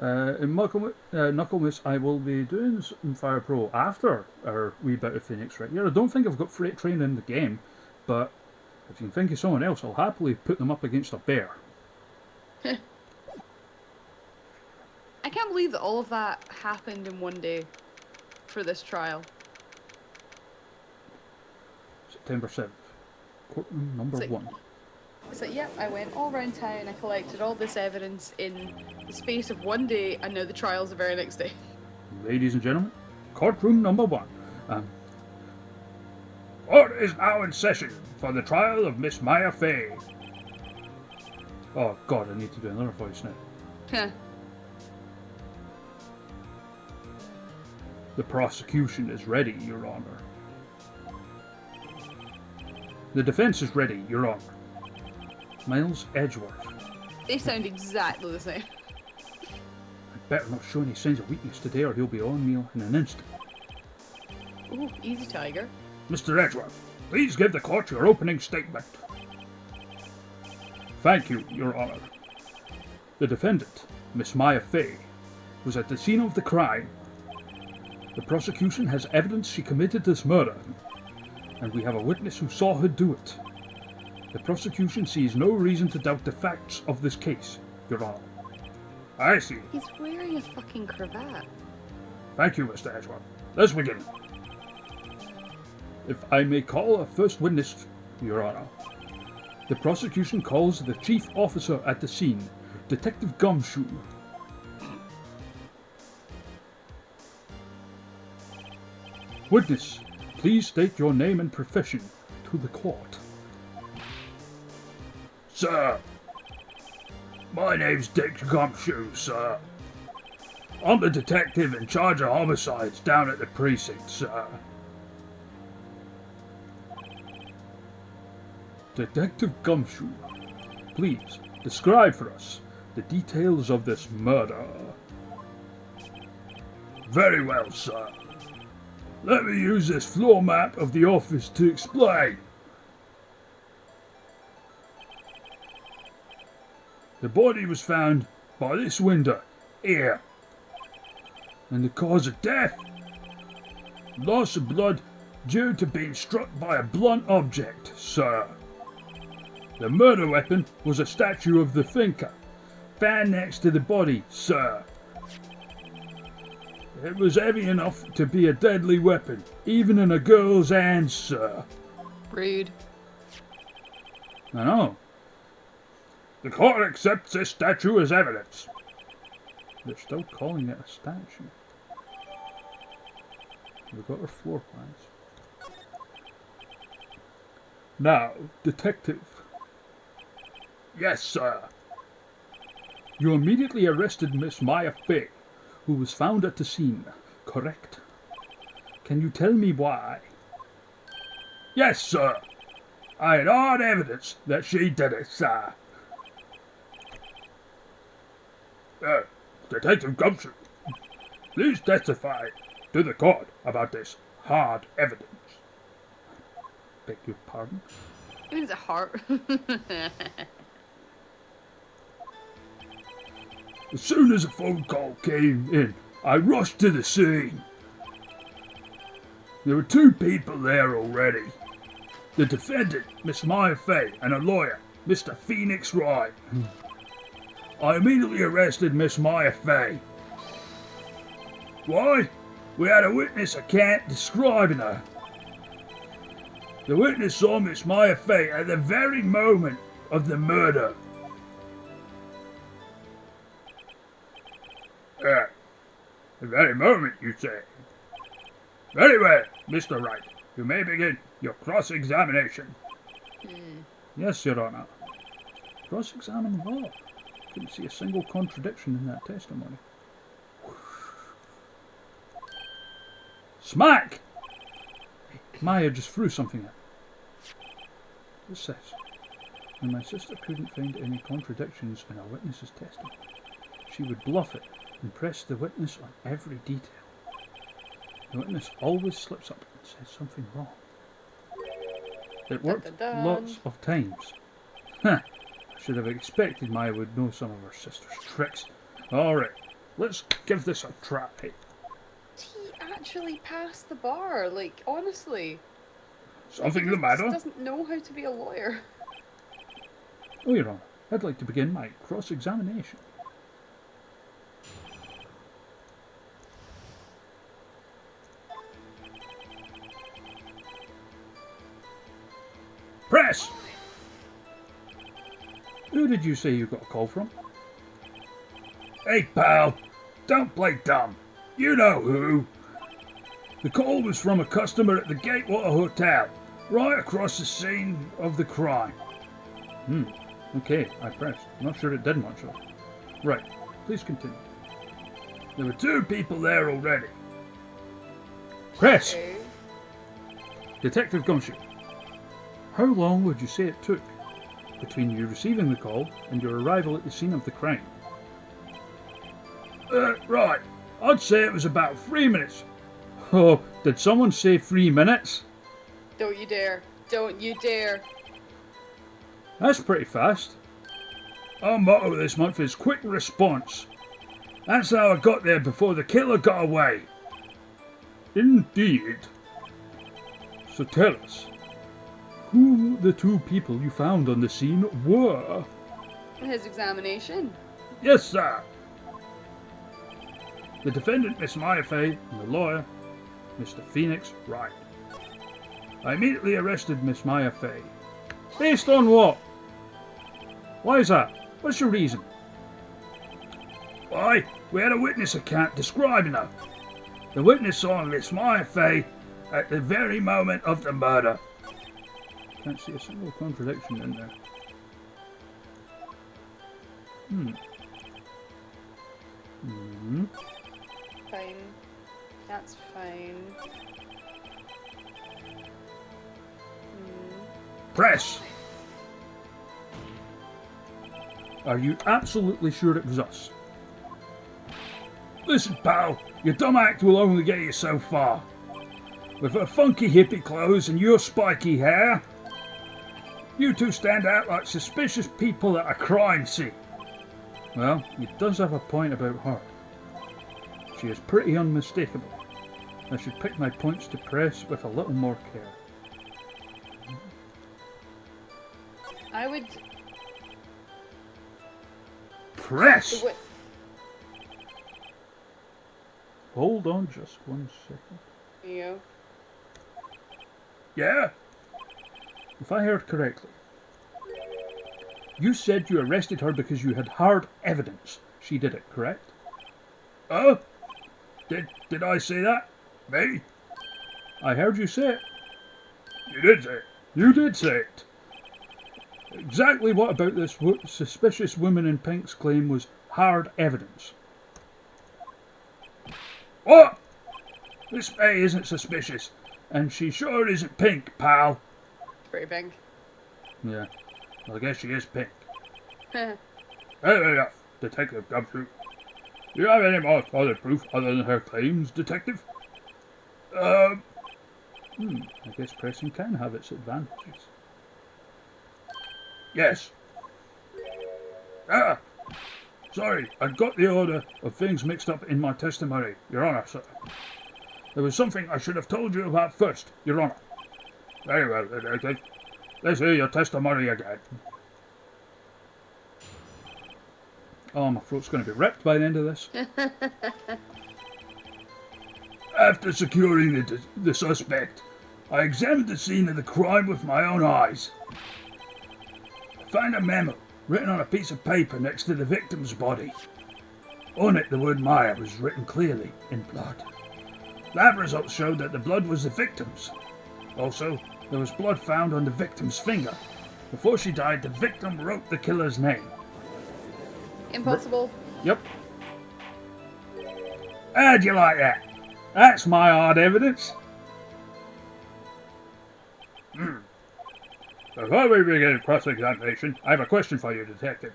Speaker 4: In Knucklemus, I will be doing some Fire Pro after our wee bit of Phoenix Wright. Yeah, I don't think I've got freight train in the game, but if you can think of someone else, I'll happily put them up against a bear.
Speaker 2: I can't believe that all of that happened in one day for this trial.
Speaker 4: September 7th. Courtroom number
Speaker 2: It's like-
Speaker 4: 1.
Speaker 2: So yeah, I went all around town, I collected all this evidence in the space of one day, and now the trial's the very next day.
Speaker 4: Ladies and gentlemen, courtroom number 1. Court is now in session for the trial of Miss Maya Fey. Oh god, I need to do another voice now. The prosecution is ready, Your Honor. The defense is ready, Your Honor. Miles Edgeworth.
Speaker 2: They sound exactly the same.
Speaker 4: I'd better not show any signs of weakness today or he'll be on me in an instant.
Speaker 2: Ooh, easy tiger.
Speaker 4: Mr. Edgeworth, please give the court your opening statement. Thank you, Your Honor. The defendant, Miss Maya Fey, was at the scene of the crime. The prosecution has evidence she committed this murder, and we have a witness who saw her do it. The prosecution sees no reason to doubt the facts of this case, Your Honor. I see.
Speaker 2: He's wearing a fucking cravat.
Speaker 4: Thank you, Mr. Edgeworth. Let's begin. If I may call a first witness, Your Honor. The prosecution calls the chief officer at the scene, Detective Gumshoe. Witness, please state your name and profession to the court. Sir, my name's Dick Gumshoe, sir. I'm the detective in charge of homicides down at the precinct, sir. Detective Gumshoe, please describe for us the details of this murder. Very well, sir. Let me use this floor map of the office to explain. The body was found by this window here. And the cause of death? Loss of blood due to being struck by a blunt object, sir. The murder weapon was a statue of the thinker, found next to the body, sir. It was heavy enough to be a deadly weapon, even in a girl's hands, sir.
Speaker 2: Rude.
Speaker 4: I know. The court accepts this statue as evidence. They're still calling it a statue. We've got our floor plans. Now, detective. Yes, sir. You immediately arrested Miss Maya Fey, who was found at the scene, correct? Can you tell me why? Yes, sir. I had hard evidence that she did it, sir. Detective Gumshoe, please testify to the court about this hard evidence. Beg your pardon?
Speaker 2: Even a heart.
Speaker 4: As soon as a phone call came in, I rushed to the scene. There were 2 people there already. The defendant, Miss Maya Fay, and a lawyer, Mr. Phoenix Wright. I immediately arrested Miss Maya Fay. Why? We had a witness account describing her. The witness saw Miss Maya Fay at the very moment of the murder. The very moment, you say? Very well, Mr. Wright. You may begin your cross-examination. Yes, Your Honour. Cross-examine what? Couldn't see a single contradiction in that testimony. Smack! Maya just threw something at me. What's this? When my sister couldn't find any contradictions in a witness's testimony, she would bluff it and press the witness on every detail. The witness always slips up and says something wrong. It worked lots of times. I should have expected Maya would know some of her sister's tricks. Alright, let's give this a try.
Speaker 2: He actually passed the bar, like, honestly.
Speaker 4: Something the
Speaker 2: He
Speaker 4: matter?
Speaker 2: doesn't know how to be a lawyer.
Speaker 4: Oh, Your Honour, I'd like to begin my cross-examination. Press! Who did you say you got a call from? Hey, pal, don't play dumb. You know who. The call was from a customer at the Gatewater Hotel, right across the scene of the crime. Okay, I pressed. Not sure it did much of. Right, please continue. There were 2 people there already. Press!
Speaker 2: Okay.
Speaker 4: Detective Gumshoe, how long would you say it took between you receiving the call and your arrival at the scene of the crime? Right, I'd say it was about 3 minutes. Oh, did someone say 3 minutes?
Speaker 2: Don't you dare. Don't you dare.
Speaker 4: That's pretty fast. Our motto this month is quick response. That's how I got there before the killer got away. Indeed. So tell us, who the 2 people you found on the scene were?
Speaker 2: His examination.
Speaker 4: Yes, sir. The defendant, Miss Maya Fay, and the lawyer, Mr. Phoenix Wright. I immediately arrested Miss Maya Fay. Based on what? Why is that? What's your reason? Why, we had a witness account describing her. The witness saw Miss Maya Fay at the very moment of the murder. Can't see a single contradiction in there.
Speaker 2: Fine. That's fine.
Speaker 4: Press! Are you absolutely sure it was us? Listen, pal, your dumb act will only get you so far. With her funky hippie clothes and your spiky hair, you 2 stand out like suspicious people at a crime scene. Well, he does have a point about her. She is pretty unmistakable. I should pick my points to press with a little more care.
Speaker 2: I would...
Speaker 4: Press! Hold on just 1 second.
Speaker 2: You.
Speaker 4: Yeah? If I heard correctly, you said you arrested her because you had hard evidence she did it, correct? Oh? Did I say that? Me? I heard you say it. You did say it. You did say it. Exactly what about this suspicious woman in pink's claim was hard evidence? What? This May isn't suspicious, and she sure isn't pink, pal.
Speaker 2: Pretty pink.
Speaker 4: Yeah, well, I guess she is pink.
Speaker 2: Heh.
Speaker 4: Enough, Detective Gumshoe. Do you have any more solid proof other than her claims, Detective? I guess pressing can have its advantages. Yes. Ah, sorry, I got the order of things mixed up in my testimony, Your Honour, sir. There was something I should have told you about first, Your Honour. Very well, Detective. Let's hear your testimony again. Oh, my throat's going to be ripped by the end of this. After securing the suspect, I examined the scene of the crime with my own eyes. I found a memo written on a piece of paper next to the victim's body. On it, the word Maya was written clearly in blood. Lab results showed that the blood was the victim's. Also, there was blood found on the victim's finger. Before she died, the victim wrote the killer's name.
Speaker 2: Impossible.
Speaker 4: Yep. How'd you like that? That's my hard evidence. Before we begin cross-examination, I have a question for you, Detective.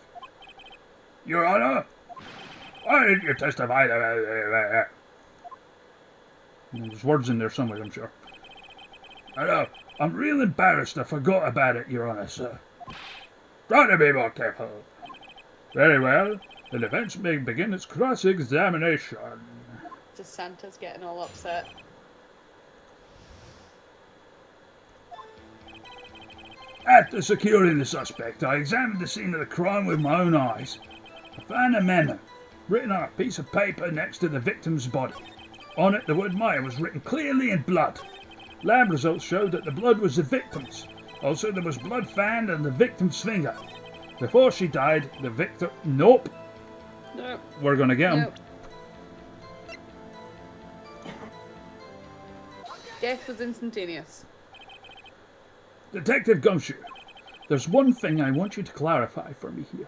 Speaker 4: Your Honour, why didn't you testify? There's words in there somewhere, I'm sure. I know. I'm real embarrassed I forgot about it, Your Honour, sir. Try to be more careful. Very well. The defence may begin its cross-examination.
Speaker 2: Just Santa's getting all upset.
Speaker 4: After securing the suspect, I examined the scene of the crime with my own eyes. I found a memo written on a piece of paper next to the victim's body. On it, the word Maya was written clearly in blood. Lab results showed that the blood was the victim's. Also, there was blood found on the victim's finger. Before she died, the victim... Nope.
Speaker 2: Nope.
Speaker 4: We're going to get him.
Speaker 2: Nope. Death was instantaneous.
Speaker 4: Detective Gumshoe, there's one thing I want you to clarify for me here.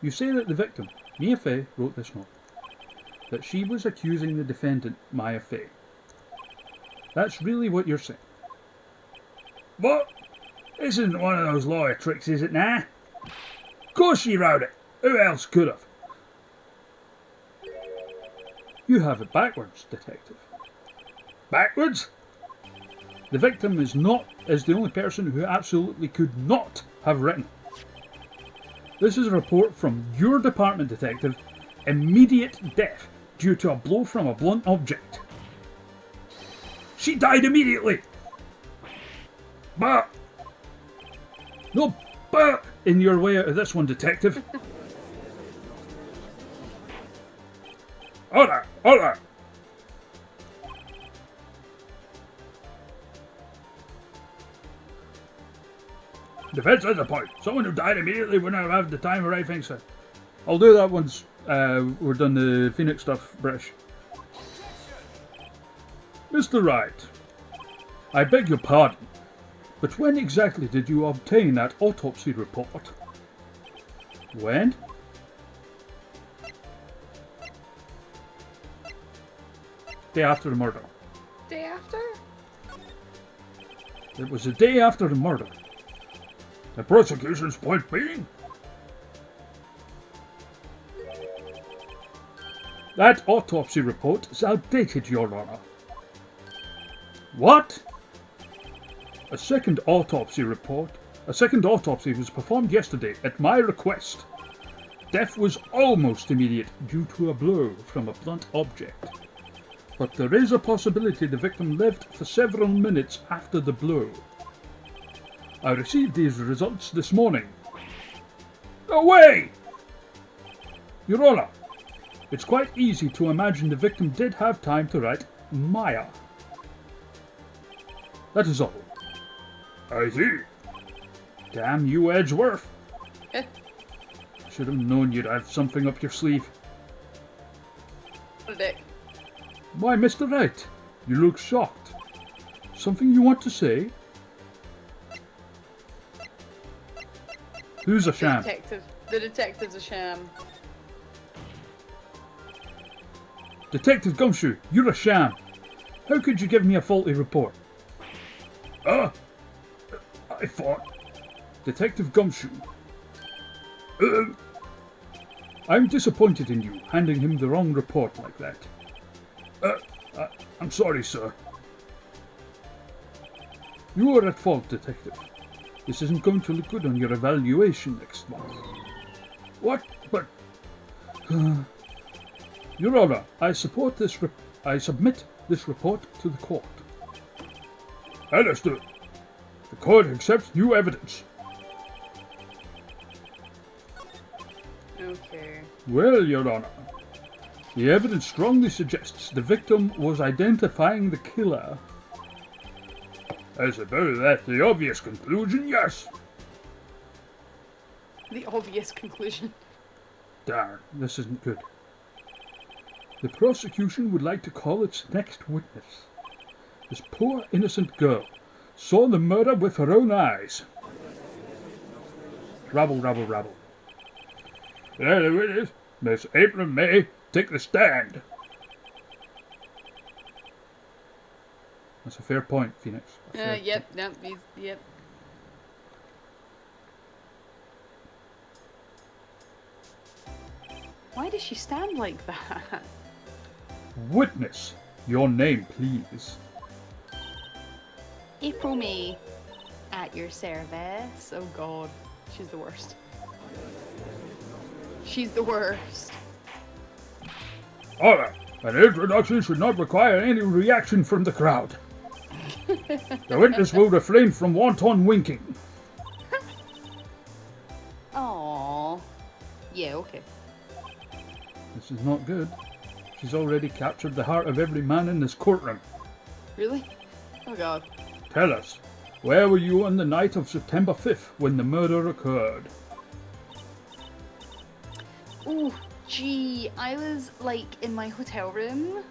Speaker 4: You say that the victim, Mia Fey, wrote this note. That she was accusing the defendant, Maya Fey. That's really what you're saying. What? This isn't one of those lawyer tricks, is it now? Of course she wrote it. Who else could have? You have it backwards, Detective. Backwards? The victim is the only person who absolutely could not have written. This is a report from your department, Detective. Immediate death due to a blow from a blunt object. She died immediately. But... No but in your way out of this one, Detective. Order! Order! Defense has a point. Someone who died immediately wouldn't have the time to write things. I'll do that once we're done the Phoenix stuff, British. Mr. Wright, I beg your pardon, but when exactly did you obtain that autopsy report? When? Day after the murder.
Speaker 2: Day after?
Speaker 4: It was the day after the murder. The prosecution's point being? That autopsy report is outdated, Your Honour. What? A second autopsy was performed yesterday at my request. Death was almost immediate due to a blow from a blunt object. But there is a possibility the victim lived for several minutes after the blow. I received these results this morning. No way! Your Honour, it's quite easy to imagine the victim did have time to write Maya. That is all. I see. Damn you, Edgeworth. Should have known you'd have something up your sleeve.
Speaker 2: What a dick.
Speaker 4: Why, Mr. Wright, you look shocked. Something you want to say? Who's a sham?
Speaker 2: The detective's a sham.
Speaker 4: Detective Gumshoe, you're a sham. How could you give me a faulty report? I thought... Detective Gumshoe. I'm disappointed in you, handing him the wrong report like that. I'm sorry, sir. You are at fault, Detective. This isn't going to look good on your evaluation next month. What? But... Your Honor, I submit this report to the court. Understood. The court accepts new evidence.
Speaker 2: Okay.
Speaker 4: Well, Your Honor, the evidence strongly suggests the victim was identifying the killer. I suppose that's the obvious conclusion, yes.
Speaker 2: The obvious conclusion.
Speaker 4: Darn, this isn't good. The prosecution would like to call its next witness. This poor innocent girl saw the murder with her own eyes. Rabble, rabble, rabble. There the witness, Miss April May, take the stand. That's a fair point, Phoenix.
Speaker 2: Yep. Why does she stand like that?
Speaker 4: Witness, your name, please.
Speaker 2: April May, at your service. Oh god, she's the worst. She's the worst.
Speaker 4: Alright, an introduction should not require any reaction from the crowd. The witness will refrain from wanton winking.
Speaker 2: Aww. Yeah, okay.
Speaker 4: This is not good. She's already captured the heart of every man in this courtroom.
Speaker 2: Really? Oh god.
Speaker 4: Tell us, where were you on the night of September 5th when the murder occurred?
Speaker 2: Ooh, gee, I was like in my hotel room.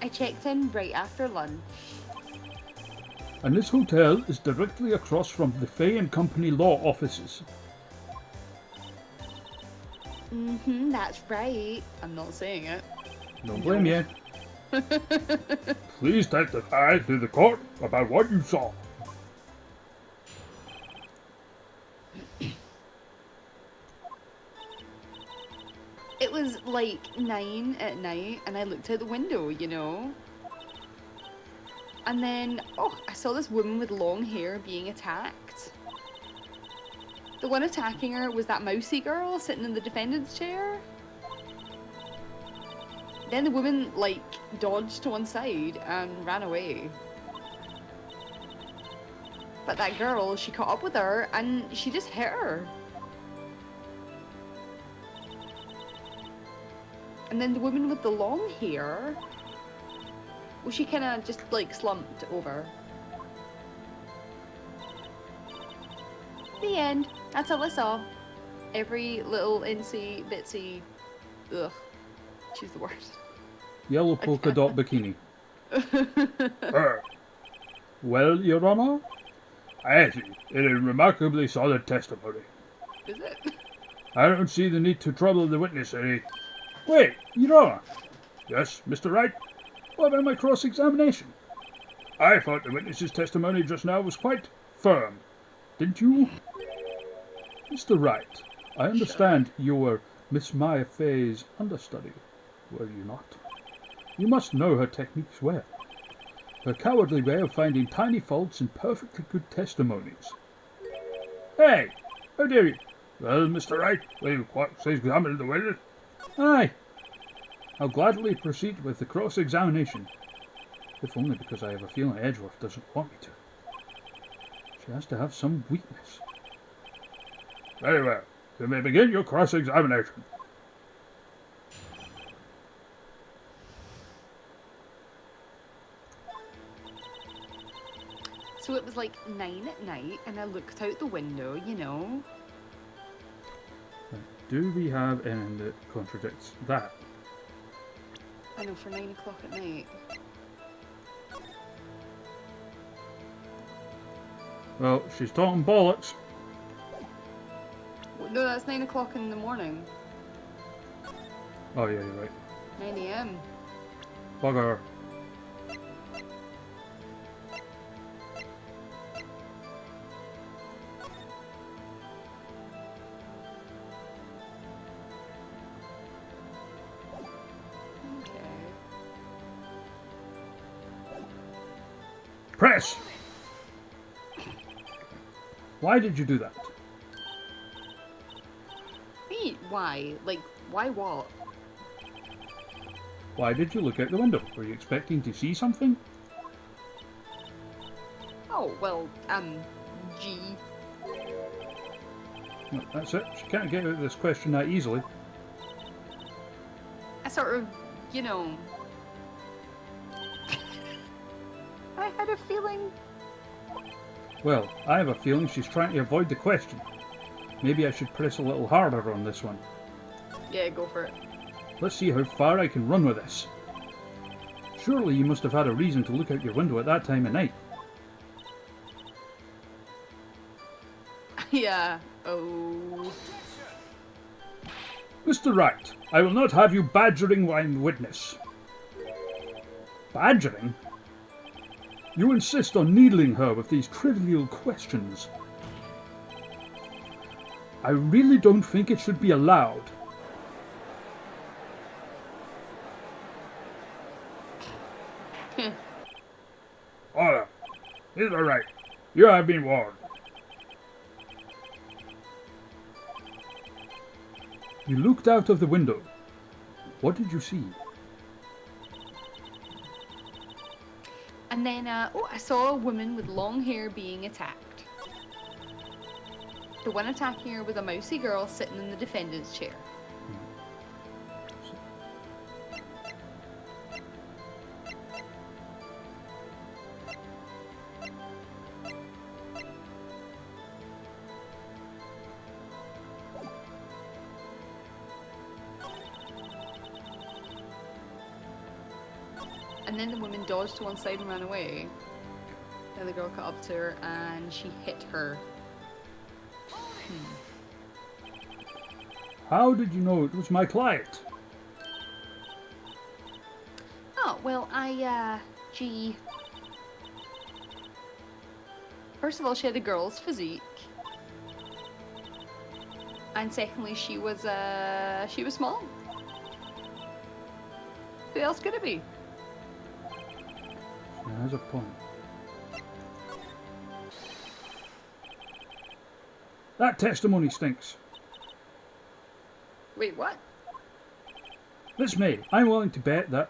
Speaker 2: I checked in right after lunch.
Speaker 4: And this hotel is directly across from the Fay and Company law offices.
Speaker 2: That's right. I'm not saying it.
Speaker 4: Don't blame you. Please testify to the court about what you saw.
Speaker 2: It was like 9 at night and I looked out the window, you know. And then, I saw this woman with long hair being attacked. The one attacking her was that mousy girl sitting in the defendant's chair. Then the woman, like, dodged to one side and ran away. But that girl, she caught up with her and she just hit her. And then the woman with the long hair, well, she kind of just, like, slumped over. The end. That's all I saw. Every little insy bitsy. Ugh. She's the worst.
Speaker 4: Yellow polka dot bikini. Well, Your Honor, I think it is remarkably solid testimony.
Speaker 2: Is it?
Speaker 4: I don't see the need to trouble the witness any. Wait, Your Honor. Yes, Mr. Wright? What about my cross-examination? I thought the witness's testimony just now was quite firm. Didn't you? Mr. Wright, I understand you were Miss Maya Fay's understudy, were you not? You must know her techniques well. Her cowardly way of finding tiny faults in perfectly good testimonies. Hey, how dare you? Well, Mr. Wright, will you cross-examine the witness? Aye. I'll gladly proceed with the cross-examination, if only because I have a feeling Edgeworth doesn't want me to. She has to have some weakness. Very well. You may begin your cross-examination.
Speaker 2: So it was like 9 at night and I looked out the window, you know.
Speaker 4: Do we have anything that contradicts that?
Speaker 2: I know, for 9 o'clock at night.
Speaker 4: Well, she's talking bollocks.
Speaker 2: No, that's 9 o'clock in the morning.
Speaker 4: Oh yeah, you're right.
Speaker 2: 9 a.m.
Speaker 4: Bugger.
Speaker 2: Okay.
Speaker 4: Press! Why did you do that?
Speaker 2: Me? Why? Like, why what?
Speaker 4: Why did you look out the window? Were you expecting to see something?
Speaker 2: Oh, well, G.
Speaker 4: No, that's it. She can't get out of this question that easily.
Speaker 2: I sort of, you know... I had a feeling...
Speaker 4: Well, I have a feeling she's trying to avoid the question. Maybe I should press a little harder on this one.
Speaker 2: Yeah, go for it.
Speaker 4: Let's see how far I can run with this. Surely you must have had a reason to look out your window at that time of night.
Speaker 2: Yeah. Oh.
Speaker 4: Mr. Wright, I will not have you badgering my witness. Badgering? You insist on needling her with these trivial questions. I really don't think it should be allowed. Order. Mr. Wright, you have been warned. You looked out of the window. What did you see?
Speaker 2: And then, oh, I saw a woman with long hair being attacked. The one attacking her was a mousy girl sitting in the defendant's chair. And then the woman dodged to one side and ran away. Then the girl caught up to her and she hit her.
Speaker 4: How did you know it was my client?
Speaker 2: Oh, well, gee. First of all, she had a girl's physique. And secondly, she was small. Who else could it be?
Speaker 4: There's a point. That testimony stinks.
Speaker 2: Wait, what?
Speaker 4: Miss May, I'm willing to bet that...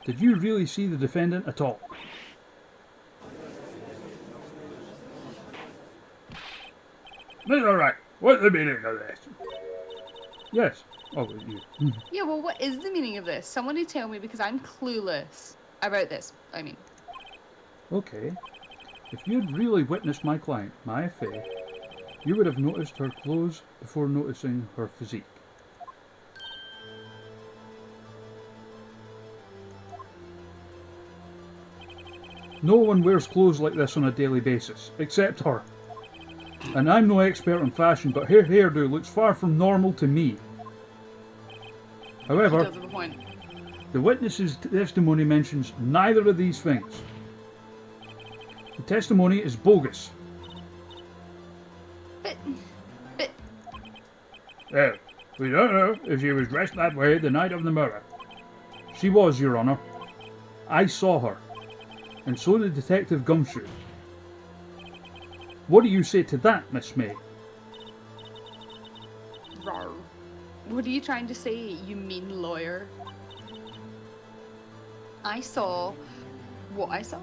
Speaker 4: Did you really see the defendant at all? Mr. Wright, what's the meaning of this? Yes. Oh, you.
Speaker 2: Yeah, well, what is the meaning of this? Someone who tell me, because I'm clueless about this, I mean.
Speaker 4: Okay. If you'd really witnessed my client, my affair, you would have noticed her clothes before noticing her physique. No one wears clothes like this on a daily basis, except her. And I'm no expert in fashion, but her hairdo looks far from normal to me. However,
Speaker 2: Does have a point.
Speaker 4: the witness's testimony mentions neither of these things. The testimony is bogus.
Speaker 2: But,
Speaker 4: Well, we don't know if she was dressed that way the night of the murder. She was, Your Honour. I saw her. And so did Detective Gumshoe. What do you say to that, Miss May?
Speaker 2: rawr. What are you trying to say, you mean lawyer? I saw what I saw.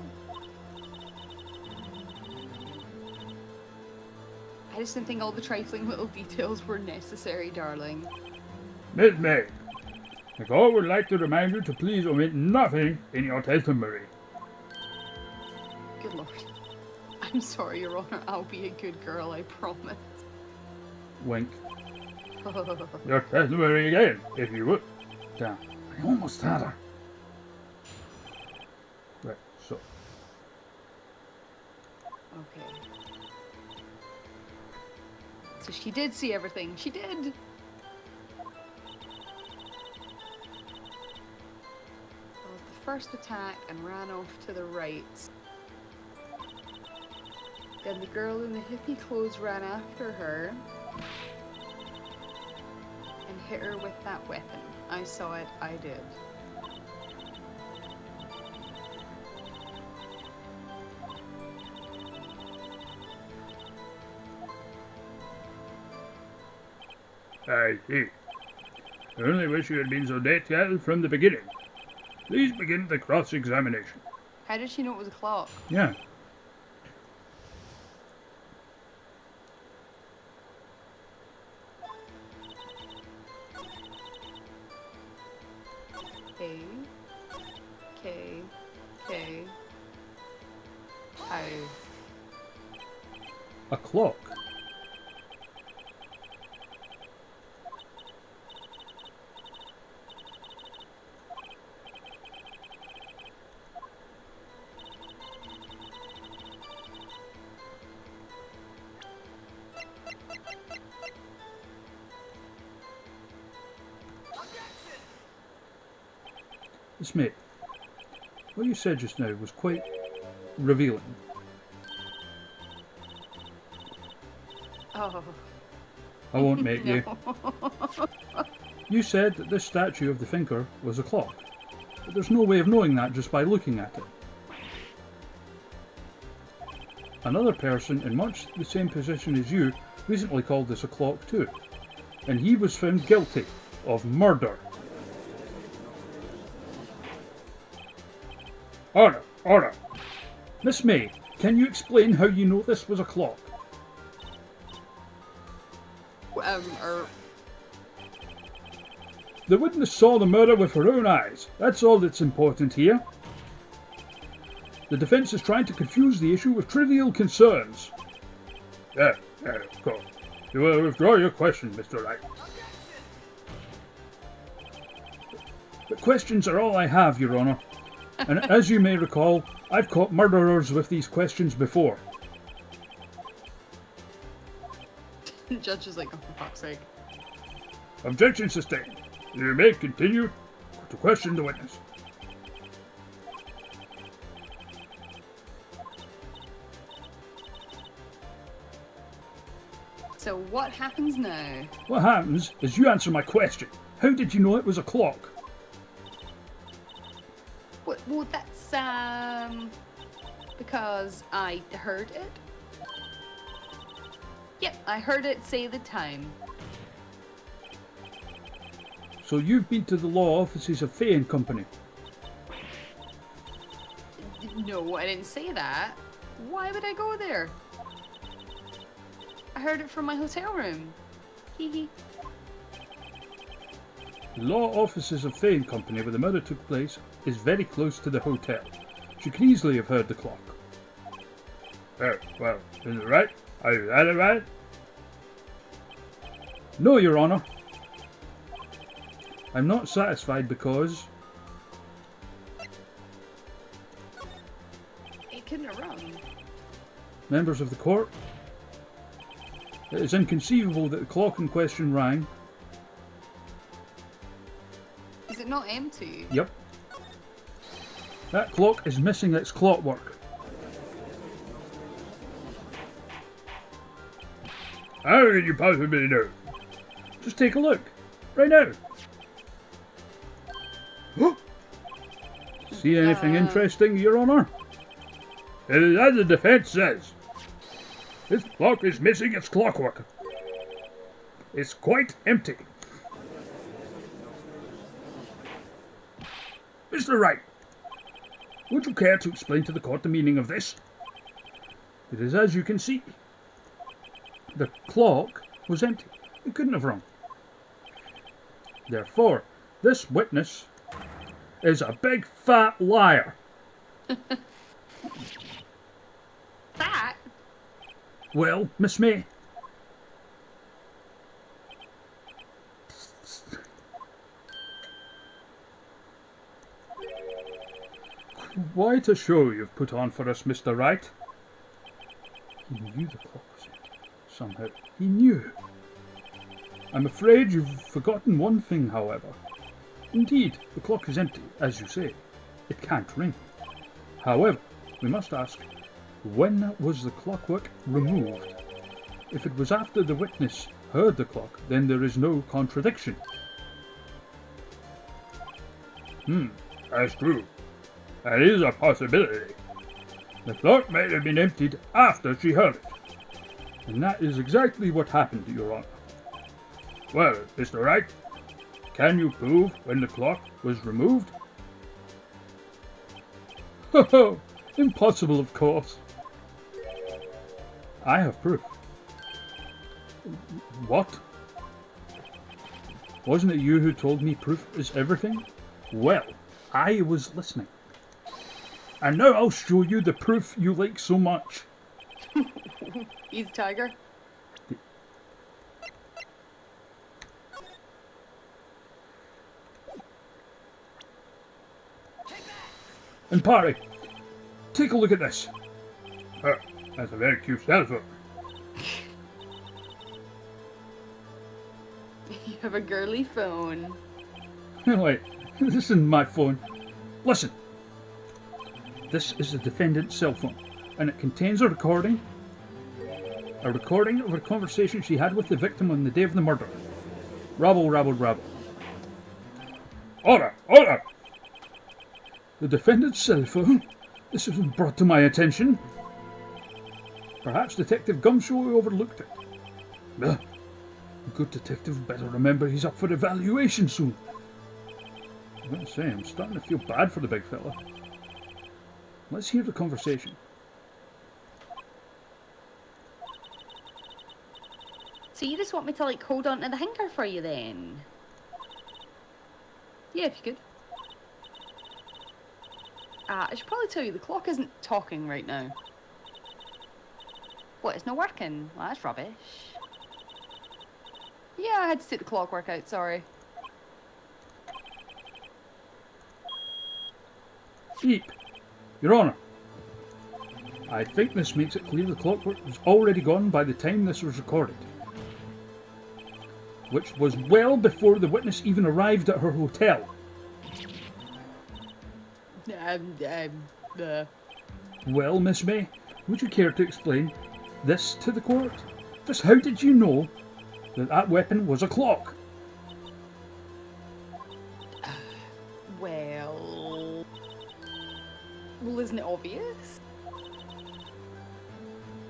Speaker 2: I just didn't think all the trifling little details were necessary, darling.
Speaker 4: Miss May, the court would like to remind you to please omit nothing in your testimony.
Speaker 2: Good lord. I'm sorry, Your Honor. I'll be a good girl, I promise.
Speaker 4: Wink. Your testimony again, if you would. Damn, I almost had her. Right, so.
Speaker 2: Okay. So she did see everything. She did! Well, the first attack and ran off to the right. Then the girl in the hippie clothes ran after her and hit her with that weapon. I saw it, I did.
Speaker 4: I see. I only wish you had been so detailed from the beginning. Please begin the cross-examination.
Speaker 2: How did she know it was a clock?
Speaker 4: Yeah.
Speaker 2: K. K. K. How?
Speaker 4: A clock. Miss May, what you said just now was quite revealing.
Speaker 2: Oh.
Speaker 4: I won't make you.
Speaker 2: No.
Speaker 4: You said that this statue of the thinker was a clock, but there's no way of knowing that just by looking at it. Another person in much the same position as you recently called this a clock too, and he was found guilty of murder. Order, order. Miss May, can you explain how you know this was a clock?
Speaker 2: Or
Speaker 4: The witness saw the murder with her own eyes. That's all that's important here. The defense is trying to confuse the issue with trivial concerns. Yeah, of course. You will withdraw your question, Mr. Wright. But questions are all I have, Your Honour. And as you may recall, I've caught murderers with these questions before.
Speaker 2: the judge is like, oh, for fuck's sake.
Speaker 4: Objection sustained. You may continue to question the witness.
Speaker 2: So what happens now?
Speaker 4: What happens is you answer my question. How did you know it was a clock?
Speaker 2: Well, that's because I heard it. Yep, I heard it say the time.
Speaker 4: So you've been to the law offices of Fay and Company.
Speaker 2: No, I didn't say that. Why would I go there? I heard it from my hotel room. Hee hee.
Speaker 4: The law offices of Fay and Company where the murder took place is very close to the hotel. She could easily have heard the clock. Well, is it right? Are you at it right? No, Your Honour. I'm not satisfied because
Speaker 2: It couldn't have rung.
Speaker 4: members of the court, it is inconceivable that the clock in question rang.
Speaker 2: Is it not empty?
Speaker 4: Yep. That clock is missing its clockwork. How could you possibly know? Just take a look. Right now. See anything interesting, Your Honour? It is as the defence says. This clock is missing its clockwork. It's quite empty. Mr. Wright, would you care to explain to the court the meaning of this? It is as you can see. The clock was empty. It couldn't have rung. Therefore, this witness is a big fat liar.
Speaker 2: That?
Speaker 4: Well, Miss May. Quite a show you've put on for us, Mr. Wright. He knew the clock was empty. Somehow, he knew. I'm afraid you've forgotten one thing, however. Indeed, the clock is empty, as you say. It can't ring. However, we must ask, when was the clockwork removed? If it was after the witness heard the clock, then there is no contradiction. That's true. That is a possibility. The clock might have been emptied after she heard it. And that is exactly what happened, Your Honour. Well, Mr. Wright, can you prove when the clock was removed? Ho! Impossible, of course. I have proof. What? Wasn't it you who told me proof is everything? Well, I was listening. And now I'll show you the proof you like so much.
Speaker 2: He's a tiger.
Speaker 4: And Parry, take a look at this. Oh, that's a very cute cell phone.
Speaker 2: You have a girly phone.
Speaker 4: Wait, this isn't my phone. Listen. This is the defendant's cell phone, and it contains a recording of a conversation she had with the victim on the day of the murder. Rabble, rabble, rabble. Order! Order! The defendant's cell phone? This was brought to my attention. Perhaps Detective Gumshoe overlooked it. A good detective better remember he's up for evaluation soon. I gotta say, I'm starting to feel bad for the big fella. Let's hear the conversation.
Speaker 3: So you just want me to like hold on to the hanker for you then?
Speaker 2: Yeah, if you could. I should probably tell you, the clock isn't talking right now.
Speaker 3: What, it's not working? Well, that's rubbish.
Speaker 2: Yeah, I had to take the clockwork out, sorry.
Speaker 4: Eep. Your Honour, I think this makes it clear the clockwork was already gone by the time this was recorded. Which was well before the witness even arrived at her hotel. Well, Miss May, would you care to explain this to the court? Just how did you know that that weapon was a clock?
Speaker 2: Well, isn't it obvious?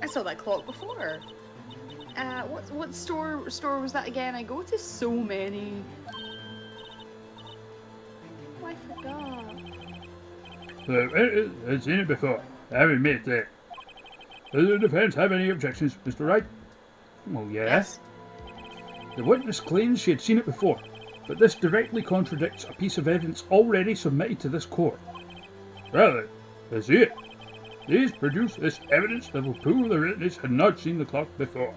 Speaker 2: I saw that clock before. What store was that again? I go to so many.
Speaker 3: Oh, I forgot.
Speaker 4: I've seen it before. I haven't made it. Does the defence have any objections, Mr. Wright? Well, yes. The witness claims she had seen it before, but this directly contradicts a piece of evidence already submitted to this court. Well, let's see it. Please produce this evidence that will prove the witness had not seen the clock before.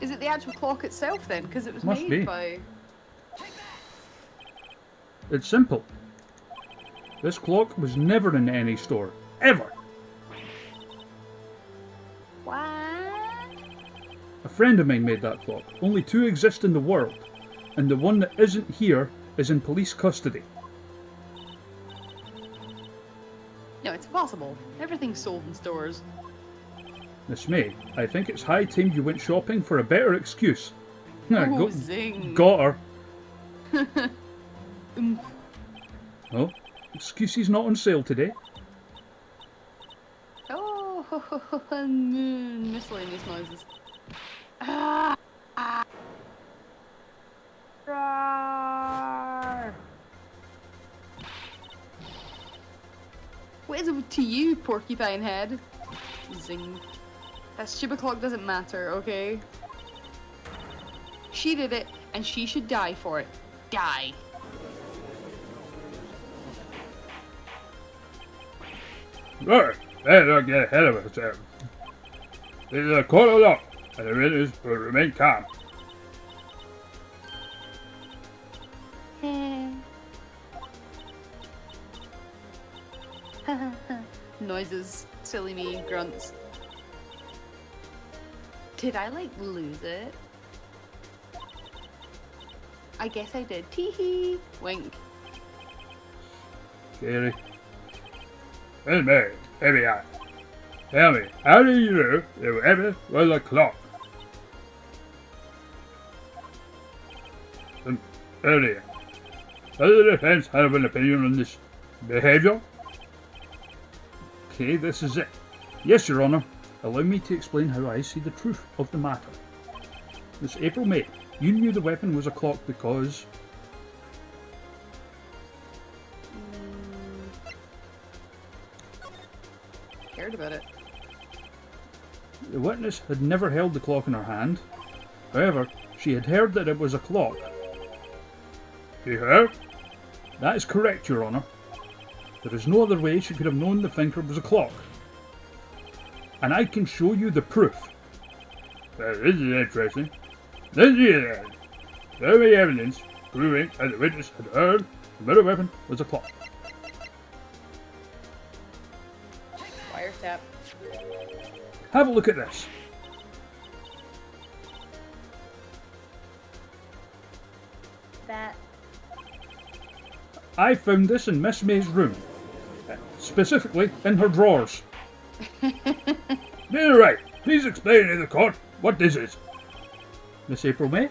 Speaker 2: Is it the actual clock itself then? Because it was
Speaker 4: Must
Speaker 2: made
Speaker 4: be.
Speaker 2: by...
Speaker 4: It's simple. This clock was never in any store. Ever.
Speaker 3: What?
Speaker 4: A friend of mine made that clock. Only two exist in the world, and the one that isn't here is in police custody.
Speaker 2: No, it's impossible. Everything's sold in stores.
Speaker 4: Miss May, I think it's high time you went shopping for a better excuse.
Speaker 2: Oh, zing.
Speaker 4: Got her.
Speaker 2: Oomph.
Speaker 4: Oh, excuses not on sale today.
Speaker 2: Oh, miscellaneous noises. Ah! Ah! Roar! What is it to you, porcupine head? Zing. That stupid clock doesn't matter, okay? She did it, and she should die for it. Die.
Speaker 4: Right, let's not get ahead of ourselves. This is a court of law, and the witness will remain calm.
Speaker 2: Noises. Silly me. Grunts. Did I, like, lose it? I guess I did. Tee-hee. Wink.
Speaker 4: Scary. Miss May, FBI. Tell me, how do you know the weapon was a clock? Oh dear. Does the defence have an opinion on this behaviour? Okay, this is it. Yes, Your Honour. Allow me to explain how I see the truth of the matter. Miss April May, you knew the weapon was a clock because...
Speaker 2: Cared about it.
Speaker 4: The witness had never held the clock in her hand. However, she had heard that it was a clock. She heard? That is correct, Your Honour. There is no other way she could have known the thinker was a clock. And I can show you the proof. This is interesting. This is show me evidence proving that the witness had heard the murder weapon was a clock.
Speaker 2: Wiretap.
Speaker 4: Have a look at this.
Speaker 3: That.
Speaker 4: I found this in Miss May's room. Specifically in her drawers. Mr. Wright, please explain to the court what this is. Miss April May,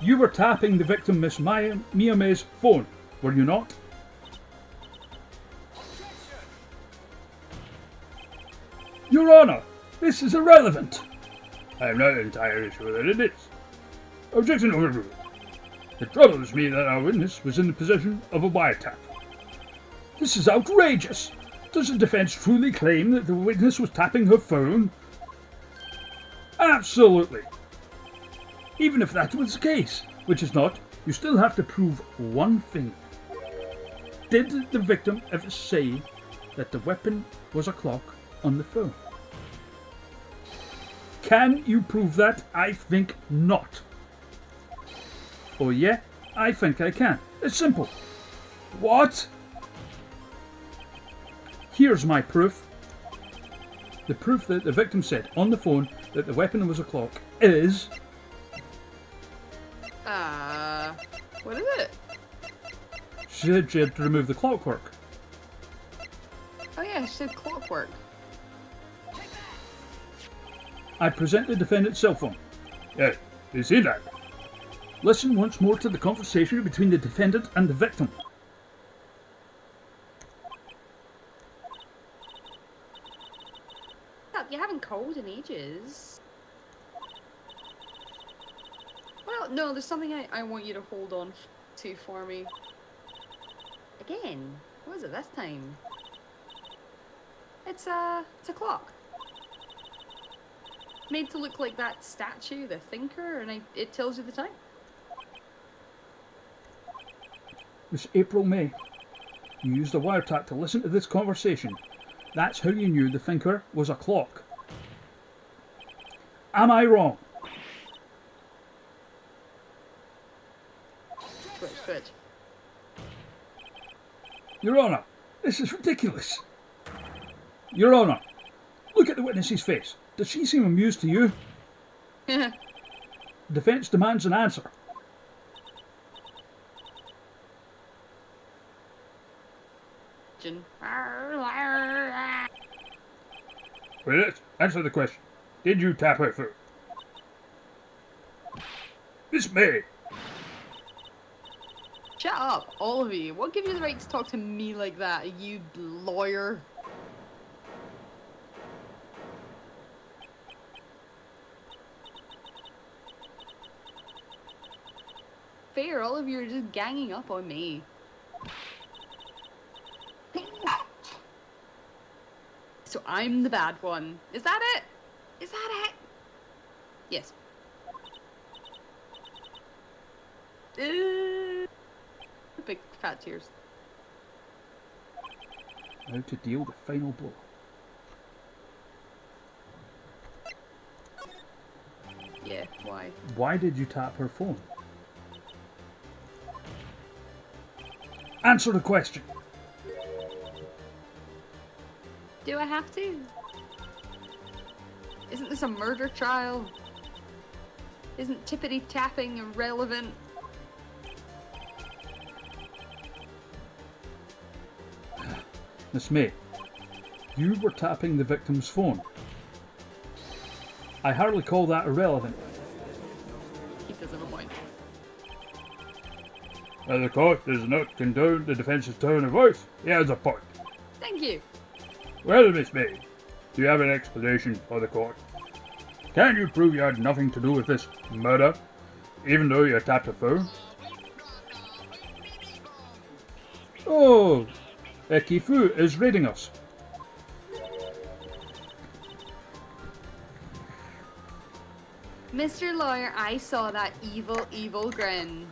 Speaker 4: you were tapping the victim Miss Mia May's phone, were you not? Your Honour, this is irrelevant. I am not entirely sure that it is. Objection overruled. It troubles me that our witness was in the possession of a wiretap. This is outrageous. Does the defence truly claim that the witness was tapping her phone? Absolutely. Even if that was the case, which is not, you still have to prove one thing. Did the victim ever say that the weapon was a clock on the phone? Can you prove that? I think not. Oh yeah? I think I can. It's simple. What? Here's my proof. The proof that the victim said on the phone that the weapon was a clock is...
Speaker 2: What is it?
Speaker 4: She said she had to remove the clockwork.
Speaker 2: Oh yeah, she said clockwork.
Speaker 4: I present the defendant's cell phone. Yeah, you see that? Listen once more to the conversation between the defendant and the victim.
Speaker 3: You haven't called in ages.
Speaker 2: Well, no, there's something I want you to hold on to for me.
Speaker 3: Again?
Speaker 2: What is it this time? It's a clock. Made to look like that statue, the thinker, and it tells you the time.
Speaker 4: Miss April May, you used a wiretap to listen to this conversation. That's how you knew the thinker was a clock. Am I wrong?
Speaker 2: Switch.
Speaker 4: Your Honour, this is ridiculous. Your Honour, look at the witness's face. Does she seem amused to you? The defence demands an answer. Well, answer the question. Did you tap her foot? Miss May.
Speaker 2: Shut up, all of you. What gives you the right to talk to me like that, you lawyer? Fair, all of you are just ganging up on me. So I'm the bad one. Is that it? Is that it? Yes. Big fat tears.
Speaker 4: Now to deal the final blow.
Speaker 2: Yeah, why?
Speaker 4: Why did you tap her phone? Answer the question.
Speaker 2: Do I have to? Isn't this a murder trial? Isn't tippity tapping irrelevant?
Speaker 4: Miss May, you were tapping the victim's phone. I hardly call that irrelevant.
Speaker 2: He does have a point.
Speaker 4: The court does not condone the defence's tone of voice. He has a point.
Speaker 2: Thank you.
Speaker 4: Well, Miss May, do you have an explanation for the court? Can you prove you had nothing to do with this murder, even though you tapped a phone? Oh, Kifu is raiding us.
Speaker 2: Mr. Lawyer, I saw that evil, evil grin.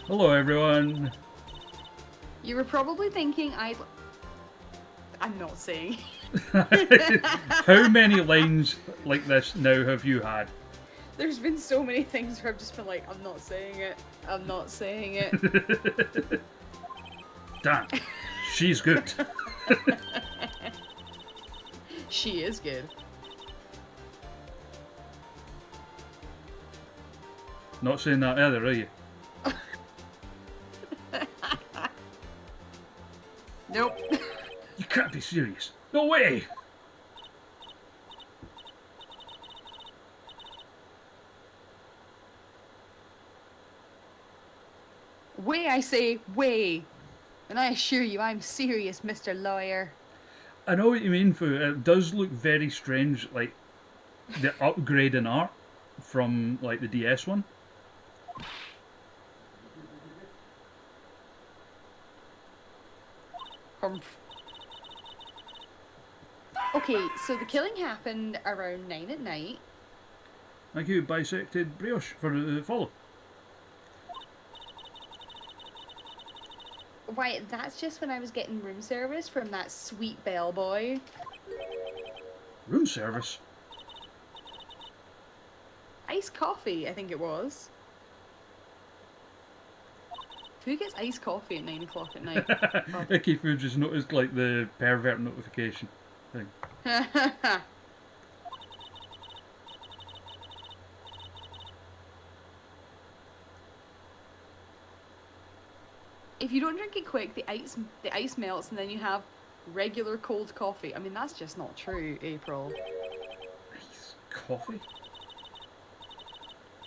Speaker 1: Hello, everyone.
Speaker 2: You were probably thinking I'm not saying.
Speaker 1: How many lines like this now have you had?
Speaker 2: There's been so many things where I've just been like, I'm not saying it. I'm not saying it.
Speaker 1: Damn, she's good.
Speaker 2: She is good.
Speaker 1: Not saying that either, are you?
Speaker 2: Nope.
Speaker 1: You can't be serious. No way!
Speaker 2: Way, I say, way. And I assure you, I'm serious, Mr. Lawyer.
Speaker 1: I know what you mean, Fu. It does look very strange, like the upgrade in art from like the DS one.
Speaker 2: Okay, so the killing happened around 9 at night.
Speaker 1: Thank you, bisected brioche, for the follow.
Speaker 2: Why, that's just when I was getting room service from that sweet bellboy.
Speaker 1: Room service?
Speaker 2: Iced coffee, I think it was. Who gets iced coffee at 9 o'clock at night?
Speaker 1: Icky Fu just noticed like the pervert notification thing.
Speaker 2: If you don't drink it quick, the ice melts, and then you have regular cold coffee. I mean, that's just not true, April.
Speaker 1: Nice coffee?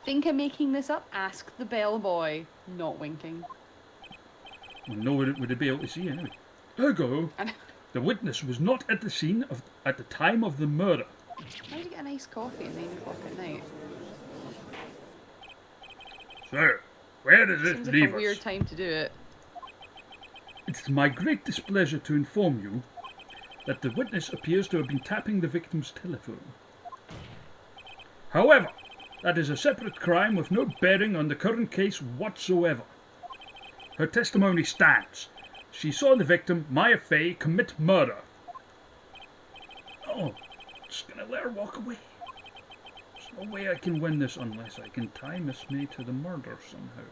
Speaker 2: Think I'm making this up? Ask the bellboy. Not winking.
Speaker 1: Well, no one would be able to see anyway. Ergo, the witness was not at the scene at the time of the murder.
Speaker 2: How do you get a nice coffee at 9 o'clock at night?
Speaker 4: Sir, where does this
Speaker 2: Seems like
Speaker 4: leave
Speaker 2: a weird
Speaker 4: us?
Speaker 2: time to do it.
Speaker 1: It's my great displeasure to inform you that the witness appears to have been tapping the victim's telephone. However, that is a separate crime with no bearing on the current case whatsoever. Her testimony stands. She saw the victim, Maya Fey, commit murder. Oh, just gonna let her walk away. There's no way I can win this unless I can tie Miss May to the murder somehow.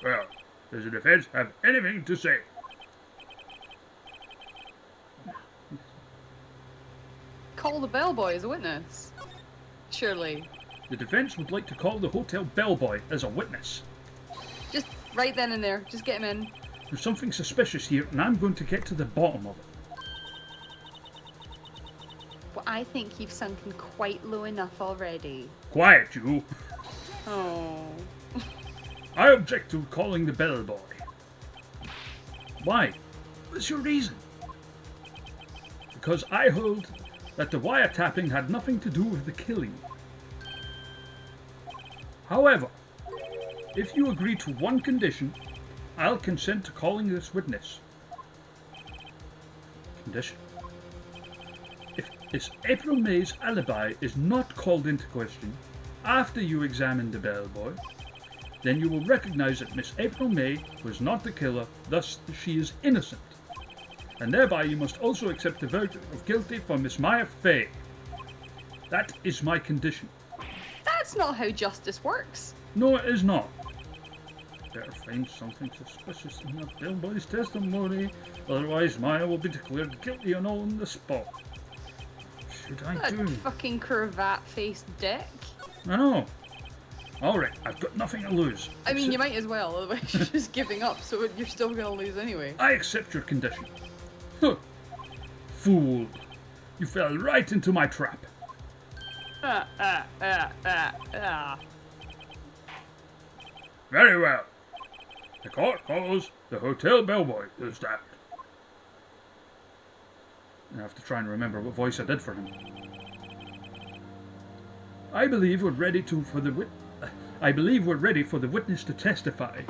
Speaker 4: Well, does the defense have anything to say?
Speaker 2: Call the bellboy as a witness. Surely.
Speaker 1: The defense would like to call the hotel bellboy as a witness.
Speaker 2: Just right then and there. Just get him in.
Speaker 1: There's something suspicious here, and I'm going to get to the bottom of it.
Speaker 2: Well, I think you've sunken quite low enough already.
Speaker 4: Quiet, you.
Speaker 2: Oh.
Speaker 1: I object to calling the bellboy. Why? What's your reason? Because I hold that the wiretapping had nothing to do with the killing. However, if you agree to one condition, I'll consent to calling this witness. Condition. If Miss April May's alibi is not called into question after you examine the bellboy, then you will recognize that Miss April May was not the killer, thus she is innocent. And thereby you must also accept the verdict of guilty for Miss Maya Fey. That is my condition.
Speaker 2: That's not how justice works.
Speaker 1: No, it is not. Better find something suspicious in the bellboy's testimony, otherwise Maya will be declared guilty on the spot. What should I
Speaker 2: That
Speaker 1: do?
Speaker 2: fucking cravat-faced dick.
Speaker 1: I know. Alright, I've got nothing to lose.
Speaker 2: I mean, you might as well, otherwise you're just giving up, so you're still gonna lose anyway.
Speaker 1: I accept your condition. Huh. Fool. You fell right into my trap.
Speaker 4: Very well. The court calls the hotel bellboy to the stand.
Speaker 1: I have to try and remember what voice I did for him. I believe we're ready for the witness to testify.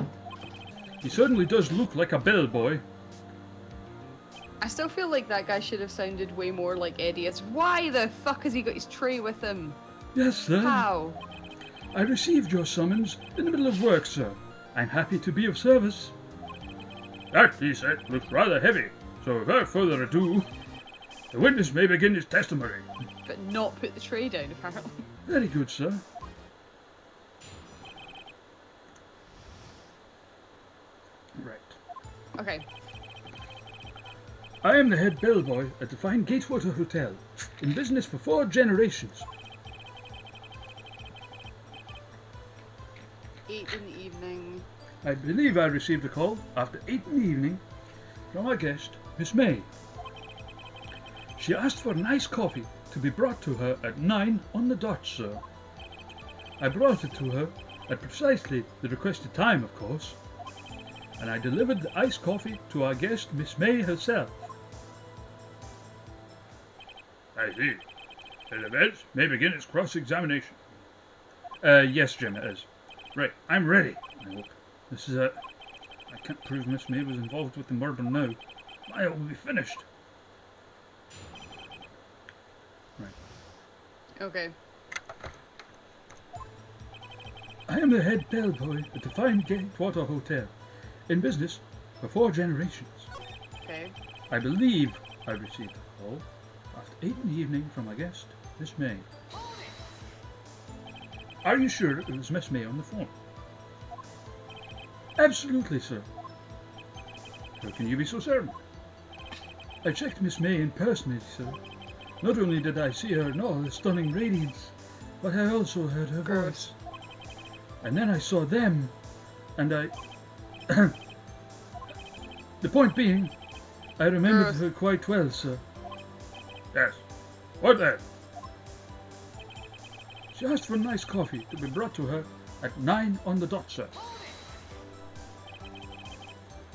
Speaker 1: He certainly does look like a bellboy.
Speaker 2: I still feel like that guy should have sounded way more like Eddie. It's why the fuck has he got his tray with him?
Speaker 1: Yes, sir.
Speaker 2: How?
Speaker 1: I received your summons in the middle of work, sir. I'm happy to be of service.
Speaker 4: That, he said, looks rather heavy, so without further ado, the witness may begin his testimony.
Speaker 2: But not put the tray down, apparently.
Speaker 1: Very good, sir. Right.
Speaker 2: Okay.
Speaker 1: I am the head bellboy at the fine Gatewater Hotel, in business for 4 generations.
Speaker 2: 8 in the evening.
Speaker 1: I believe I received a call after 8 in the evening from our guest, Miss May. She asked for nice coffee to be brought to her at 9 on the dot, sir. I brought it to her at precisely the requested time, of course, and I delivered the iced coffee to our guest, Miss May herself.
Speaker 4: I see. The defense may begin its cross-examination.
Speaker 1: Yes, Jim, it is. Right, I'm ready, I hope. This is I can't prove Miss May was involved with the murder now.
Speaker 4: I will be finished.
Speaker 1: Right.
Speaker 2: Okay.
Speaker 1: I am the head bellboy at the fine Gatewater Hotel, in business for 4 generations.
Speaker 2: Okay.
Speaker 1: I believe I received a call after 8 in the evening from my guest, Miss May. Are you sure it was Miss May on the phone? Absolutely, sir.
Speaker 4: How can you be so certain?
Speaker 1: I checked Miss May in person, sir. Not only did I see her in all her stunning radiance, but I also heard her voice. And then I saw them, and I... The point being, I remembered her quite well, sir.
Speaker 4: Yes. What then?
Speaker 1: She asked for nice coffee to be brought to her at 9 on the dot, sir.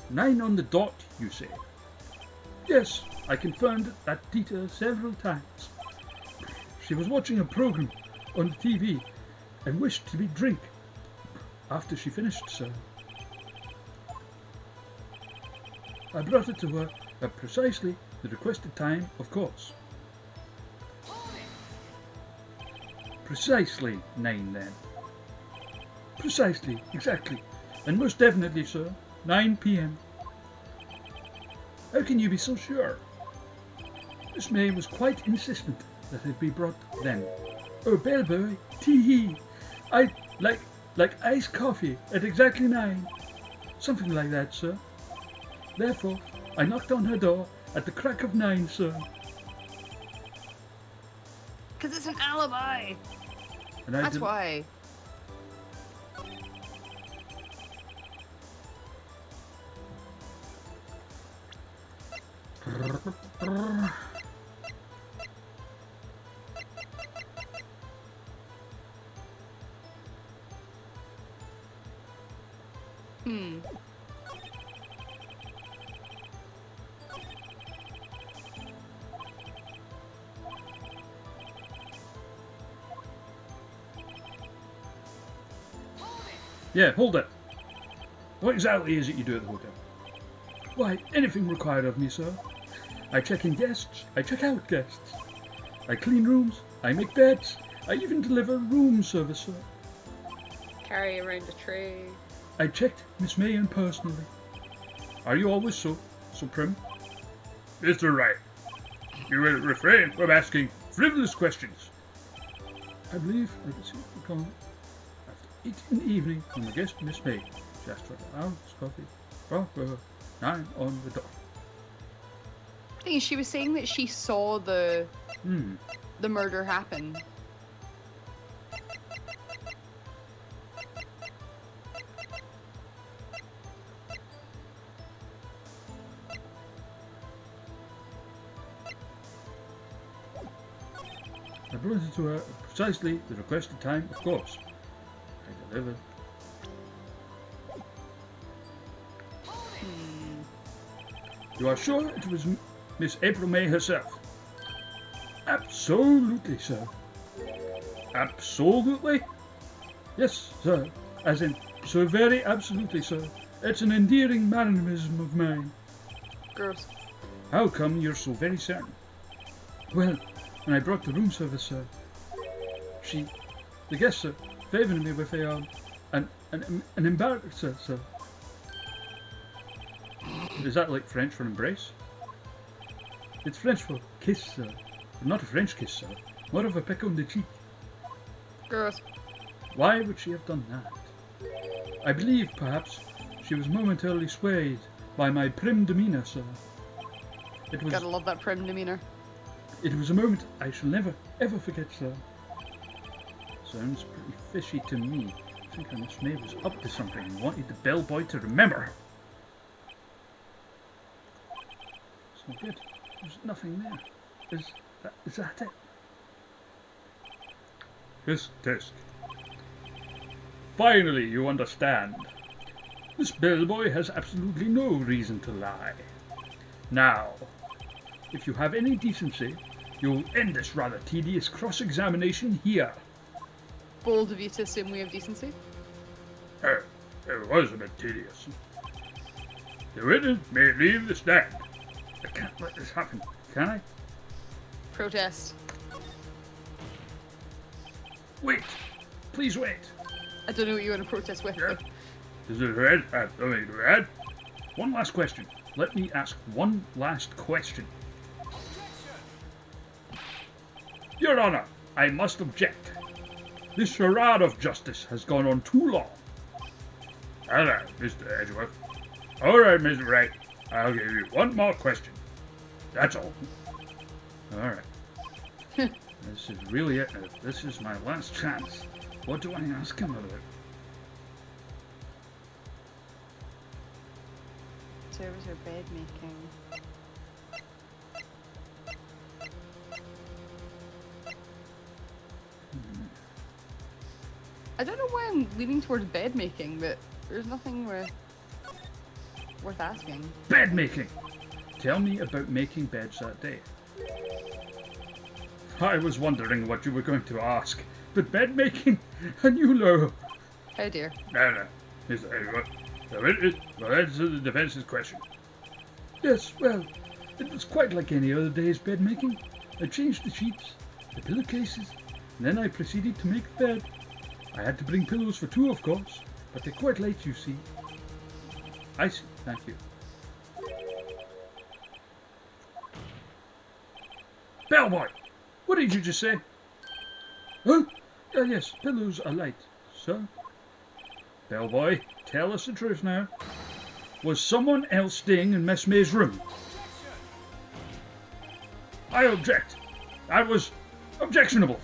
Speaker 1: 9 on the dot, you say? Yes, I confirmed that detail several times. She was watching a program on the TV and wished to be drink after she finished, sir. I brought it to her at precisely the requested time, of course. Precisely 9 then. Precisely, exactly, and most definitely, sir, 9 p.m. How can you be so sure? Miss May was quite insistent that it be brought then. Oh, bellboy, tee-hee, I like iced coffee at exactly 9. Something like that, sir. Therefore, I knocked on her door at the crack of 9, sir.
Speaker 2: Because it's an alibi.
Speaker 1: And I
Speaker 2: That's why.
Speaker 1: Yeah, hold it. What exactly is it you do at the hotel? Why, anything required of me, sir. I check in guests, I check out guests. I clean rooms, I make beds, I even deliver room service, sir.
Speaker 2: Carry around a tray.
Speaker 1: I checked Miss May in personally. Are you always so prim?
Speaker 4: Mr. Wright, you will refrain from asking frivolous questions.
Speaker 1: I believe I received a call after 8 in the evening from the guest, Miss May. She asked for an hour's coffee. Oh, 9 on the dot.
Speaker 2: Thing is, she was saying that she saw the murder happen.
Speaker 1: I brought it to her at precisely the requested time, of course. I delivered.
Speaker 4: You are sure it was Miss April May herself? Absolutely, sir. Absolutely? Yes, sir. As in, so very absolutely, sir. It's an endearing mannerism of mine.
Speaker 2: Gross.
Speaker 4: How come you're so very certain? Well, when I brought the room service, sir, the guest, sir, favoured me with an embarrassment, sir. Is that like French for embrace? It's French for kiss, sir. But not a French kiss, sir. More of a peck on the cheek.
Speaker 2: Gross.
Speaker 4: Why would she have done that? I believe, perhaps, she was momentarily swayed by my prim demeanour, sir.
Speaker 2: Gotta love that prim demeanour.
Speaker 4: It was a moment I shall never, ever forget, sir. Sounds pretty fishy to me. I think Miss May was up to something and wanted the bellboy to remember her. It's not good. There's nothing there. Is that it? Yes, Tisk. Finally, you understand. This bellboy has absolutely no reason to lie. Now, if you have any decency, you'll end this rather tedious cross-examination here.
Speaker 2: Bold of you to assume we have decency.
Speaker 4: It was a bit tedious. The witness may leave the stand. I can't let this happen, can I?
Speaker 2: Protest.
Speaker 4: Wait! Please wait!
Speaker 2: I don't know what you want to protest with.
Speaker 4: Yeah. Is it red? Something to add? One last question. Let me ask one last question. Your Honour, I must object. This charade of justice has gone on too long. Hello, Mr. Edgeworth. Alright, Mr. Wright. I'll give you one more question. That's all. Alright. This is really it. This is my last chance. What do I ask him about?
Speaker 2: Service or bed making? I don't know why I'm leaning towards bed making, but there's nothing worth asking.
Speaker 4: Bed making! Tell me about making beds that day. I was wondering what you were going to ask, but bed making? And you know.
Speaker 2: Oh dear.
Speaker 4: No. Mr. Edgeworth. The witness will answer the defence's question. Yes, well, it was quite like any other day's bed making. I changed the sheets, the pillowcases, and then I proceeded to make the bed. I had to bring pillows for two, of course, but they're quite light, you see. I see, thank you. Bellboy, what did you just say? Huh? Yes, pillows are light, sir. Bellboy, tell us the truth now. Was someone else staying in Miss May's room? I object. That was objectionable.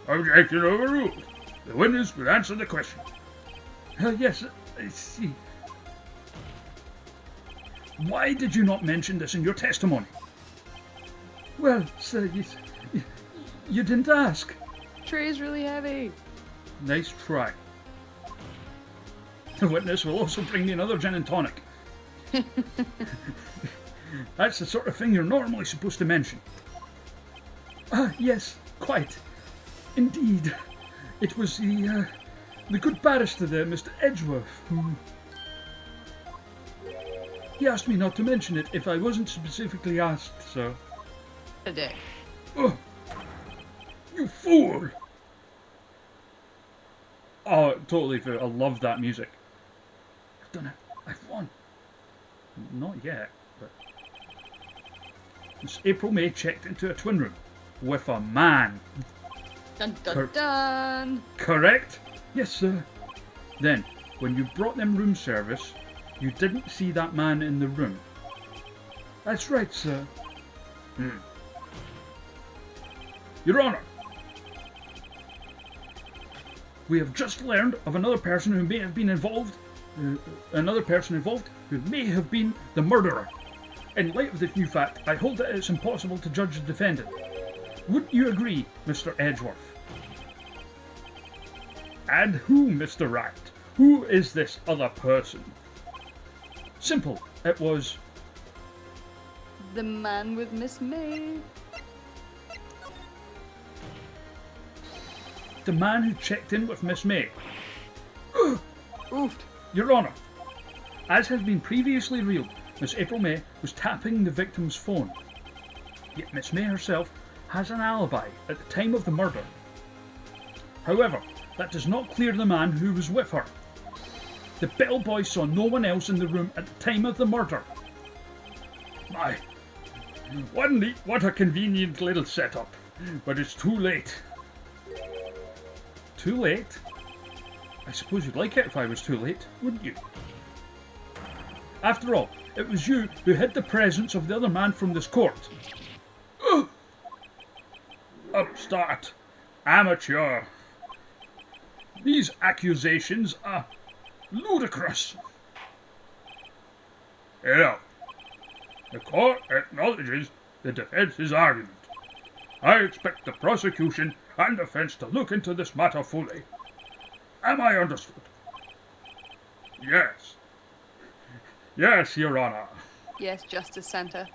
Speaker 4: Objection overruled. The witness will answer the question. Yes, I see. Why did you not mention this in your testimony? Well, sir, you didn't ask.
Speaker 2: Tray's really heavy.
Speaker 4: Nice try. The witness will also bring me another gin and tonic. That's the sort of thing you're normally supposed to mention. Yes, quite. Indeed. It was the good barrister there, Mr. Edgeworth, who... He asked me not to mention it if I wasn't specifically asked, so...
Speaker 2: Today.
Speaker 4: Oh, you fool! Oh, totally fair. I love that music. I've done it. I've won. Not yet, but... Miss April May checked into a twin room with a man.
Speaker 2: Dun dun dun!
Speaker 4: Correct? Yes, sir. Then, when you brought them room service, you didn't see that man in the room. That's right, sir. Your Honour, we have just learned of another person who may have been involved. Who may have been the murderer. In light of this new fact, I hold that it's impossible to judge the defendant. Wouldn't you agree, Mr. Edgeworth? And who, Mr. Wright? Who is this other person? Simple. It was...
Speaker 2: The man with Miss May.
Speaker 4: the man who checked in with Miss May.
Speaker 2: Oofed.
Speaker 4: Your Honour, as has been previously revealed, Miss April May was tapping the victim's phone. Yet Miss May herself has an alibi at the time of the murder. However, that does not clear the man who was with her. The bellboy saw no one else in the room at the time of the murder. My, what a convenient little setup, but it's too late. Too late? I suppose you'd like it if I was too late, wouldn't you? After all, it was you who hid the presence of the other man from this court. Upstart. Amateur. These accusations are ludicrous. Yeah. The court acknowledges the defence's argument. I expect the prosecution and defense to look into this matter fully. Am I understood? Yes. Yes, Your Honour.
Speaker 2: Yes, Justice Centre.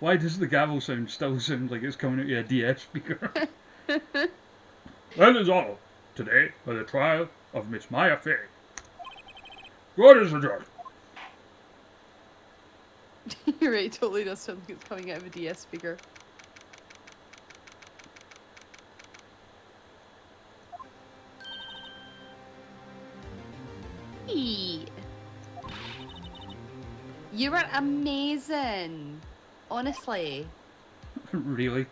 Speaker 4: Why does the gavel sound still sound like it's coming out of a DS speaker? That is all today for the trial of Miss Maya Fay. God is adjourned.
Speaker 2: You're right, totally does sound like it's coming out of a DS speaker. Hey. You were amazing. Honestly.
Speaker 4: Really?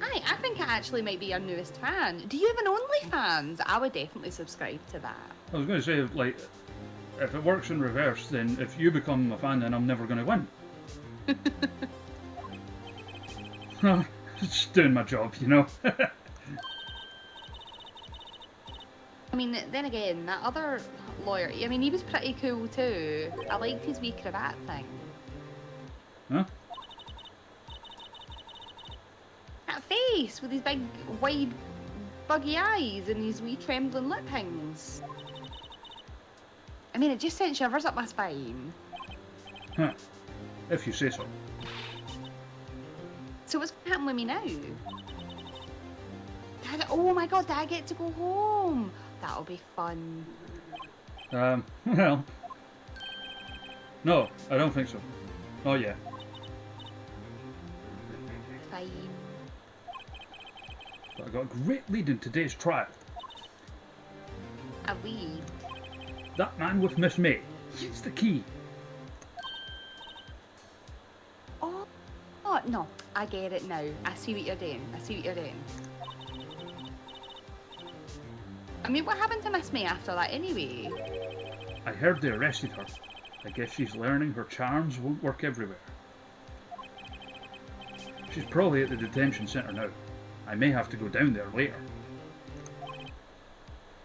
Speaker 2: I think I actually might be your newest fan. Do you have an OnlyFans? I would definitely subscribe to that.
Speaker 4: I was going to say, like, if it works in reverse, then if you become a fan, then I'm never going to win. Just doing my job, you know?
Speaker 2: I mean, then again, that other lawyer, I mean, he was pretty cool too. I liked his wee cravat thing.
Speaker 4: Huh?
Speaker 2: That face with his big, wide, buggy eyes and his wee trembling lip things. I mean, it just sent shivers up my spine.
Speaker 4: Huh. If you say so.
Speaker 2: So what's going to happen with me now? Dad, oh my god, Dad, I get to go home. That'll be fun.
Speaker 4: Well... No, I don't think so. Oh, yeah.
Speaker 2: Fine.
Speaker 4: But I got a great lead in today's trial.
Speaker 2: A lead.
Speaker 4: That man with Miss May. He's the key.
Speaker 2: Oh, no, I get it now. I see what you're doing. I see what you're doing. I mean, what happened to Miss May after that anyway?
Speaker 4: I heard they arrested her. I guess she's learning her charms won't work everywhere. She's probably at the detention centre now. I may have to go down there later.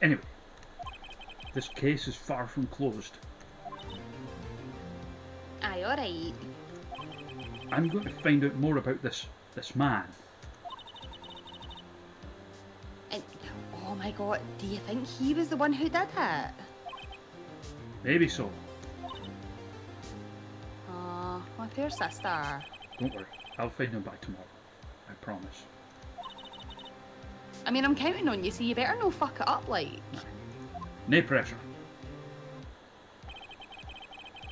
Speaker 4: Anyway, this case is far from closed.
Speaker 2: Aye, alright.
Speaker 4: I'm going to find out more about this man.
Speaker 2: And, oh my god, do you think he was the one who did it?
Speaker 4: Maybe so.
Speaker 2: Aw, my poor sister.
Speaker 4: Don't worry, I'll find him by tomorrow. I promise.
Speaker 2: I mean, I'm counting on you, so you better no fuck it up, like.
Speaker 4: No pressure.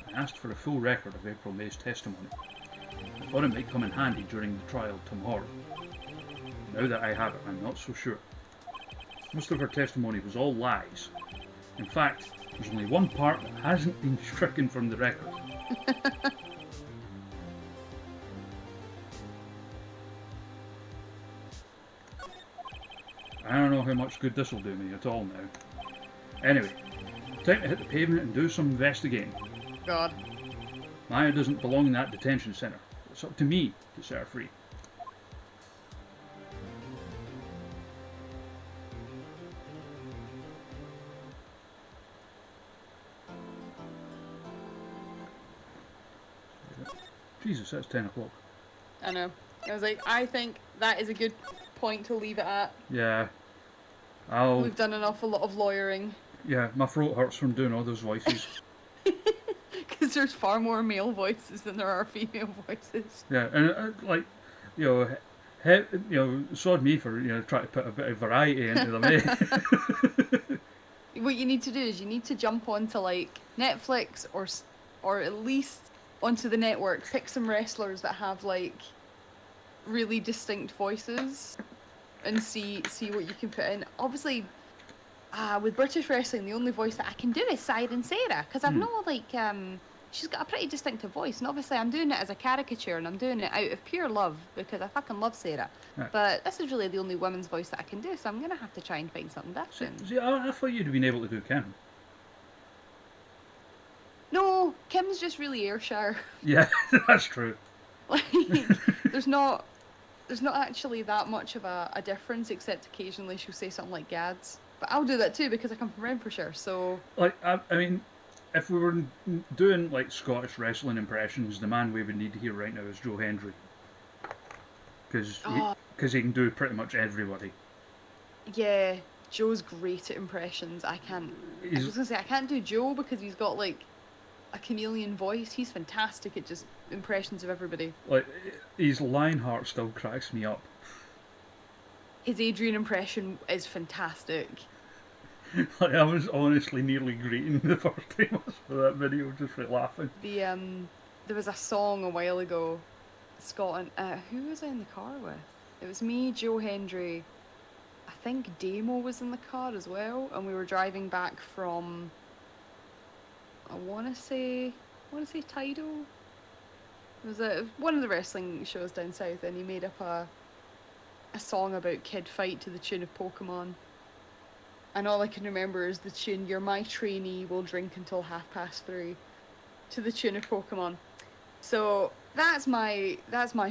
Speaker 4: I asked for a full record of April May's testimony. I thought it might come in handy during the trial tomorrow. Now that I have it, I'm not so sure. Most of her testimony was all lies. In fact, there's only one part that hasn't been stricken from the record. I don't know how much good this will do me at all now. Anyway, time to hit the pavement and do some investigating.
Speaker 2: God.
Speaker 4: Maya doesn't belong in that detention centre. It's up to me to set her free. Jesus, that's 10 o'clock.
Speaker 2: I know. I was like, I think that is a good point to leave it at.
Speaker 1: Yeah.
Speaker 2: We've done an awful lot of lawyering.
Speaker 1: Yeah, my throat hurts from doing all those voices.
Speaker 2: Because there's far more male voices than there are female voices.
Speaker 1: Yeah, and like, you know, sod me for trying to put a bit of variety into them.
Speaker 2: What you need to do is you need to jump onto like Netflix or at least onto the network. Pick some wrestlers that have like really distinct voices, and see what you can put in. Obviously, with British wrestling, the only voice that I can do is Siren Sarah, because I've no like she's got a pretty distinctive voice, and obviously I'm doing it as a caricature, and I'm doing it out of pure love because I fucking love Sarah.
Speaker 1: Right.
Speaker 2: But this is really the only women's voice that I can do, so I'm gonna have to try and find something different.
Speaker 1: See, I thought you'd have been able to do Kim.
Speaker 2: No, Kim's just really Ayrshire.
Speaker 1: Yeah, that's true.
Speaker 2: Like, there's not actually that much of a difference, except occasionally she'll say something like Gads. But I'll do that too because I come from Renfrewshire, so...
Speaker 1: Like, I mean, if we were doing, like, Scottish wrestling impressions, the man we would need to hear right now is Joe Hendry. Because he can do pretty much everybody.
Speaker 2: Yeah, Joe's great at impressions. I was gonna say, I can't do Joe because he's got, like, a chameleon voice. He's fantastic at just impressions of everybody.
Speaker 1: Like, his Lionheart still cracks me up.
Speaker 2: His Adrian impression is fantastic.
Speaker 1: Like, I was honestly nearly greeting the first time I saw that video just for laughing.
Speaker 2: There was a song a while ago, Scott and who was I in the car with? It was me, Joe Hendry. I think Damo was in the car as well, and we were driving back from, I wanna say Tidal. It was one of the wrestling shows down south, and he made up a song about kid fight to the tune of Pokemon. And all I can remember is the tune, "You're my trainee, we'll drink until 3:30," to the tune of Pokemon. So that's my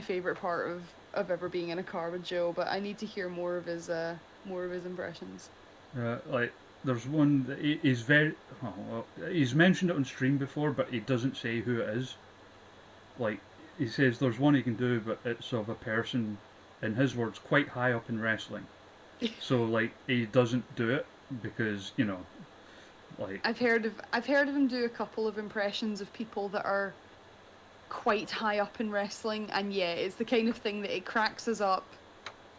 Speaker 2: favourite part of ever being in a car with Joe, but I need to hear more of his impressions.
Speaker 1: Like, there's one that he's mentioned it on stream before, but he doesn't say who it is. Like, he says there's one he can do, but it's of a person, in his words, quite high up in wrestling. So, like, he doesn't do it because, like...
Speaker 2: I've heard of him do a couple of impressions of people that are quite high up in wrestling, and yeah, it's the kind of thing that it cracks us up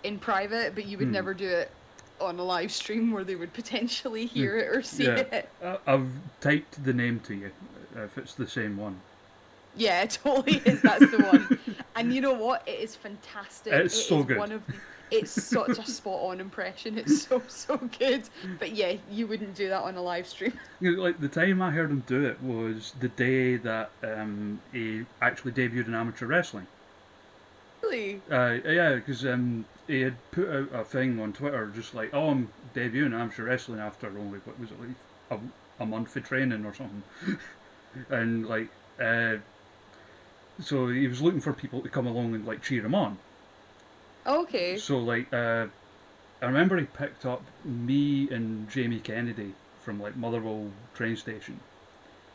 Speaker 2: in private, but you would never do it on a live stream where they would potentially hear it or see it.
Speaker 1: I've typed the name to you, if it's the same one.
Speaker 2: Yeah, it totally is. That's the one. And you know what? It is fantastic.
Speaker 1: It's so good.
Speaker 2: It's such a spot-on impression. It's so good. But yeah, you wouldn't do that on a live stream.
Speaker 1: Like, the time I heard him do it was the day that he actually debuted in amateur wrestling.
Speaker 2: Really?
Speaker 1: Yeah, because he had put out a thing on Twitter just like, "Oh, I'm debuting amateur wrestling after only, what was it, like a month of training or something." And like, so he was looking for people to come along and like cheer him on.
Speaker 2: Okay.
Speaker 1: So like, I remember he picked up me and Jamie Kennedy from like Motherwell train station,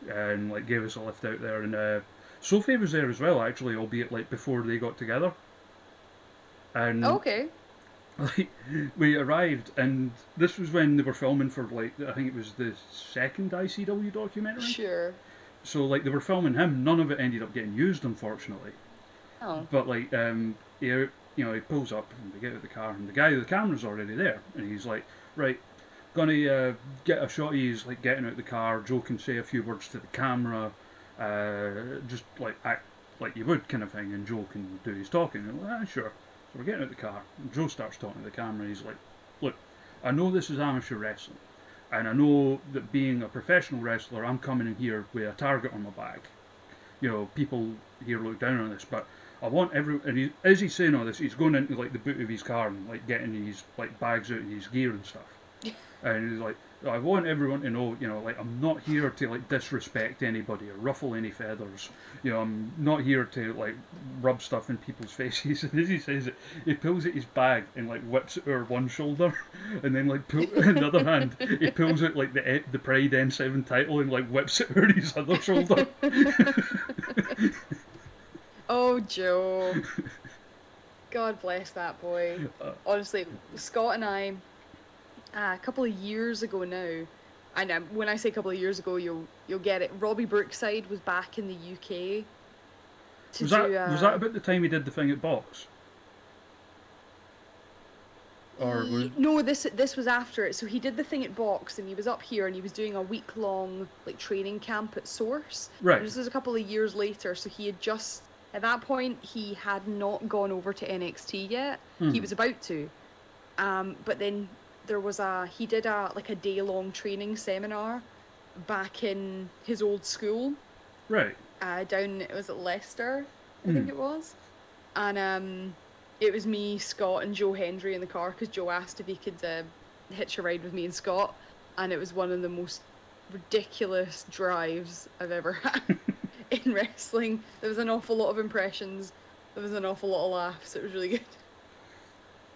Speaker 1: and like gave us a lift out there, and Sophie was there as well, actually, albeit like before they got together. And
Speaker 2: okay.
Speaker 1: like, we arrived, and this was when they were filming for like, I think it was the second ICW documentary.
Speaker 2: Sure.
Speaker 1: So like, they were filming him. None of it ended up getting used, unfortunately.
Speaker 2: Oh.
Speaker 1: But like, he pulls up and they get out of the car, and the guy with the camera's already there, and he's like, "Right, gonna get a shot of you, like getting out of the car. Joe can say a few words to the camera, just like act like you would, kind of thing, and Joe can do his talking." And I'm like, sure. So we're getting out of the car, and Joe starts talking to the camera. He's like, "Look, I know this is amateur wrestling, and I know that being a professional wrestler, I'm coming in here with a target on my back. People here look down on this, but I want and as he's saying all this, he's going into like the boot of his car and like getting his like bags out and his gear and stuff. And he's like, I want everyone to know, like, I'm not here to like disrespect anybody or ruffle any feathers. I'm not here to like rub stuff in people's faces." And as he says it, he pulls out his bag and like whips it over one shoulder, and then like in the other hand, he pulls out like the Pride N7 title and like whips it over his other shoulder.
Speaker 2: Oh, Joe. God bless that boy. Honestly, Scott and I, a couple of years ago now, and when I say a couple of years ago, you'll get it. Robbie Brookside was back in the UK to
Speaker 1: Was
Speaker 2: do.
Speaker 1: that about the time he did the thing at Box? Or was...
Speaker 2: No, this was after it. So he did the thing at Box, and he was up here, and he was doing a week-long like training camp at Source.
Speaker 1: Right.
Speaker 2: And this was a couple of years later, so he had just at that point he had not gone over to NXT yet. He was about to, but then there was he did a day-long training seminar back in his old school.
Speaker 1: Right.
Speaker 2: Down it was at Leicester, I think it was, and it was me, Scott, and Joe Hendry in the car because Joe asked if he could hitch a ride with me and Scott, and it was one of the most ridiculous drives I've ever had in wrestling. There was an awful lot of impressions. There was an awful lot of laughs. It was really good.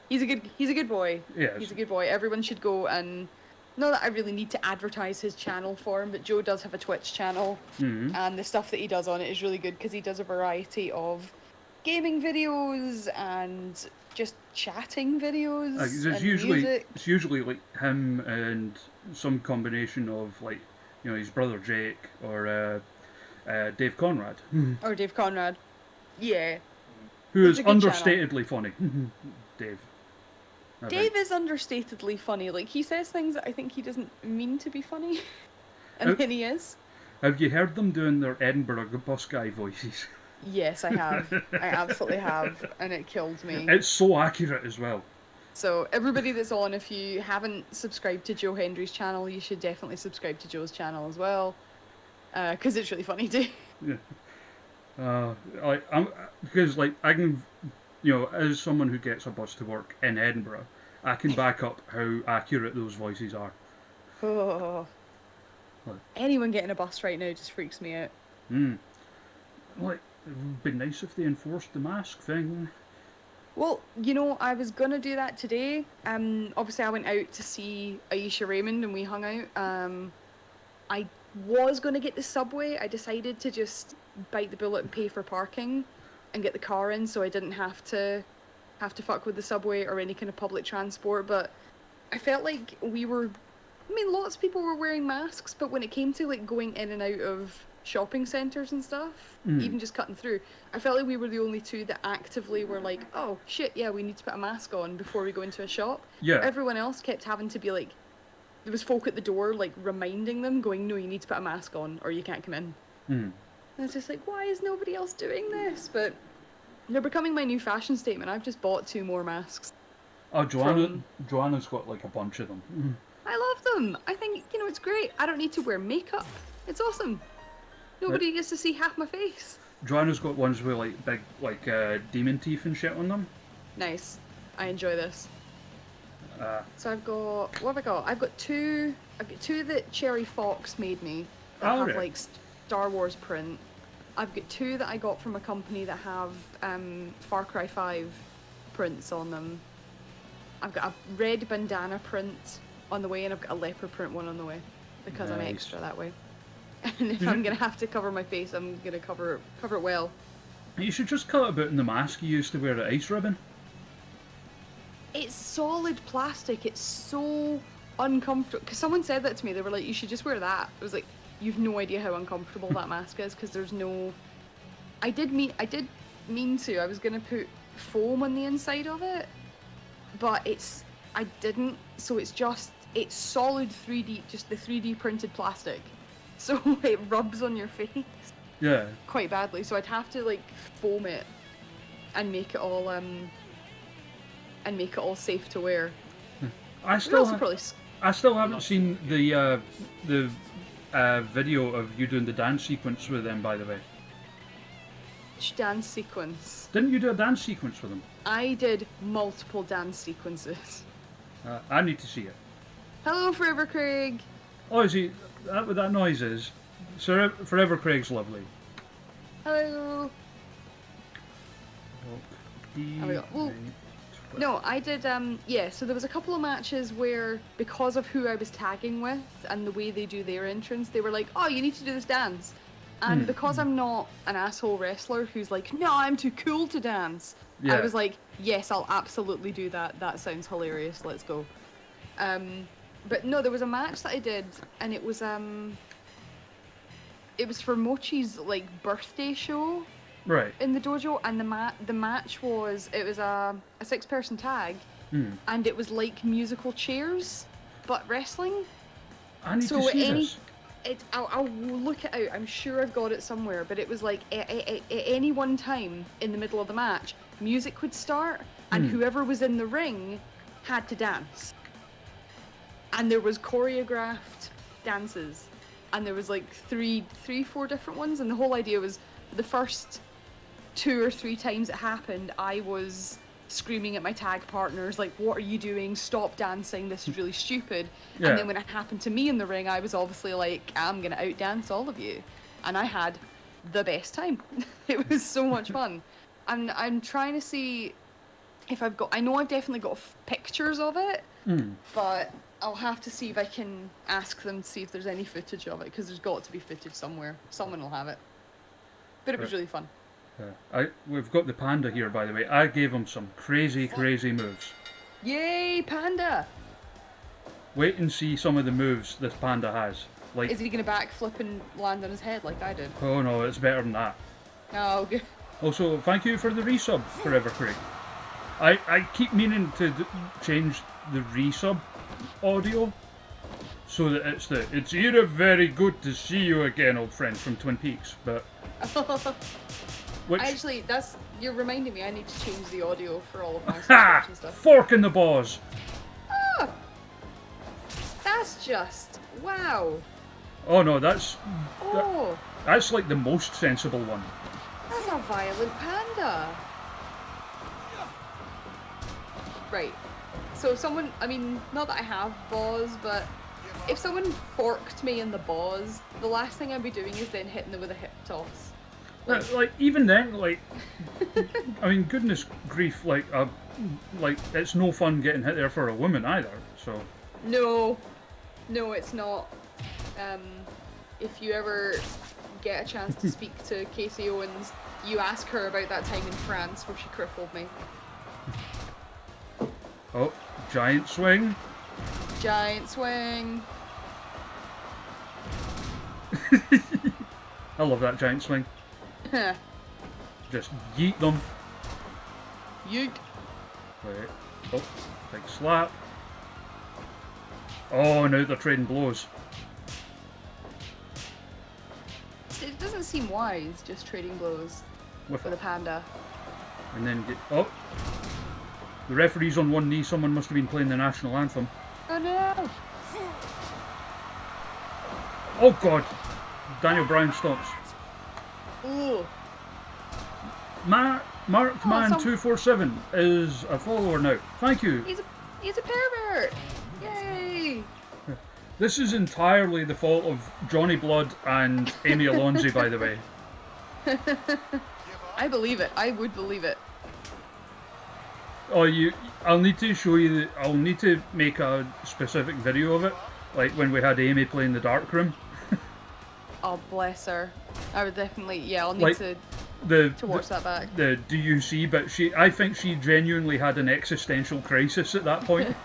Speaker 2: He's a good boy.
Speaker 1: Yes.
Speaker 2: He's a good boy. Everyone should go and. Not that I really need to advertise his channel for him, but Joe does have a Twitch channel, and the stuff that he does on it is really good because he does a variety of gaming videos and just chatting videos.
Speaker 1: It's usually like him and some combination of like his brother Jake or Dave Conrad.
Speaker 2: Or Dave Conrad. Yeah.
Speaker 1: Who
Speaker 2: It's
Speaker 1: is
Speaker 2: a good
Speaker 1: understatedly funny. Dave.
Speaker 2: Dave is understatedly funny. Like, he says things that I think he doesn't mean to be funny. And then he is.
Speaker 1: Have you heard them doing their Edinburgh bus guy voices?
Speaker 2: Yes, I have. I absolutely have. And it killed me.
Speaker 1: It's so accurate as well.
Speaker 2: So, everybody that's on, if you haven't subscribed to Joe Hendry's channel, you should definitely subscribe to Joe's channel as well. Because it's really funny too.
Speaker 1: Yeah. Because I can, as someone who gets a bus to work in Edinburgh, I can back up how accurate those voices are.
Speaker 2: Oh.
Speaker 1: What?
Speaker 2: Anyone getting a bus right now just freaks me out.
Speaker 1: Like, it would be nice if they enforced the mask thing.
Speaker 2: Well, I was gonna do that today. Obviously I went out to see Aisha Raymond and we hung out. I was gonna get the subway. I decided to just bite the bullet and pay for parking and get the car in, so I didn't have to fuck with the subway or any kind of public transport. But I felt like lots of people were wearing masks, but when it came to like going in and out of shopping centres and stuff, even just cutting through, I felt like we were the only two that actively were like, oh shit, yeah, we need to put a mask on before we go into a shop.
Speaker 1: Yeah.
Speaker 2: Everyone else kept having to be like, there was folk at the door like reminding them, going, no, you need to put a mask on or you can't come in. And it's just like, why is nobody else doing this? But they're becoming my new fashion statement. I've just bought 2 more masks.
Speaker 1: Oh, Joanna's got like a bunch of them.
Speaker 2: I love them. I think, it's great. I don't need to wear makeup. It's awesome. Nobody gets to see half my face.
Speaker 1: Joanna's got ones with like big demon teeth and shit on them.
Speaker 2: Nice. I enjoy this. So I've got, what have I got? I've got two that Cherry Fox made me that have like Star Wars print. I've got 2 that I got from a company that have Far Cry 5 prints on them. I've got a red bandana print on the way, and I've got a leopard print one on the way because I'm extra that way. And if I'm gonna have to cover my face, I'm gonna cover it well.
Speaker 1: You should just cut it out in the mask you used to wear at Ice Ribbon.
Speaker 2: It's solid plastic. It's so uncomfortable. Because someone said that to me. They were like, "You should just wear that." I was like, "You've no idea how uncomfortable that mask is." Because there's no. I did mean to. I was gonna put foam on the inside of it, but I didn't. So it's solid 3D, just the 3D printed plastic. So it rubs on your face.
Speaker 1: Yeah.
Speaker 2: Quite badly. So I'd have to like foam it and make it all safe to wear.
Speaker 1: I still haven't seen the video of you doing the dance sequence with them, by the way.
Speaker 2: Which dance sequence?
Speaker 1: Didn't you do a dance sequence with them?
Speaker 2: I did multiple dance sequences.
Speaker 1: I need to see it.
Speaker 2: Hello, Forever Craig.
Speaker 1: Oh, is he? That what that noise is? Forever Craig's lovely.
Speaker 2: Hello. There we go. Ooh. No, I did, so there was a couple of matches where, because of who I was tagging with and the way they do their entrance, they were like, oh, you need to do this dance. And because I'm not an asshole wrestler who's like, no, I'm too cool to dance,
Speaker 1: Yeah.
Speaker 2: I was like, yes, I'll absolutely do that. That sounds hilarious. Let's go. But no, there was a match that I did, and it was for Mochi's like birthday show
Speaker 1: Right.
Speaker 2: in the dojo, and the match was a 6-person tag, and it was like musical chairs, but wrestling.
Speaker 1: I need
Speaker 2: So
Speaker 1: to see
Speaker 2: any-
Speaker 1: this.
Speaker 2: I'll look it out. I'm sure I've got it somewhere. But it was like at any one time in the middle of the match, music would start, and whoever was in the ring had to dance. And there was choreographed dances, and there was like four different ones. And the whole idea was the first 2 or 3 times it happened, I was screaming at my tag partners like, what are you doing, stop dancing, this is really stupid.
Speaker 1: Yeah.
Speaker 2: And then when it happened to me in the ring, I was obviously like, I'm gonna outdance all of you, and I had the best time. It was so much fun. I'm trying to see if I know I've definitely got pictures of it, but I'll have to see if I can ask them to see if there's any footage of it, because there's got to be footage somewhere. Someone will have it. But it was really fun.
Speaker 1: We've got the panda here, by the way. I gave him some crazy moves.
Speaker 2: Yay, panda!
Speaker 1: Wait and see some of the moves this panda has. Like,
Speaker 2: Is he gonna backflip and land on his head like I did?
Speaker 1: oh no, it's better than that.
Speaker 2: Oh, good.
Speaker 1: Also, thank you for the resub, Forever Craig. I keep meaning to change the resub audio so that it's either very good to see you again, old friend from Twin Peaks, but which
Speaker 2: Actually, you're reminding me I need to change the audio for all of my
Speaker 1: ha!
Speaker 2: subscription stuff.
Speaker 1: Fork in the balls.
Speaker 2: Ah! That's just wow.
Speaker 1: Oh no, that's
Speaker 2: Oh,
Speaker 1: like the most sensible one.
Speaker 2: that's a violent panda. Right. So if someone, I mean, not that I have balls, but if someone forked me in the balls, the last thing I'd be doing is then hitting them with a hip toss.
Speaker 1: Like even then, like I mean, goodness grief, like it's no fun getting hit there for a woman either. So
Speaker 2: No, it's not. If you ever get a chance to speak to Casey Owens, you ask her about that time in France where she crippled me.
Speaker 1: oh, giant swing.
Speaker 2: Giant swing.
Speaker 1: I love that giant swing. Just yeet them.
Speaker 2: Yeet.
Speaker 1: Wait. Oh, big slap. Oh, now they're trading blows.
Speaker 2: It doesn't seem wise just trading blows
Speaker 1: With
Speaker 2: with a panda.
Speaker 1: And then get. Oh! The referee's on one knee, someone must have been playing the national anthem.
Speaker 2: Oh no!
Speaker 1: Oh god! Daniel Bryan stops.
Speaker 2: Ooh.
Speaker 1: Marked
Speaker 2: Oh,
Speaker 1: Man 247 is a follower now. Thank you.
Speaker 2: He's a pervert! Yay!
Speaker 1: This is entirely the fault of Johnny Blood and Amy Alonzi, by the way.
Speaker 2: I believe it. I would believe it.
Speaker 1: Oh, I'll need to show you. I'll need to make a specific video of it, like when we had Amy playing the Dark Room.
Speaker 2: Oh, bless her. I would definitely, yeah, I'll need
Speaker 1: Like,
Speaker 2: to watch that back.
Speaker 1: The do you see? But I think she genuinely had an existential crisis at that point.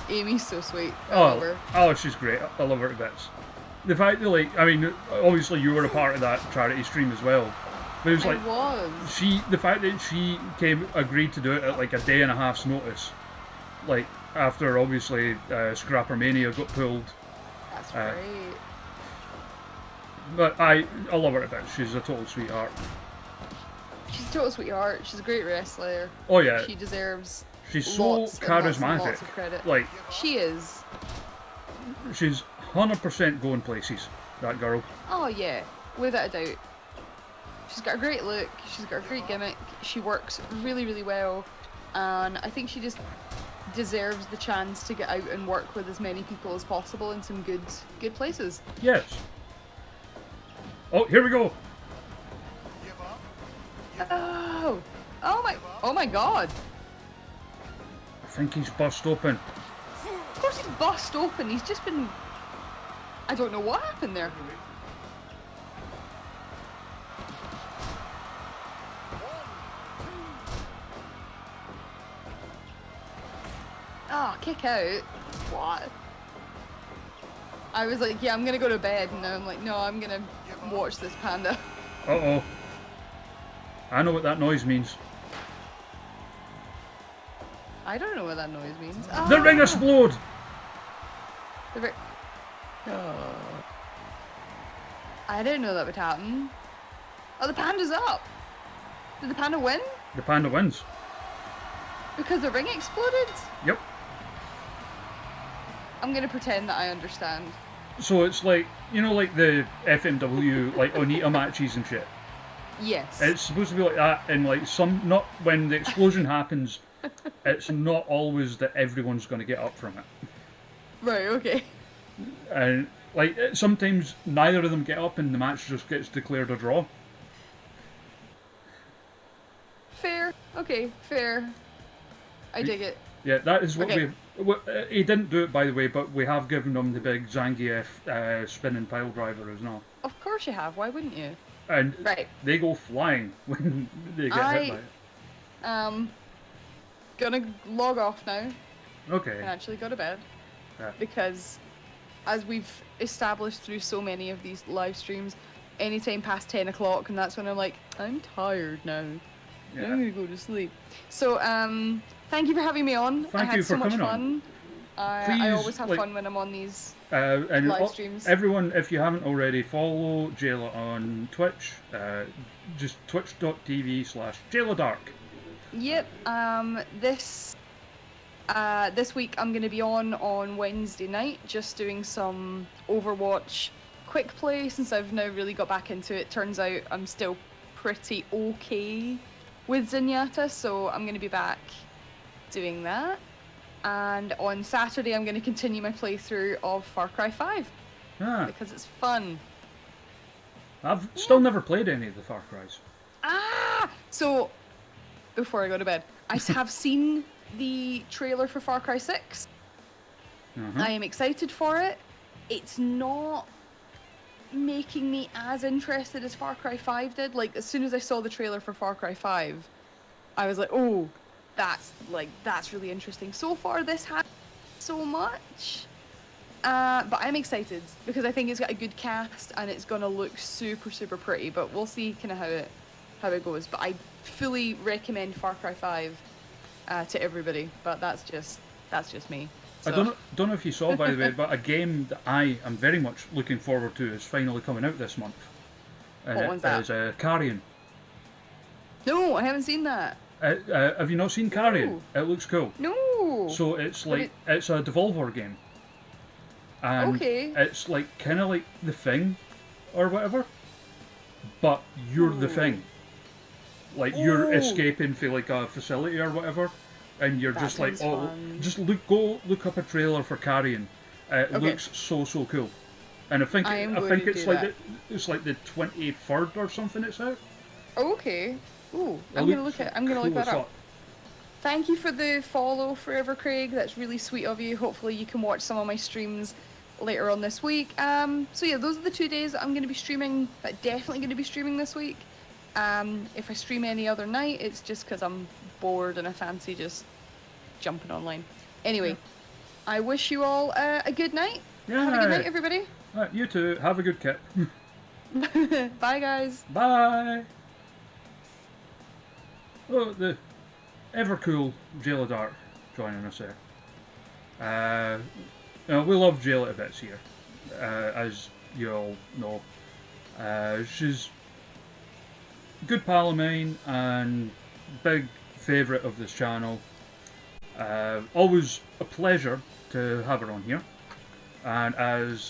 Speaker 2: Amy's so sweet. I love her.
Speaker 1: Oh, she's great. I love her to bits. The fact that, like, I mean, obviously you were a part of that charity stream as well. But it was like,
Speaker 2: I was.
Speaker 1: the fact that she agreed to do it at like a day and a half's notice, like after obviously Scrapper Mania got pulled.
Speaker 2: That's great.
Speaker 1: But I love her a bit. She's a total sweetheart.
Speaker 2: She's a total sweetheart. She's a great wrestler.
Speaker 1: Oh yeah,
Speaker 2: She deserves
Speaker 1: she's so
Speaker 2: lots and lots and
Speaker 1: charismatic.
Speaker 2: lots of credit.
Speaker 1: Like,
Speaker 2: She is.
Speaker 1: she's 100% going places. That girl.
Speaker 2: Oh yeah, without a doubt. She's got a great look. She's got a great gimmick. She works really, really well, and I think she just deserves the chance to get out and work with as many people as possible in some good places.
Speaker 1: Yes. Oh, here we go.
Speaker 2: Oh my God!
Speaker 1: I think he's bust open.
Speaker 2: Of course he's bust open. He's just been I don't know what happened there. Oh, kick out. What? I was like, yeah, I'm gonna go to bed, and now I'm like, no, I'm gonna watch this panda.
Speaker 1: Uh-oh. I know what that noise means.
Speaker 2: I don't know what that noise means.
Speaker 1: The ring explode!
Speaker 2: The ring. Oh. I didn't know that would happen. Oh, the panda's up! Did the panda win?
Speaker 1: The panda wins.
Speaker 2: Because the ring exploded?
Speaker 1: Yep.
Speaker 2: I'm gonna pretend that I understand.
Speaker 1: So it's like, you know, like the FMW, like Onita matches and shit.
Speaker 2: Yes.
Speaker 1: It's supposed to be like that, and like not when the explosion happens, it's not always that everyone's going to get up from it.
Speaker 2: Right, okay.
Speaker 1: And like sometimes neither of them get up, and the match just gets declared a draw.
Speaker 2: Fair. Okay, fair. I dig it.
Speaker 1: Yeah, that is what
Speaker 2: Okay.
Speaker 1: he didn't do it, by the way, but we have given him the big Zangief spinning pile driver as well.
Speaker 2: Of course you have. Why wouldn't you?
Speaker 1: And
Speaker 2: Right.
Speaker 1: they go flying when they get hit by it.
Speaker 2: Gonna log off now
Speaker 1: Okay.
Speaker 2: and actually go to bed.
Speaker 1: Yeah.
Speaker 2: Because as we've established through so many of these live streams, anytime past 10 o'clock, and that's when I'm like, I'm tired now.
Speaker 1: Yeah.
Speaker 2: I'm gonna go to sleep. So, thank you for having me on. I
Speaker 1: Thank
Speaker 2: had
Speaker 1: you
Speaker 2: so
Speaker 1: for
Speaker 2: much
Speaker 1: coming on.
Speaker 2: fun. I
Speaker 1: Please,
Speaker 2: always have
Speaker 1: like-
Speaker 2: fun when I'm on these.
Speaker 1: And
Speaker 2: Live streams.
Speaker 1: everyone, if you haven't already, follow Jayla on Twitch. Just twitch.tv/JaylaDark.
Speaker 2: Yep. This week I'm gonna be on Wednesday night, just doing some Overwatch quick play since I've now really got back into it. Turns out I'm still pretty okay with Zenyatta, so I'm gonna be back doing that. And on Saturday I'm gonna continue my playthrough of Far Cry 5
Speaker 1: Ah,
Speaker 2: because it's fun.
Speaker 1: I've still never played any of the Far Cries.
Speaker 2: So before I go to bed, I have seen the trailer for Far Cry 6.
Speaker 1: Uh-huh.
Speaker 2: I am excited for it. It's not making me as interested as Far Cry 5 did. Like, as soon as I saw the trailer for Far Cry 5, I was like, oh, that's really interesting. So far, this has so much. But I'm excited because I think it's got a good cast and it's gonna look super, super pretty. But we'll see kind of how it goes. But I fully recommend Far Cry 5 to everybody. But that's just me.
Speaker 1: I
Speaker 2: So-
Speaker 1: don't know if you saw, by the way, but a game that I am very much looking forward to is finally coming out this month. And
Speaker 2: What one's that?
Speaker 1: It is Carrion.
Speaker 2: No, I haven't seen that.
Speaker 1: Have you not seen Carrion?
Speaker 2: No.
Speaker 1: It looks cool.
Speaker 2: No.
Speaker 1: So it's
Speaker 2: But
Speaker 1: like it's a Devolver game, and
Speaker 2: Okay.
Speaker 1: it's like kind of like The Thing, or whatever, but you're the
Speaker 2: Ooh.
Speaker 1: Thing. Like you're
Speaker 2: Ooh.
Speaker 1: escaping from like a facility or whatever, and you're
Speaker 2: That
Speaker 1: just like,
Speaker 2: sounds
Speaker 1: oh,
Speaker 2: fun.
Speaker 1: just look up a trailer for Carrion. It
Speaker 2: Okay.
Speaker 1: looks so cool, and I think
Speaker 2: I am going
Speaker 1: think
Speaker 2: to
Speaker 1: it's
Speaker 2: do
Speaker 1: like
Speaker 2: that.
Speaker 1: it's like the 23rd or something. It's out.
Speaker 2: Okay. Ooh,
Speaker 1: It
Speaker 2: I'm gonna
Speaker 1: looks
Speaker 2: look
Speaker 1: cool
Speaker 2: that
Speaker 1: as
Speaker 2: up.
Speaker 1: fuck.
Speaker 2: Thank you for the follow, Forever Craig. That's really sweet of you. Hopefully you can watch some of my streams later on this week. So yeah, those are the 2 days that I'm gonna be streaming. Definitely gonna be streaming this week. If I stream any other night, it's just because I'm bored and I fancy just jumping online. Anyway, I wish you all a good night. Have a good night, everybody.
Speaker 1: You too. Have a good kit.
Speaker 2: Bye, guys.
Speaker 1: Bye. Oh, the ever cool Jayla Dark joining us there. We love Jayla to bits here, as you all know. She's a good pal of mine and big favourite of this channel. Always a pleasure to have her on here. And as